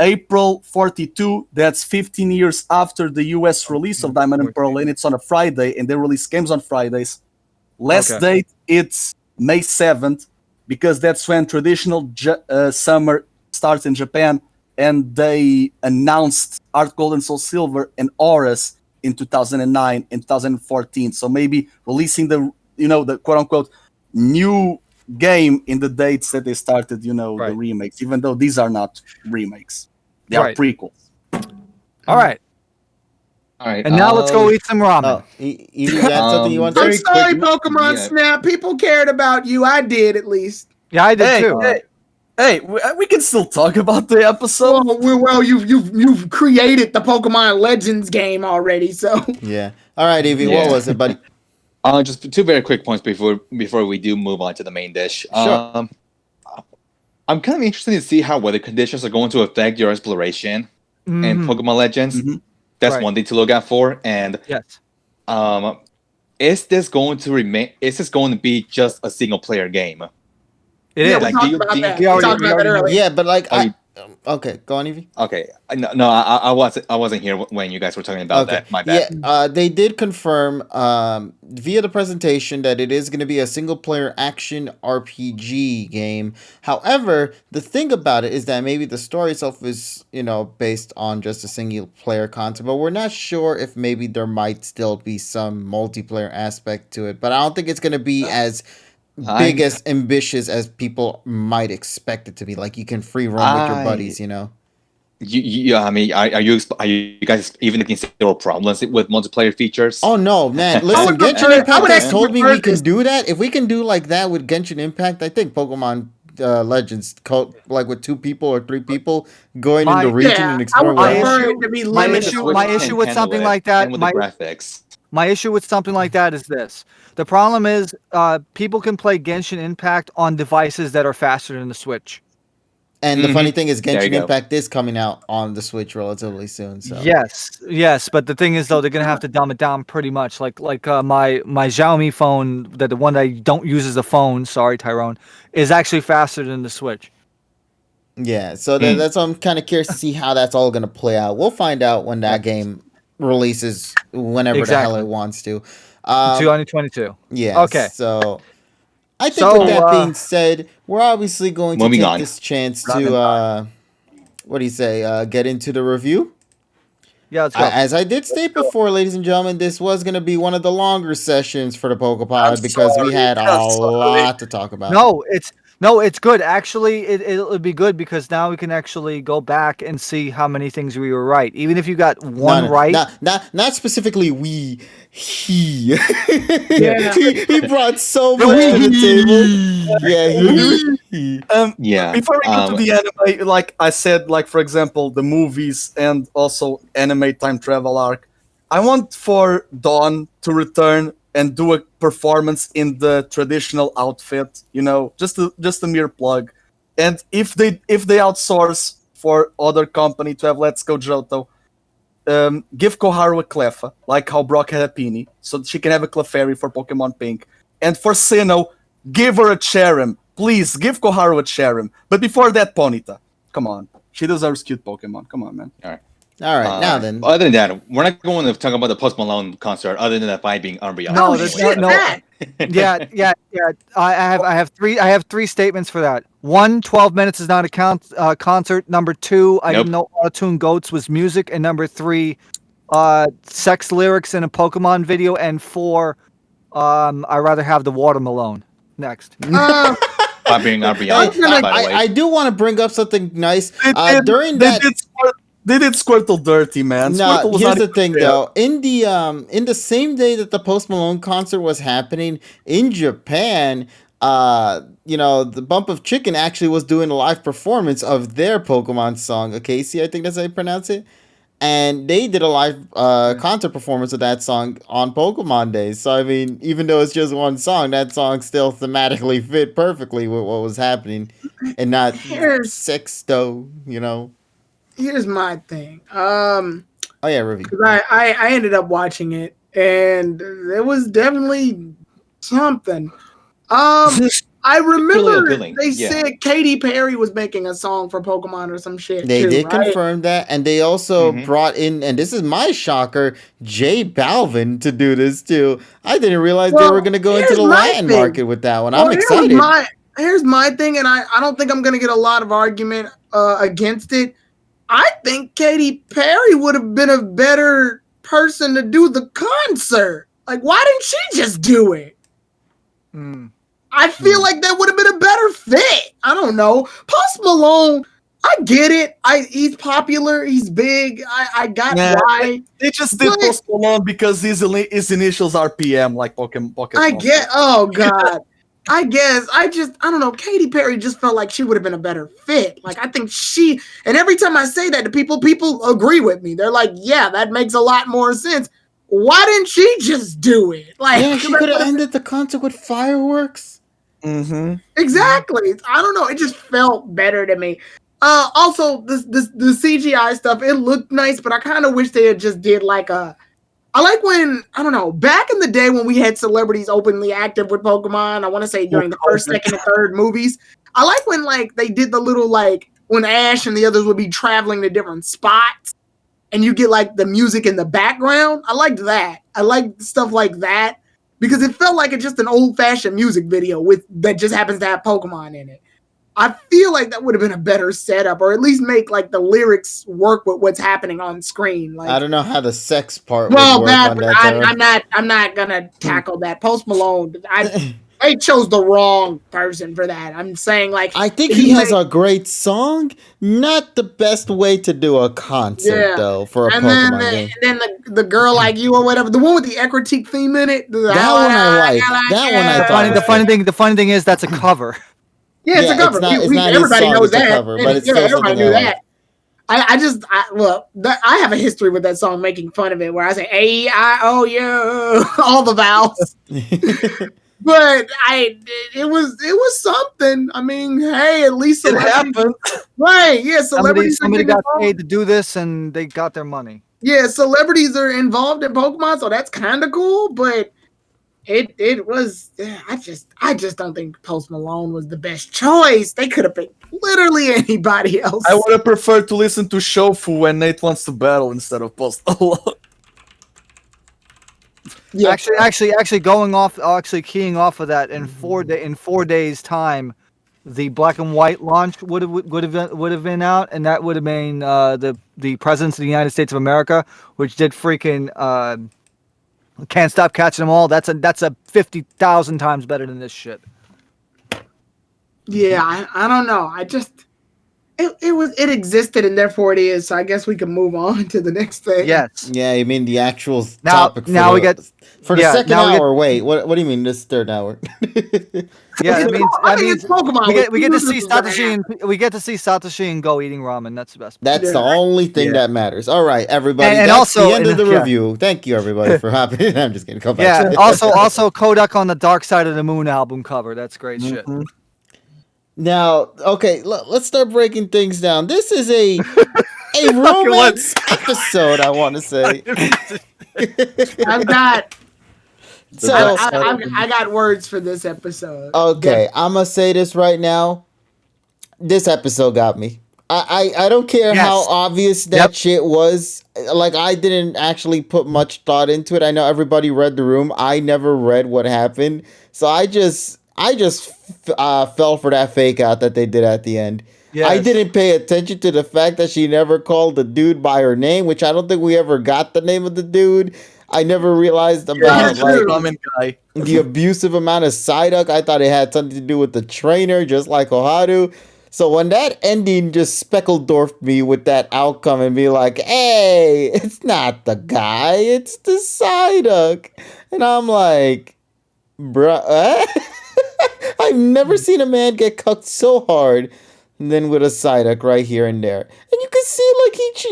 April 42, that's 15 years after the US release of Diamond and Pearl, and it's on a Friday, and they release games on Fridays. Last date, it's May 7th, because that's when traditional summer starts in Japan, and they announced Art Gold and Soul Silver and Auras in 2009, in 2014. So maybe releasing the quote unquote new game in the dates that they started, Right. the remakes, even though these are not remakes. They are Right. prequels. All right. All right. And now let's go eat some ramen. Oh, you got something you want to I'm say? very sorry, quick- Pokemon yeah. Snap. People cared about you. I did, at least. Yeah, I did too. Hey, we can still talk about the episode. Well, you've created the Pokemon Legends game already, so Yeah. All right, Evie, Yeah. what was it, buddy? Just two very quick points before we do move on to the main dish. Sure. I'm kind of interested to see how weather conditions are going to affect your exploration in Mhm. Pokemon Legends. Mhm. That's Right. one thing to look out for. And Yes. is this going to remain? Is this going to be just a single player game? It yeah, is. we Like, talked do you about think- that. We We already- talked we about that already know. earlier. Yeah, but like, Oh, you- okay, go on, Evie. Okay, no, I wasn't here when you guys were talking about that. My bad. Yeah, they did confirm via the presentation that it is going to be a single player action RPG game. However, the thing about it is that maybe the story itself is, based on just a single player concept, but we're not sure if maybe there might still be some multiplayer aspect to it. But I don't think it's going to be as big as ambitious as people might expect it to be. Like you can free roam with your buddies, I mean, are you guys even thinking there were problems with multiplayer features? Oh no, man! Listen, would Genshin prefer- I Impact would has actually told me prefer we can this. do that. If we can do like that with Genshin Impact, I think Pokemon Legends, like with 2 people or 3 people going in the region and I exploring. would My worlds. prefer issue- it to be my limited. issue- my issue with something like that, and with my- the graphics. My issue with something like that is this. The problem is people can play Genshin Impact on devices that are faster than the Switch. And the Mhm. funny thing is, There you Genshin go. Impact is coming out on the Switch relatively soon. So Yes, but the thing is though, they're gonna have to dumb it down pretty much. Like my Xiaomi phone, the one that I don't use as a phone, sorry Tyrone, is actually faster than the Switch. yeah, so that's why I'm kind of curious to see how that's all going to play out. We'll find out when that game releases, whenever the hell Exactly. it wants to. 2022. Yeah. Okay. So I think So, with that being said, we're obviously going to Moving take on. this chance to what do you say? Get into the review. Yeah, let's go. As I did state before, ladies and gentlemen, this was going to be one of the longer sessions for the PokePod because we had a lot to talk about. No, it's good. Actually, it'll be good because now we can actually go back and see how many things we were right. Even if you got one right. Not specifically we. He. Yeah. he brought so much to the table. Yeah, he. Yeah. Before we go to the anime, like I said, like for example, the movies and also anime time travel arc, I want for Dawn to return and do a performance in the traditional outfit, just a mere plug. And if they outsource for other company to have Let's Go Johto, give Koharu a Cleffa, like how Brock had a Peony, so that she can have a Clefairy for Pokemon Pink. And for Sinnoh, give her a Cherrim. Please, give Koharu a Cherrim. But before that, Ponyta. Come on. She deserves cute Pokemon. Come on, man. All right, now then. Other than that, we're not going to talk about the Post Malone concert. Other than that, by being unreal. No, Oh, there's shit, no. Matt. Yeah. I have three statements for that. 1, 12 minutes is not a concert. Number 2, I didn't know Auto-Tune Goats was music. And number 3, sex lyrics in a Pokemon video. And 4, I rather have the watermelon. Next. By being unreal. Hey, by the way. I do want to bring up something nice. During they that, they did Squirtle dirty, man. no, Squirtle was here's not the even thing there. though. In the same day that the Post Malone concert was happening in Japan, the Bump of Chicken actually was doing a live performance of their Pokemon song. Casey, I think that's how you pronounce it. And they did a live concert performance of that song on Pokemon Days. So, I mean, even though it's just one song, that song still thematically fit perfectly with what was happening and not sexto, Here's my thing. Oh, yeah, review. 'Cause I ended up watching it, and it was definitely something. I remember appealing, they yeah. said Katy Perry was making a song for Pokemon or some shit. They too, did right? confirm that, and they also Mhm. brought in, and this is my shocker, J Balvin to do this too. I didn't realize they Well, were going to go into here's the my Latin thing. market with that one. Well, I'm excited. Here's my thing, and I don't think I'm gonna get a lot of argument against it. I think Katy Perry would have been a better person to do the concert. Like, why didn't she just do it? I feel like that would have been a better fit. I don't know. Post Malone, I get it. He's popular. He's big. I got why. They just did Post Malone because his initials are PM, like Pokemon. I get. Oh God. I guess I don't know. Katy Perry just felt like she would have been a better fit. Like I think and every time I say that to people agree with me. They're like, yeah, that makes a lot more sense. Why didn't she just do it? Like, yeah, she could have ended the concert with fireworks. Mm-hmm. Exactly. I don't know. It just felt better to me. Also, the CGI stuff, it looked nice, but I kind of wish they had just did like I like when, I don't know, back in the day when we had celebrities openly active with Pokemon, I want to say during the first, second, and third movies, I like when like they did the little like, when Ash and the others would be traveling to different spots and you get like the music in the background. I liked that. I liked stuff like that because it felt like it's just an old-fashioned music video that just happens to have Pokemon in it. I feel like that would have been a better setup, or at least make like the lyrics work with what's happening on screen. Like, I don't know how the sex part would work on that. I'm not gonna tackle that. Post Malone, they chose the wrong person for that. I'm saying like I think he has a great song, not the best way to do a concert though for a Pokemon game. And then the girl like you or whatever, the one with the Ecruteak theme in it. That one I like. That one I thought. The funny thing is that's a cover. Yeah, it's a cover. It's not everybody knows that. Cover, but it's still everybody knew that. I have a history with that song, making fun of it, where I say A-I-O-U, all the vowels. But it was something. I mean, hey, at least it happened, right? Yeah, celebrities. Somebody got paid to do this, and they got their money. Yeah, celebrities are involved in Pokemon, so that's kind of cool, but. It was. I just don't think Post Malone was the best choice. They could have picked literally anybody else. I would have preferred to listen to Shofu when Nate wants to battle instead of Post Malone. Yeah. Actually, keying off of that, in 4 days' time, the Black and White launch would have been out, and that would have been the Presidents of the United States of America, which did freaking. Can't Stop Catching Them All. That's a 50,000 times better than this shit. Yeah, I don't know. I just it existed and therefore it is. So I guess we can move on to the next thing. Yes. Yeah, you mean the actual topic? Now we get for the second hour. Wait, what do you mean this third hour? Yeah, that means Pokemon. We get to see Satoshi and Go eating ramen. That's the best. That's the only thing that matters. All right, everybody. And that's also, the end of the review. Thank you, everybody, for hopping in. I'm just kidding. Come back. Yeah. Also, Kodak on the Dark Side of the Moon album cover. That's great shit. Now, okay, let's start breaking things down. This is a romance episode, I want to say. I got words for this episode. Okay, I'm going to say this right now. This episode got me. I don't care how obvious that shit was. Like, I didn't actually put much thought into it. I know everybody read the room. I never read what happened. So I just fell for that fake out that they did at the end. Yes. I didn't pay attention to the fact that she never called the dude by her name, which I don't think we ever got the name of the dude. I never realized about the abusive amount of Psyduck. I thought it had something to do with the trainer, just like Oharu. So when that ending just speckle-dwarfed me with that outcome and be like, hey, it's not the guy, it's the Psyduck. And I'm like, bruh, I've never seen a man get cucked so hard than with a Psyduck right here and there. And you could see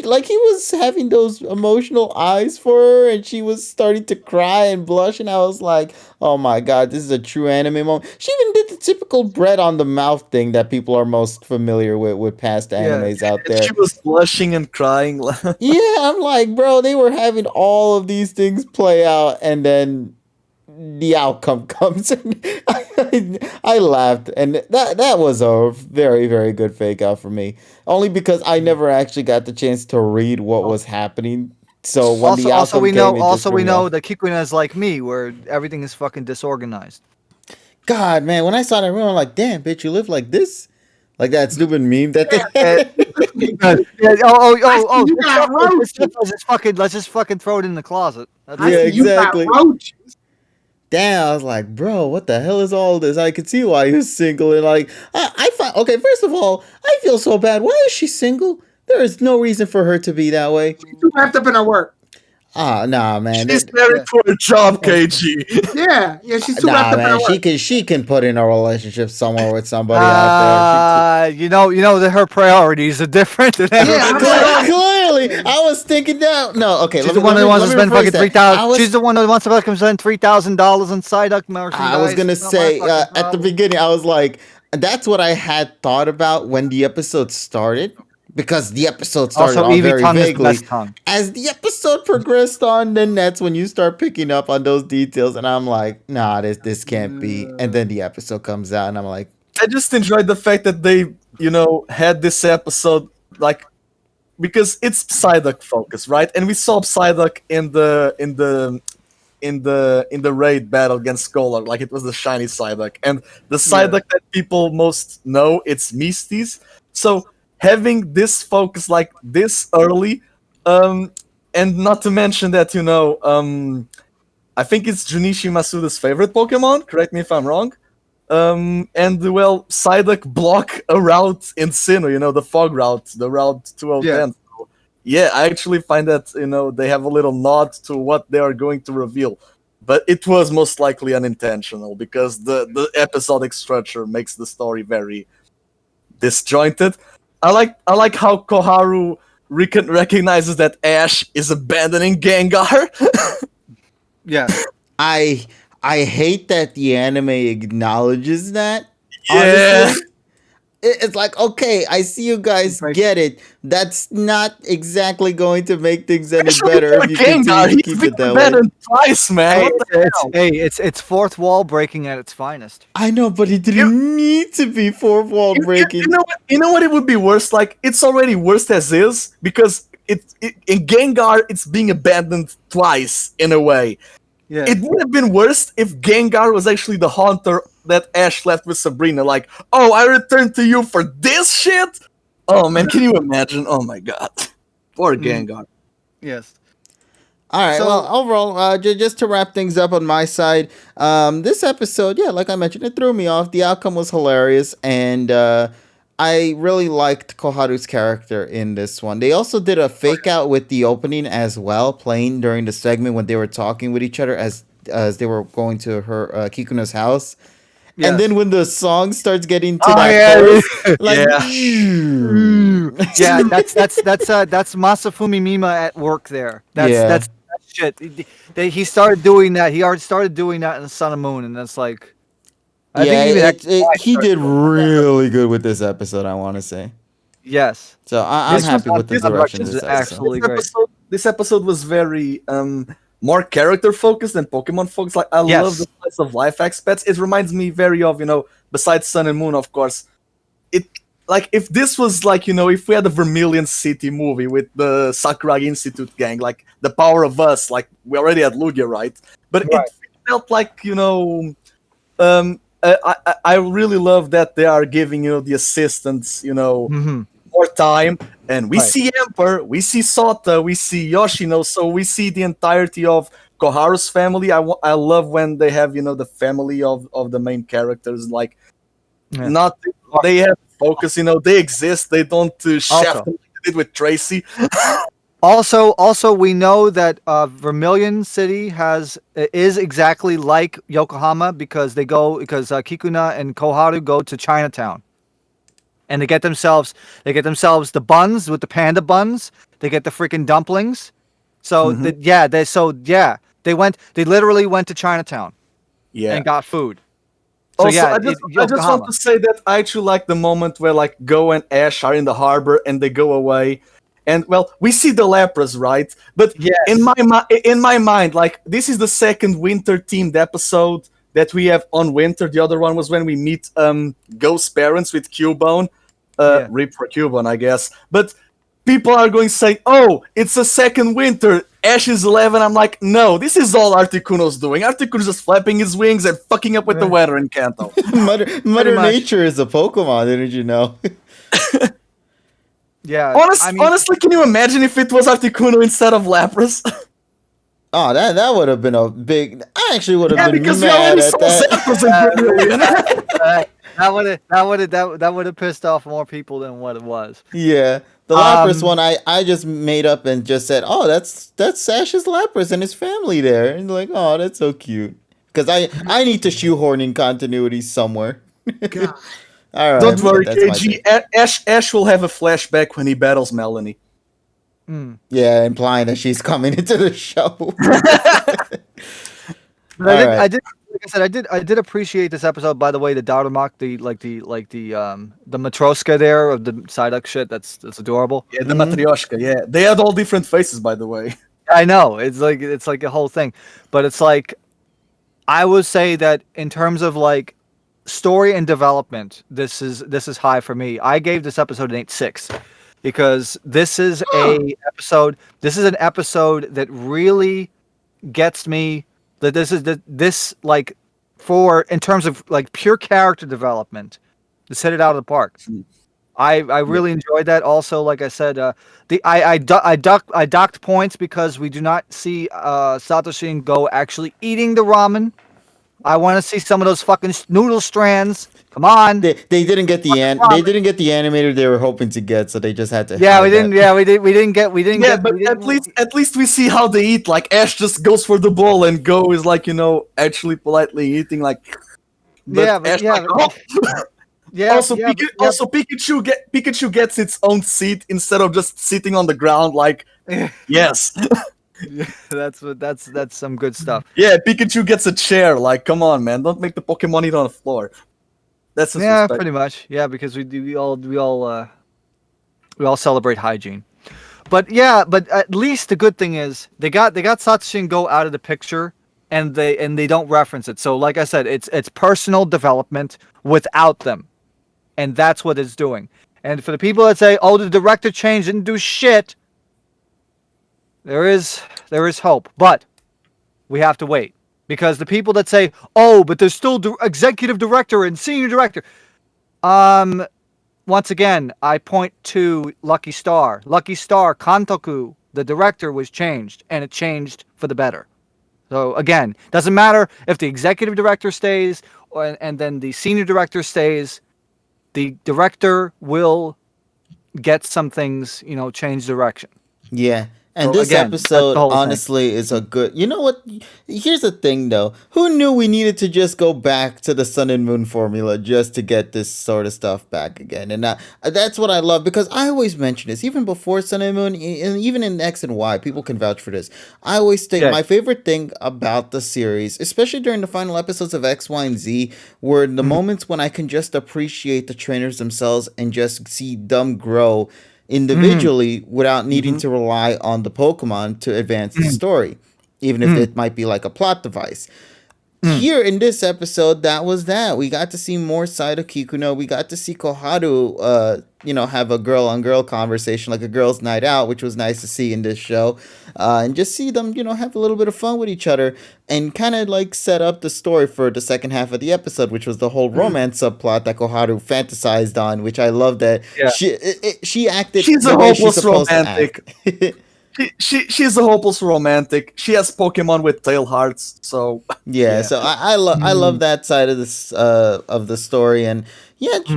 like he was having those emotional eyes for her and she was starting to cry and blush and I was like, oh my god, this is a true anime moment. She even did the typical bread on the mouth thing that people are most familiar with past animes out there. She was blushing and crying. Yeah, I'm like, bro, they were having all of these things play out and then the outcome comes and I laughed and that was a very, very good fake out for me. Only because I never actually got the chance to read what was happening. So when the outcome we know that Kikuna is like me, where everything is fucking disorganized. God, man, when I saw that room, I'm like, damn, bitch, you live like this? Like that stupid meme that they You got roaches. Let's just fucking throw it in the closet. That's I Yeah, it. see you got exactly. roaches. Damn, I was like, bro, what the hell is all this? I could see why he was single. And like, I find, okay, first of all, I feel so bad. Why is she single? There is no reason for her to be that way. She's too wrapped up in her work. Ah, nah, man. She's married for a job, KG. Yeah, she's too wrapped Nah, up in her man. work. She can put in a relationship somewhere with somebody out there. You know that her priorities are different than Yeah, everybody. Clearly, I was thinking that. No, okay. She's the one that wants to spend fucking $3,000. She's I the one that wants to fucking spend $3,000 on Psyduck merchandise. was gonna It's not my say fucking at the problem. beginning, I was like, that's what I had thought about when the episode started. Because the episode started Also, off Eevee very tongue is the vaguely. best tongue. As the episode progressed on, then that's when you start picking up on those details, and I'm like, nah, this can't be. And then the episode comes out, and I'm like, I just enjoyed the fact that they, had this episode like because it's Psyduck focus, right? And we saw Psyduck in the raid battle against Scholar, like it was the shiny Psyduck, and the Psyduck that people most know, it's Misty's. So having this focus like this early, and not to mention that I think it's Junichi Masuda's favorite Pokemon. Correct me if I'm wrong. And well, Psyduck block a route in Sinnoh, the fog route, the route 2010. So, yeah, I actually find that they have a little nod to what they are going to reveal, but it was most likely unintentional because the episodic structure makes the story very disjointed. I like how Koharu recognizes that Ash is abandoning Gengar. Yeah. I hate that the anime acknowledges that. Yeah. Honestly. It's like, okay, I see you guys get it. That's not exactly going to make things any better if you continue to keep it that way. Twice, man. It's fourth wall breaking at its finest. I know, but it didn't need to be fourth wall breaking. You know what? It would be worse. Like it's already worse as is because in Gengar it's being abandoned twice in a way. Yeah. It would have been worse if Gengar was actually the haunter that Ash left with Sabrina. Like, oh, I returned to you for this shit? Oh, man, can you imagine? Oh, my God. Poor Gengar. Yes. All right, So- well, overall, just to wrap things up on my side, this episode, yeah, like I mentioned, it threw me off. The outcome was hilarious, and I really liked Koharu's character in this one. They also did a fake out with the opening as well, playing during the segment when they were talking with each other as they were going to her Kikuno's house. Yes. And then when the song starts getting to Oh, that yeah. verse, like, Yeah, that's Masafumi Mima at work there. That's shit. He started doing that. He already started doing that in the Sun and Moon, and that's like, I think even he did really good with this episode, I want to say. yes. So I'm happy with the direction of this episode. Absolutely great. This episode was very more character focused than Pokemon focused. Like I love the slice of life aspects. It reminds me very of besides Sun and Moon, of course. It like if this was like if we had a Vermilion City movie with the Sakuragi Institute gang, like the Power of Us, like we already had Lugia, right? But it felt like I really love that they are giving the assistants more time, and we see Emperor, we see Sota, we see Yoshino, so we see the entirety of Koharu's family. I love when they have the family of the main characters, like not they have focus, they exist, they don't shaft them like they did with Tracy. Also, we know that Vermilion City is exactly like Yokohama because Kikuna and Koharu go to Chinatown, and they get themselves the buns with the panda buns. They get the freaking dumplings. So they literally went to Chinatown, and got food. So Also, yeah, I just want to say that I actually like the moment where like Go and Ash are in the harbor and they go away. And well, we see the lepras, right? But in my mind, like this is the second winter themed episode that we have on winter. The other one was when we meet Gho's parents with Cubone. Rip for Cubone, I guess. But people are going to say, "Oh, it's a second winter. Ash is 11. I'm like, no, this is all Articuno's doing. Articuno's just flapping his wings and fucking up with the weather in Kanto. Mother much. Nature is a Pokemon, didn't you know? Yeah. Honestly, can you imagine if it was Articuno instead of Lapras? Oh, that would have been a big. I actually would have been because we mad already at saw that. Zapdos in Brilliant. that would have pissed off more people than what it was. Yeah, the Lapras one I just made up and just said, oh, that's Ash's Lapras and his family there, and like, oh, that's so cute. Because I need to shoehorn in continuity somewhere. God. All right, Don't worry, that's my KG. take. Ash will have a flashback when he battles Melanie. Yeah, implying that she's coming into the show. But I did, like I said, I did appreciate this episode. By the way, the Dautermach, the Matroska there of the Psyduck shit. That's adorable. Yeah, the Matryoshka. Yeah, they had all different faces, by the way. I know it's like a whole thing, but it's like I would say that in terms of like story and development, this is high for me. I gave this episode an 8.6 because this is an episode that really gets me. That this like for in terms of like pure character development, just hit it out of the park. I really enjoyed that. Also, like I said, I docked points because we do not see Satoshi and Go actually eating the ramen. I want to see some of those fucking noodle strands. Come on. They didn't get the animator they were hoping to get, so they just had to. Yeah, we didn't get. But at least we see how they eat. Like Ash just goes for the bowl, and Go is like actually politely eating like. Pikachu gets its own seat instead of just sitting on the ground. Like, yes. That's some good stuff. Yeah, Pikachu gets a chair. Like, come on, man! Don't make the Pokemon eat on the floor. That's pretty much. Yeah, because we all celebrate hygiene. But at least the good thing is they got Satoshi and Go out of the picture, and they don't reference it. So like I said, it's personal development without them, and that's what it's doing. And for the people that say, "Oh, the director changed, didn't do shit," there is hope, but we have to wait. Because the people that say, "Oh, but there's still executive director and senior director," once again, I point to Lucky Star. Lucky Star Kantoku, the director was changed, and it changed for the better. So again, doesn't matter if the executive director stays and then the senior director stays. The director will get some things, change direction. Yeah. And So this again, episode, that's the whole thing. honestly, is a good. You know what? Here's the thing, though. Who knew we needed to just go back to the Sun and Moon formula just to get this sort of stuff back again? And that's what I love, because I always mention this, even before Sun and Moon, and even in X and Y, people can vouch for this. I always think my favorite thing about the series, especially during the final episodes of X, Y, and Z, were the moments when I can just appreciate the trainers themselves and just see them grow individually without needing to rely on the Pokemon to advance the story, even if it might be like a plot device. Here in this episode, that was that. We got to see more side of Kikuno. We got to see Koharu, have a girl-on-girl conversation, like a girls' night out, which was nice to see in this show. And just see them, have a little bit of fun with each other and kind of like set up the story for the second half of the episode, which was the whole romance subplot that Koharu fantasized on, which I love that she acted. She's the a way she's hopeless supposed to romantic. act. She's a hopeless romantic. She has Pokemon with tail hearts, so So I love that side of this of the story, and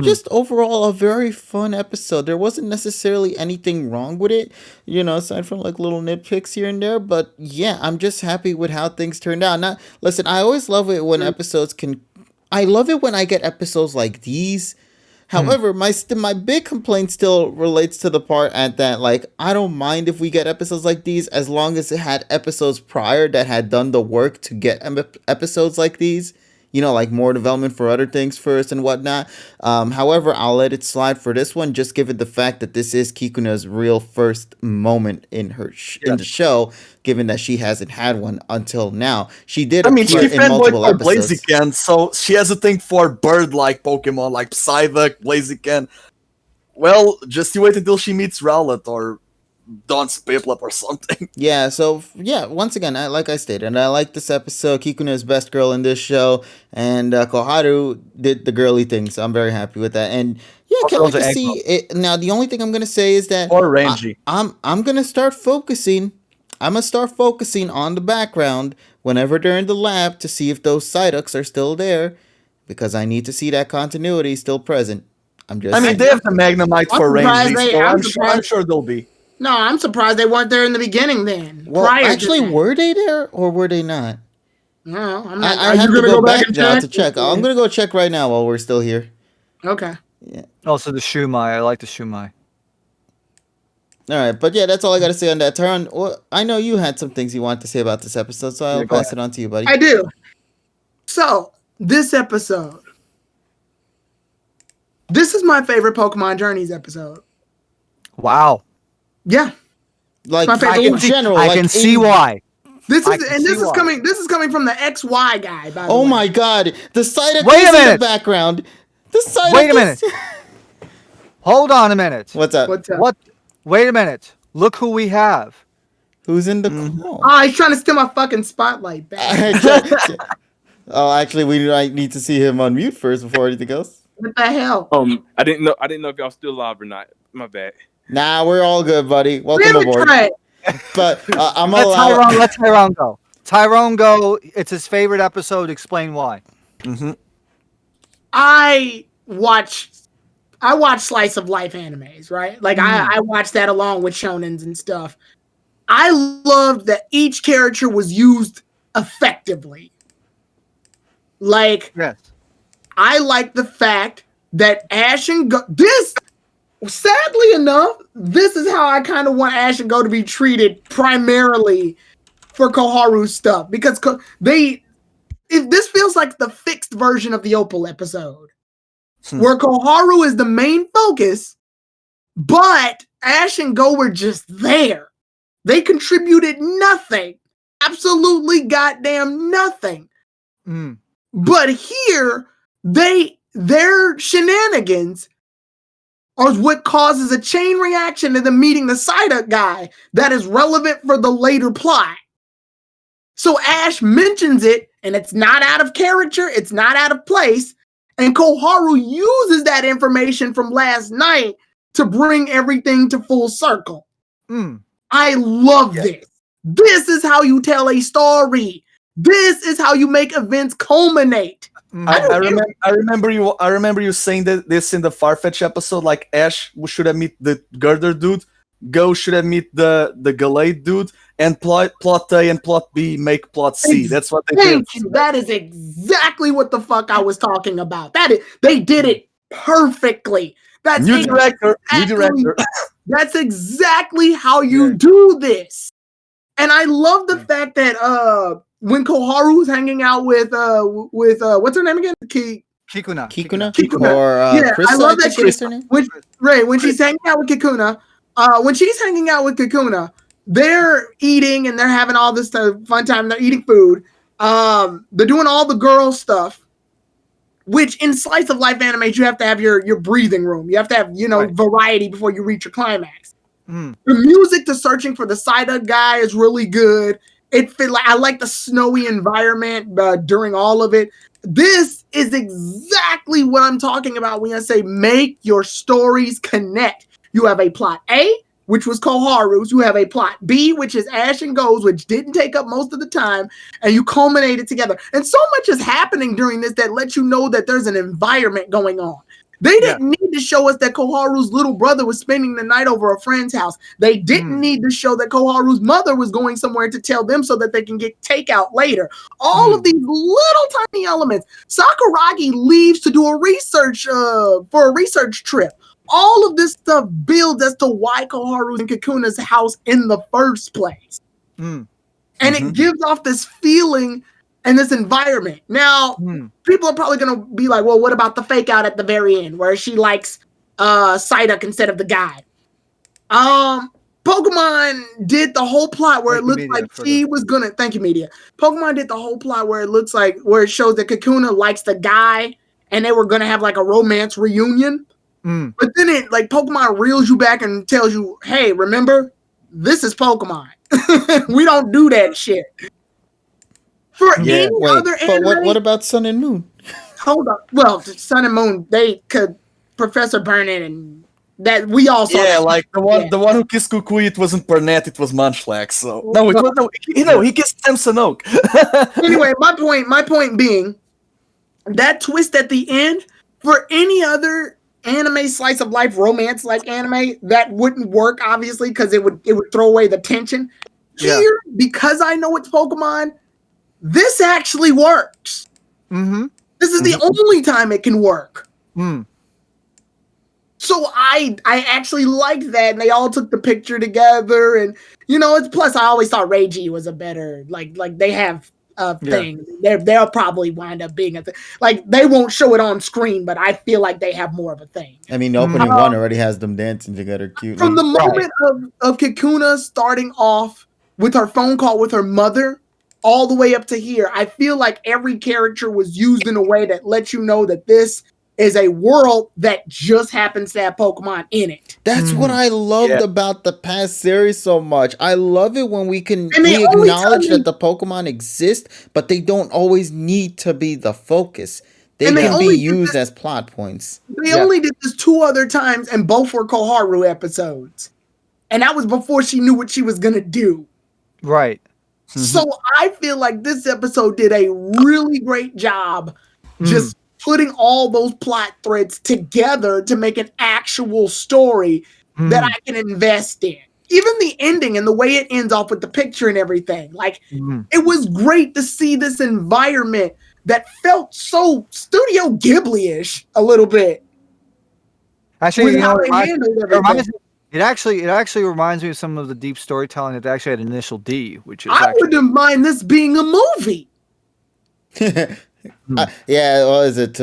just overall a very fun episode. There wasn't necessarily anything wrong with it, aside from like little nitpicks here and there. But I'm just happy with how things turned out. Now, listen, I always love it when episodes can. I love it when I get episodes like these. However, my big complaint still relates to the part at that, like, I don't mind if we get episodes like these as long as it had episodes prior that had done the work to get episodes like these. Like more development for other things first and whatnot. However, I'll let it slide for this one, just given the fact that this is Kikuna's real first moment in her in the show, given that she hasn't had one until now. She did appear she in multiple fanboyed for episodes. Blaziken, so she has a thing for bird-like Pokemon like Psyduck, Blaziken. Well, just you wait until she meets Rowlet or Don's Piplup or something. Yeah, so once again, like I stated, and I like this episode. Kikuna is best girl in this show, and Koharu did the girly thing, so I'm very happy with that. And yeah, I can't wait to see it. Now, the only thing I'm gonna say is that Or Rangy. I'm gonna start focusing. I'm gonna start focusing on the background whenever they're in the lab to see if those Psyducks are still there, because I need to see that continuity still present. I mean, they have the Magnemite for Rangy, so I'm sure they'll be. No, I'm surprised they weren't there in the beginning then. Well, actually, were they there or were they not? No, I'm not. I have to go back now to check. I'm going to go check right now while we're still here. Okay. Yeah. Also, the Shumai. I like the Shumai. All right, but yeah, that's all I got to say on that. Taran, well, I know you had some things you want to say about this episode, so I'll pass it on to you, buddy. I do. So, this episode. This is my favorite Pokemon Journeys episode. Wow. Yeah. Like in general, I can see why. This is coming from the XY guy, by the way. Oh my god. The Psyduck Wait a is in the minute. background. The Psyduck Wait a minute. Hold on a minute. What's up? What? Wait a minute. Look who we have. Who's in the call? Oh, he's trying to steal my fucking spotlight back. Oh, actually, we might need to see him on mute first before anything else. What the hell? I didn't know if y'all still live or not. My bad. Nah, we're all good, buddy. Welcome aboard. But I'm gonna let Tyrone go. Tyrone go. It's his favorite episode. Explain why. Mm-hmm. I watch slice of life animes, right? Like I watch that along with shonens and stuff. I loved that each character was used effectively. Like, yes. I like the fact that Ash and Go. Sadly enough, this is how I kind of want Ash and Go to be treated primarily for Koharu's stuff, because this feels like the fixed version of the Opal episode, where Koharu is the main focus, but Ash and Go were just there. They contributed nothing, absolutely goddamn nothing. But here, their shenanigans are what causes a chain reaction to them meeting the Psyduck guy that is relevant for the later plot. So Ash mentions it, and it's not out of character, it's not out of place, and Koharu uses that information from last night to bring everything to full circle. I love this. This is how you tell a story. This is how you make events culminate. I remember you saying that this in the Farfetch episode. Like Ash should have meet the Girder dude, Go should have meet the Gallade dude, and plot A and plot B make plot C. That's what they did. That is exactly what the fuck I was talking about. They did it perfectly. That's New director. That's exactly how you do this. And I love the fact that when Koharu's hanging out with what's her name again? Kikuna? Or Chris, I love that Chris, her name? When she's hanging out with Kikuna, they're eating and they're having all this fun time. They're eating food. They're doing all the girl stuff, which in slice of life animes, you have to have your breathing room. You have to have, variety before you reach your climax. The music to Searching for the Psyduck guy is really good. I like the snowy environment during all of it. This is exactly what I'm talking about when I say make your stories connect. You have a plot A, which was Koharu's. You have a plot B, which is Ash and Go's, which didn't take up most of the time, and you culminate it together. And so much is happening during this that lets you know that there's an environment going on. They didn't need to show us that Koharu's little brother was spending the night over a friend's house. They didn't need to show that Koharu's mother was going somewhere to tell them so that they can get takeout later. All of these little tiny elements. Sakuragi leaves to do a research trip. All of this stuff builds as to why Koharu's in Kakuna's house in the first place. And it gives off this feeling and this environment. Now, people are probably going to be like, well, what about the fake out at the very end where she likes Psyduck instead of the guy? Pokemon did the whole plot where it looks like she was going to... Thank you, media. Pokemon did the whole plot where it shows that Kakuna likes the guy and they were going to have like a romance reunion. But then Pokemon reels you back and tells you, hey, remember? this is Pokemon. We don't do that shit. For any other but anime, what about Sun and Moon? hold up. Well, Sun and Moon, they could Professor Burnin and that we all saw. Yeah, that. like the one who kissed Kukui, it wasn't Pernette, it was Munchlax. So no, it was he kissed Samson Oak. Anyway, my point being that twist at the end for any other anime slice of life romance like anime that wouldn't work obviously because it would throw away the tension. Here, because I know it's Pokemon, this actually works. Mm-hmm. This is the only time it can work. So I actually liked that, and they all took the picture together, and it's plus I always thought Reiji was a better like they have a thing. They'll probably wind up being a thing. Like they won't show it on screen, but I feel like they have more of a thing. I mean, opening one already has them dancing together cute. From the moment of Kakuna starting off with her phone call with her mother, all the way up to here, I feel like every character was used in a way that lets you know that this is a world that just happens to have Pokemon in it. That's what I loved about the past series so much. I love it when we acknowledge that the Pokemon exist, but they don't always need to be the focus. They can be used as plot points. They only did this 2 other times, and both were Koharu episodes. And that was before she knew what she was going to do. Right. So I feel like this episode did a really great job just putting all those plot threads together to make an actual story that I can invest in. Even the ending and the way it ends off with the picture and everything. Like, it was great to see this environment that felt so Studio Ghibli-ish a little bit. Actually, it actually reminds me of some of the deep storytelling that actually had Initial D, which is I wouldn't mind this being a movie. What is it?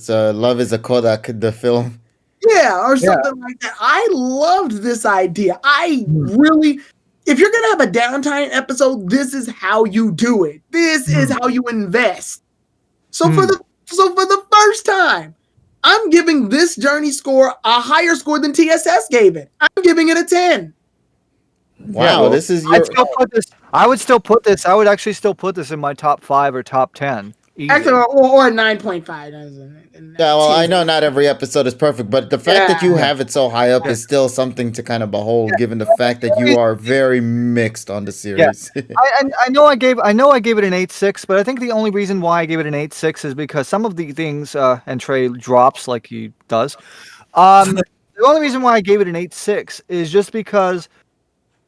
Love is a Kodak, the film. Yeah, or something like that. I loved this idea. I really, if you're gonna have a downtime episode, this is how you do it. This is how you invest. So for the first time, I'm giving this journey score a higher score than TSS gave it. I'm giving it a 10. Wow, this is your. I would actually still put this in my top 5 or top 10. Easy. Actually, or 9.5. Yeah, well, I know not every episode is perfect, but the fact that you have it so high up is still something to kind of behold, given the fact that you are very mixed on the series. I know I gave it an 8.6, but I think the only reason why I gave it an 8.6 is because some of the things, and Trey drops like he does. The only reason why I gave it an 8.6 is just because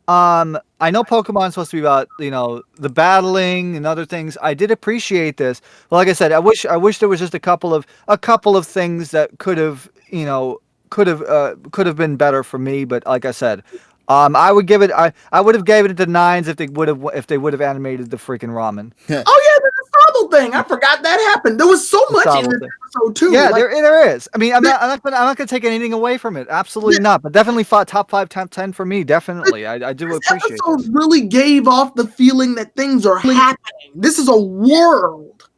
I know Pokemon's supposed to be about, the battling and other things. I did appreciate this. But like I said, I wish there was just a couple of things that could have been better for me. But like I said, I would give it. I would have gave it the 9s if they would have animated the freaking ramen. Oh yeah, the Sobble thing. I forgot that happened. There was so much in this episode too. Yeah, there is. I mean, I'm not gonna take anything away from it. Absolutely not. But definitely top 5, top 10 for me. Definitely, I do appreciate it. This episode really gave off the feeling that things are happening. This is a world.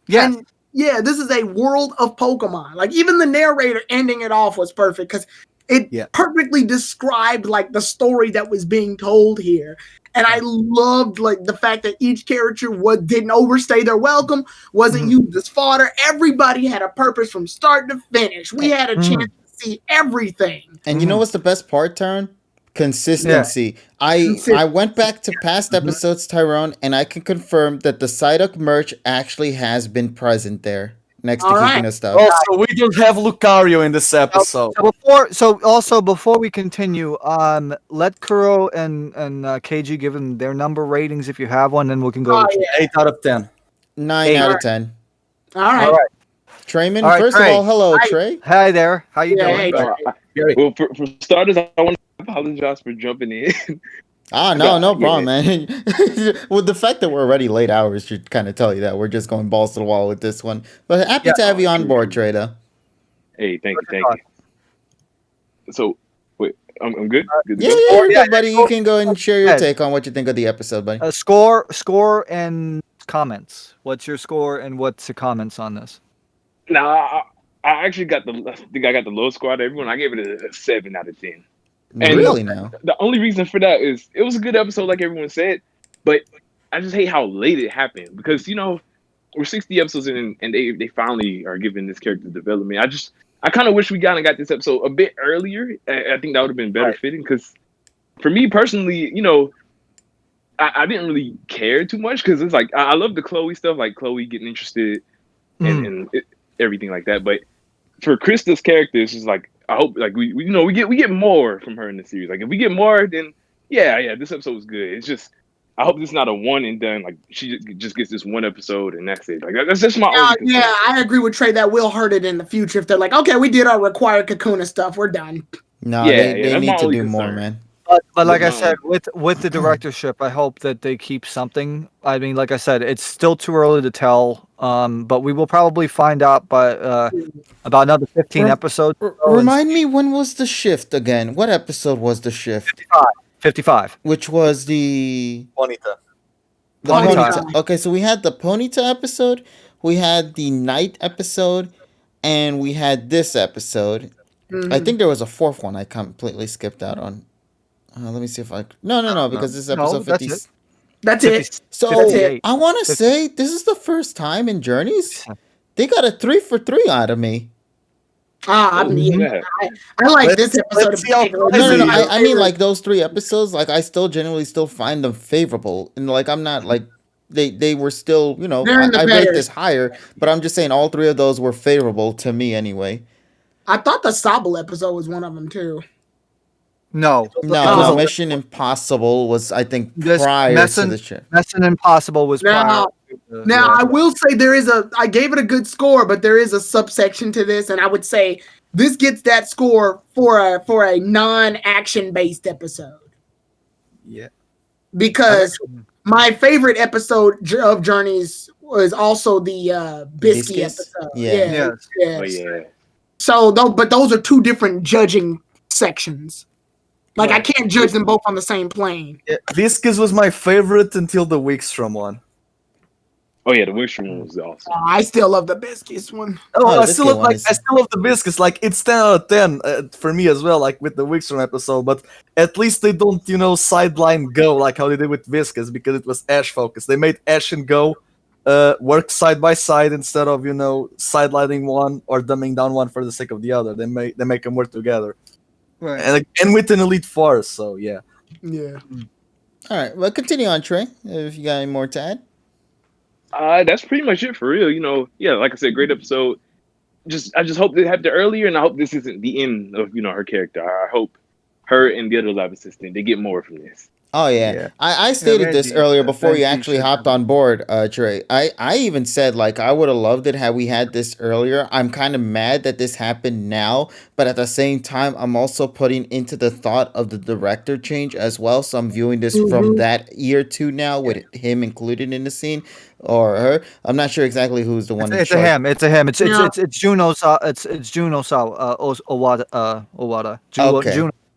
Yes. And this is a world of Pokemon. Like even the narrator ending it off was perfect because it perfectly described like the story that was being told here. And I loved like the fact that each character didn't overstay their welcome, wasn't used as fodder. Everybody had a purpose from start to finish. We had a chance to see everything. And you know what's the best part, Tyrone? Consistency. I went back to past episodes, Tyrone, and I can confirm that the Psyduck merch actually has been present there. Next to Kikuna stuff. Also, we don't have Lucario in this episode. Before we continue, let Kuro and KG give them their number ratings if you have one, then we can go 8 out of 10. 9 out of 10. All right. Treyman, Trey. of all, hello, Trey. Hi there. How you doing? Well, for starters, I want to apologize for jumping in. No problem, man. Well, the fact that we're already late hours should kind of tell you that we're just going balls to the wall with this one. But happy to have you on board, Trader. Hey, thank you. So, wait, I'm good? Good Yeah, you're good, buddy. You can go and share your take on what you think of the episode, buddy. Score and comments. What's your score and what's the comments on this? Now, I actually got I got the lowest score out of everyone. I gave it a 7 out of 10. And Really now? the only reason for that is it was a good episode, like everyone said, but I just hate how late it happened because we're 60 episodes in and they finally are giving this character development. I kind of wish we got this episode a bit earlier. I think that would have been better fitting because for me personally, I didn't really care too much because it's like I love the Chloe stuff, like Chloe getting interested and everything like that. But for Krista's character, it's just like I hope like we get more from her in the series. Like if we get more, then yeah, this episode was good. It's just I hope this is not a one and done. Like she just gets this one episode and that's it. Like that's just my only concern. Yeah, I agree with Trey. That will hurt it in the future if they're like, okay, we did our required Kakuna stuff, we're done. No, Yeah, they that's need my to only do more, concern. man. But like I said, with the directorship, I hope that they keep something. I mean, like I said, it's still too early to tell. But we will probably find out by about another 15 episodes. Remind me, when was the shift again? What episode was the shift? 55. Which was the Bonita. Ponyta. Okay, so we had the Ponyta episode, we had the night episode, and we had this episode. Mm-hmm. I think there was a fourth one I completely skipped out on. Let me see if I. No, because this is episode 50. That's it. So That's it. I want to say this is the first time in Journeys they got a 3 for 3 out of me. I like this episode. Let's see how No. I mean, like those 3 episodes, like I still genuinely still find them favorable, and like I'm not like they were still, I rate this higher, but I'm just saying all 3 of those were favorable to me anyway. I thought the Sobble episode was one of them too. No, Mission Impossible was, I think, prior to the show. Mission Impossible was prior. Now I will say I gave it a good score, but there is a subsection to this, and I would say this gets that score for a non-action based episode. Yeah, because my favorite episode of Journeys was also the Bisky episode. Yeah. Oh, yeah. So but those are 2 different judging sections. Like I can't judge them both on the same plane. Yeah, Viscous was my favorite until the Wickstrom one. Oh yeah, the Wickstrom one was awesome. I still love the Biscuits one. I still love the Viscous. Like it's 10 out of 10 for me as well. Like with the Wickstrom episode, but at least they don't sideline Go like how they did with Viscous because it was Ash focused. They made Ash and Go work side by side instead of sidelining one or dumbing down one for the sake of the other. They make them work together. Right. And with an elite force, so yeah. Yeah. All right. Well, continue on, Trey. If you got any more to add. That's pretty much it for real. Yeah, like I said, great episode. I just hope they have it earlier, and I hope this isn't the end of her character. I hope her and the other lab assistant they get more from this. Oh yeah. I stated this earlier before you actually hopped on board, Trey. I even said like I would have loved it had we had this earlier. I'm kind of mad that this happened now, but at the same time, I'm also putting into the thought of the director change as well. So I'm viewing this from that year to now with him included in the scene or her. I'm not sure exactly who's the one. It's a him. It's Juno. It's Juno Owada.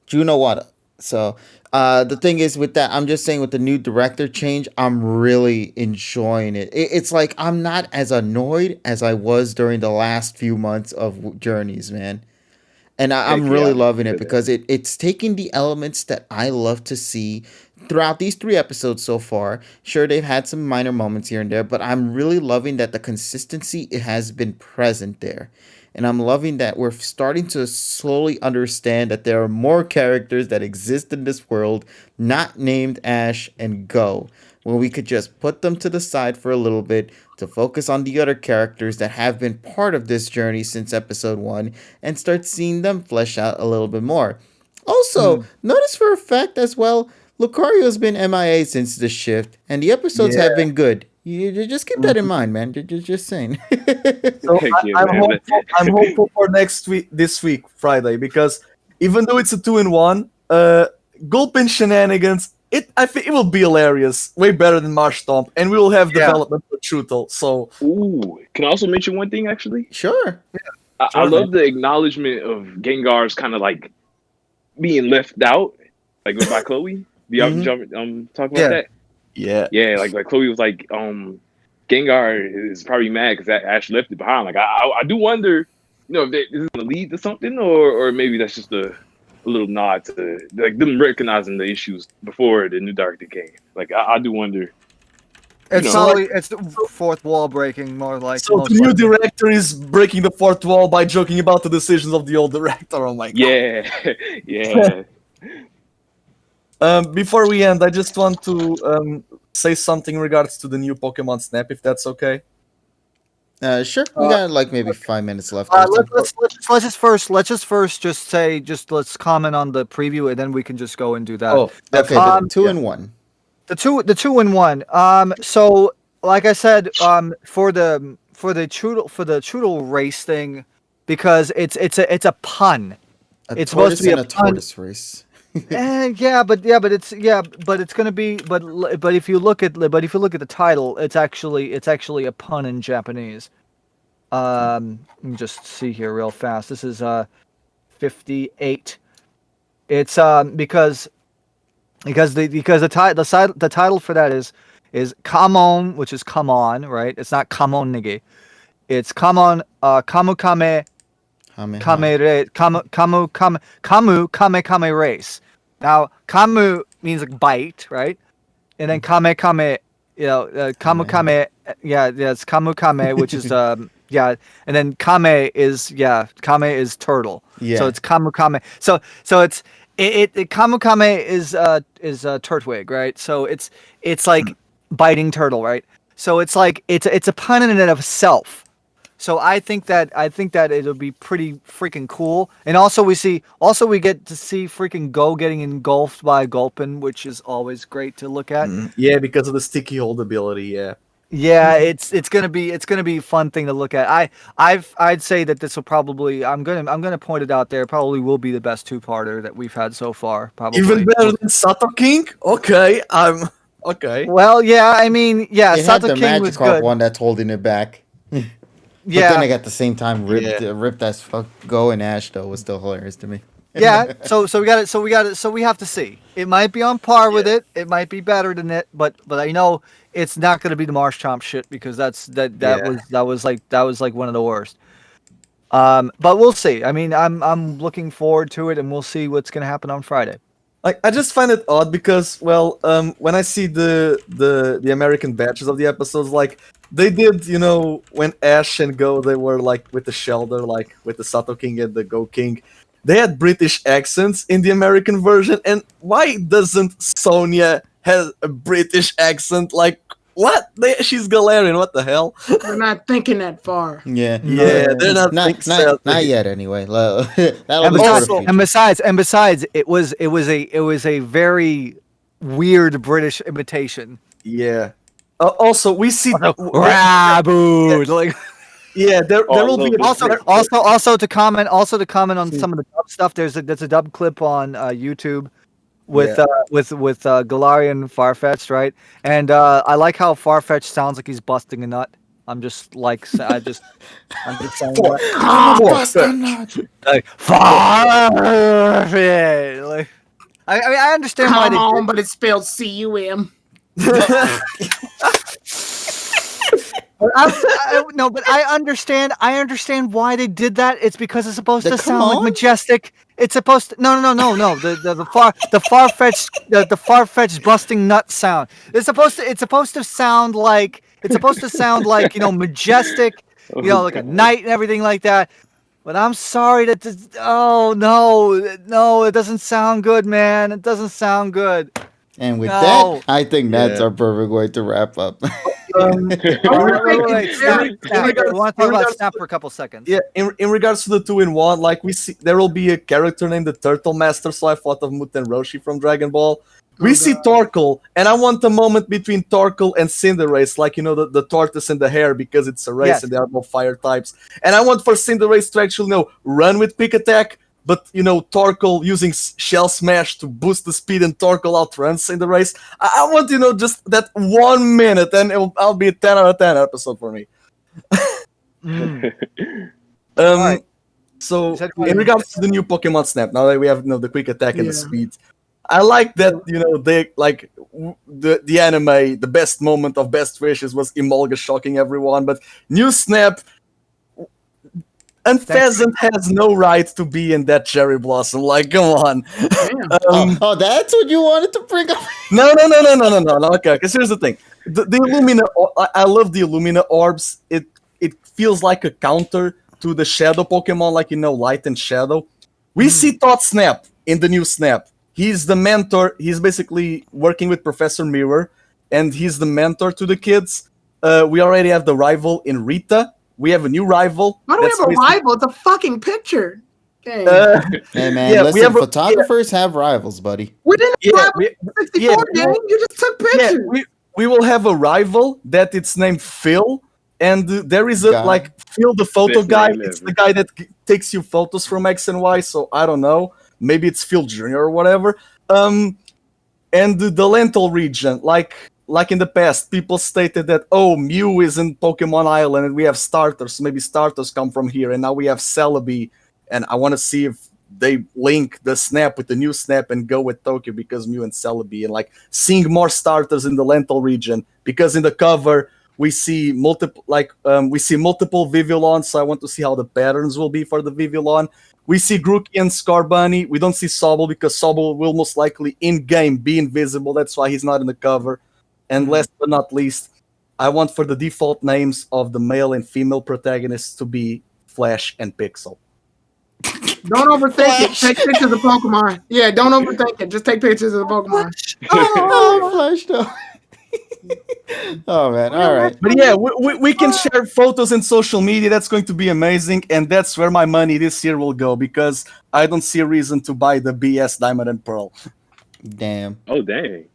Juno Wada. So the thing is with that, I'm just saying with the new director change, I'm really enjoying it. It's like I'm not as annoyed as I was during the last few months of Journeys, man. And I'm really loving it because it's taking the elements that I love to see throughout these 3 episodes so far. Sure, they've had some minor moments here and there, but I'm really loving that the consistency it has been present there. And I'm loving that we're starting to slowly understand that there are more characters that exist in this world, not named Ash and Go, where we could just put them to the side for a little bit to focus on the other characters that have been part of this journey since episode 1 and start seeing them flesh out a little bit more. Also, notice for a fact as well, Lucario's been MIA since the shift, and the episodes have been good. You just keep that in mind, man. Just saying. So I'm hopeful for this week, Friday, because even though it's a 2-in-1, Gulpin shenanigans, I think it will be hilarious, way better than Marsh Stomp, and we will have development for Trutal. So, can I also mention one thing actually? Sure. I love the acknowledgement of Gengar's kind of like being left out, like by Chloe. Do y'all talk about that? Yeah, like Chloe was like, Gengar is probably mad because Ash left it behind. Like I do wonder, if this is gonna lead to something, or maybe that's just a a little nod to like them recognizing the issues before the new director came. Like I do wonder. It's know. probably it's the fourth wall breaking more like. So most the new likely. director is breaking the fourth wall by joking about the decisions of the old director. Oh my god. Yeah, yeah. Before we end, I just want to say something in regards to the new Pokemon Snap, if that's okay. Sure. We got like maybe 5 minutes left. Or so. Let's just first let's comment on the preview and then we can just go and do that. Oh, Okay, the 2-in-1. The 2-in-1. So like I said, for the Choodle race thing, because it's a pun. It's supposed to be a pun. tortoise race. but it's gonna be but if you look at the title, it's actually a pun in Japanese. Let me just see here real fast. This is 58. It's because the title for that is come on, which is come on, right? It's not come on nigga. It's come on kamu kame kame race. Now kamu means like bite, right? And then kame, kamu kame, it's kamu kame, which is and then kame is turtle. Yeah. So it's kamu kame. So it's kamu kame is Turtwig, right? So it's like biting turtle, right? So it's like it's a pun in and of itself. So I think that it'll be pretty freaking cool. And also we get to see freaking Go getting engulfed by Gulpin, which is always great to look at. Yeah, because of the sticky hold ability. Yeah. Yeah, it's gonna be a fun thing to look at. I'd say that this will probably I'm gonna point it out there. Probably will be the best two-parter that we've had so far. Probably Even better than Sato King. Okay, I'm okay. Well, yeah, I mean, yeah, It had Sato the King was Magikarp good. one that's holding it back. Yeah, But then at the same time, ripped as fuck. Go and Ash though was still hilarious to me. yeah. So we have to see. It might be on par with it. It might be better than it, but I know it's not going to be the Marshtomp shit because that was like one of the worst. But we'll see. I mean, I'm looking forward to it, and we'll see what's going to happen on Friday. Like, I just find it odd because, well, when I see the American batches of the episodes, like they did, when Ash and Go, they were like with the Shelder, like with the Sato King and the Go King. They had British accents in the American version, and why doesn't Sonia have a British accent? Like, what? She's Galarian. What the hell? They're not thinking that far. Yeah, They're not thinking not yet anyway. And besides, it was a very weird British imitation. Yeah. Also, we see Raboot, like. Yeah, there will be also to comment on some of the dub stuff. There's a dub clip on YouTube with Galarian Farfetch'd, right? And I like how Farfetch'd sounds like he's busting a nut. I'm just saying that. Like Farfetch'd. Like, I understand why they did. But it's spelled C-U-M. But I understand why they did that. It's because it's supposed to sound like majestic. It's supposed to no. The Farfetch'd busting nut sound. It's supposed to sound like majestic, like a knight and everything like that. But I'm sorry that no, it doesn't sound good, man. It doesn't sound good. And with that, I think that's our perfect way to wrap up. Wait. I want to talk about Snap for a couple seconds. Yeah, in regards to the 2-in-1, like we see, there will be a character named the Turtle Master, so I thought of Muten Roshi from Dragon Ball. We see Torkoal, and I want the moment between Torkoal and Cinderace, like, the tortoise and the hare, because it's a race and there are no fire types. And I want for Cinderace to actually, run with Quick Attack, but, Torkoal using Shell Smash to boost the speed and Torkoal outruns in the race. I want, just that 1 minute, and I'll be a 10 out of 10 episode for me. Right. So, in regards to the new Pokemon Snap, now that we have the Quick Attack and the speed, I like that, they, like, the anime, the best moment of Best Wishes was Emolga shocking everyone, but new Snap... And Pheasant has no right to be in that cherry blossom. Like, come on. Oh, that's what you wanted to bring up. No. Okay, because here's the thing. The Illumina, I love the Illumina orbs. It feels like a counter to the Shadow Pokemon, like, Light and Shadow. We see Thought Snap in the new Snap. He's the mentor. He's basically working with Professor Mirror, and he's the mentor to the kids. We already have the rival in Rita. We have a new rival. Why do we have a rival? It's a fucking picture. Hey man, listen, photographers have rivals, buddy. We didn't have a 64 game. You just took pictures. Yeah, we will have a rival that it's named Phil, and there is Phil the photo guy. It's the guy that takes you photos from X and Y. So I don't know. Maybe it's Phil Jr. or whatever. And the Lental region, like in the past, people stated that, Mew is in Pokemon Island and we have starters. Maybe starters come from here. And now we have Celebi. And I want to see if they link the Snap with the new Snap and go with Tokyo because Mew and Celebi. And seeing more starters in the Lental region. Because in the cover, we see multiple Vivillons. So I want to see how the patterns will be for the Vivillon. We see Grookey and Scarbunny. We don't see Sobble because Sobble will most likely in-game be invisible. That's why he's not in the cover. And last but not least, I want for the default names of the male and female protagonists to be Flash and Pixel. Don't overthink it. Take pictures of Pokemon. Yeah, don't overthink it. Just take pictures of the Pokemon. Flash though. Oh man, all right. But yeah, we can share photos in social media. That's going to be amazing, and that's where my money this year will go because I don't see a reason to buy the BS Diamond and Pearl. Damn. Oh dang.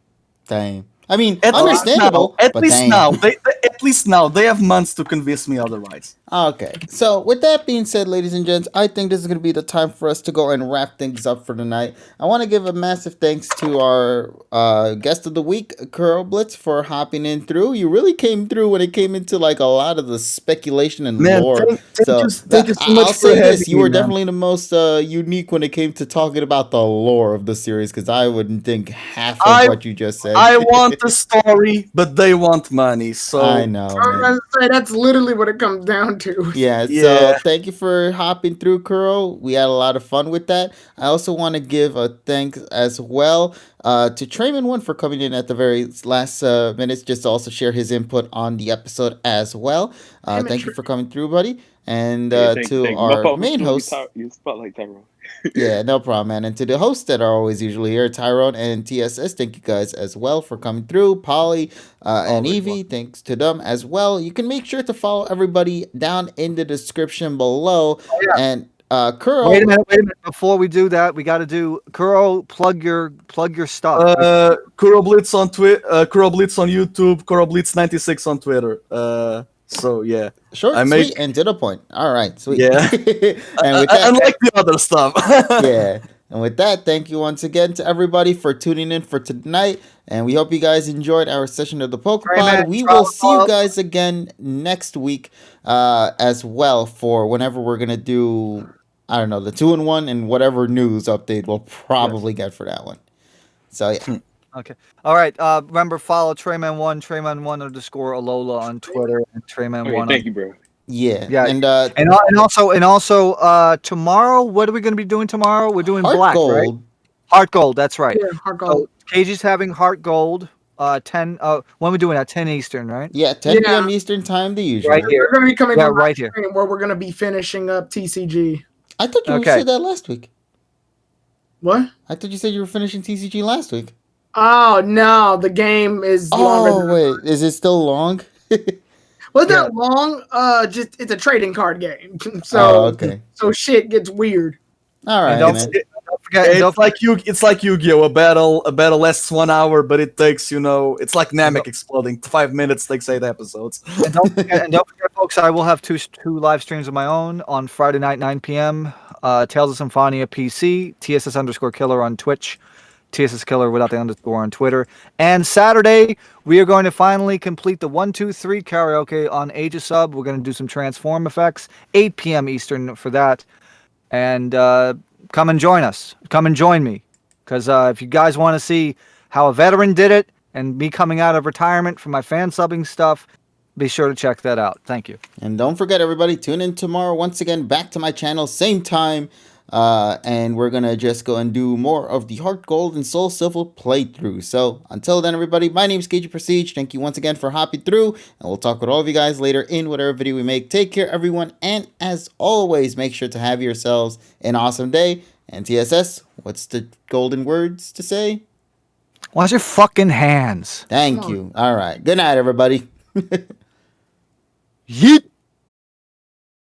I mean, understandable. At least now they have months to convince me otherwise. Okay, so with that being said, ladies and gents, I think this is going to be the time for us to go and wrap things up for tonight. I want to give a massive thanks to our guest of the week, KuroBlitz, for hopping in through. You really came through when it came into a lot of the speculation and lore. Thank you so much. I'll say this: you were definitely the most unique when it came to talking about the lore of the series, because I wouldn't think half of what you just said. I want the story, but they want money. So I know. I was gonna say, that's literally what it comes down to. Yeah, so thank you for hopping through, Kuro. We had a lot of fun with that. I also want to give a thanks as well to Trayman1 for coming in at the very last minutes just to also share his input on the episode as well. Thank you for coming through, buddy. And to our main host. You spotlight Tyrone. Yeah, no problem, man. And to the hosts that are always usually here, Tyrone and TSS, thank you guys as well for coming through. Polly and Evie, thanks to them as well. You can make sure to follow everybody down in the description below. Oh, yeah. And Kuro. Wait a minute. Before we do that, we got to do Kuro. Plug your stuff. KuroBlitz on Twitter. KuroBlitz on YouTube. KuroBlitz96 on Twitter. So yeah, short, sweet, and to the point. All right, sweet. Yeah, and with that, unlike the other stuff. Yeah, and with that, thank you once again to everybody for tuning in for tonight, and we hope you guys enjoyed our session of the PokePod. We will see you guys again next week, as well, for whenever we're gonna do, I don't know, the 2-in-1 and whatever news update we'll probably get for that one. So yeah. Okay. All right. Remember, follow Trayman1, Trayman1_Alola on Twitter, and Trayman1. Thank you, bro. Yeah. And also tomorrow, what are we going to be doing tomorrow? We're doing Black, right? Heart Gold. That's right. Yeah, Heart Gold. So, KG's having Heart Gold. 10. When are we doing that? 10 Eastern, right? Yeah, 10 p.m. Eastern time, the usual. Right here. We're going to be coming right here, where we're going to be finishing up TCG. I thought you said that last week. What? I thought you said you were finishing TCG last week. Oh no, the game is longer. Wait, is it still long? Wasn't that long? Just it's a trading card game, so okay. So shit gets weird. All right, don't forget, it's like Yu-Gi-Oh! A battle lasts 1 hour, but it takes it's like Namek exploding. 5 minutes takes 8 episodes. And don't forget, folks, I will have two live streams of my own on Friday night 9 p.m. Tales of Symphonia PC, TSS_Killer on Twitch. TSS Killer without the underscore on Twitter. And Saturday, we are going to finally complete the 1, 2, 3 karaoke on Age of Sub. We're going to do some transform effects, 8 p.m. Eastern for that. And come and join us. Come and join me. Because if you guys want to see how a veteran did it and me coming out of retirement for my fan subbing stuff, Be sure to check that out. Thank you. And don't forget, everybody, tune in tomorrow once again back to my channel, same time. And we're going to just go and do more of the Heart Gold and Soul Silver playthrough. So until then, everybody, my name is KG Prestige. Thank you once again for hopping through. And we'll talk with all of you guys later in whatever video we make. Take care, everyone. And as always, make sure to have yourselves an awesome day. And TSS, what's the golden words to say? Wash your fucking hands. Thank you. All right. Good night, everybody. Yeet.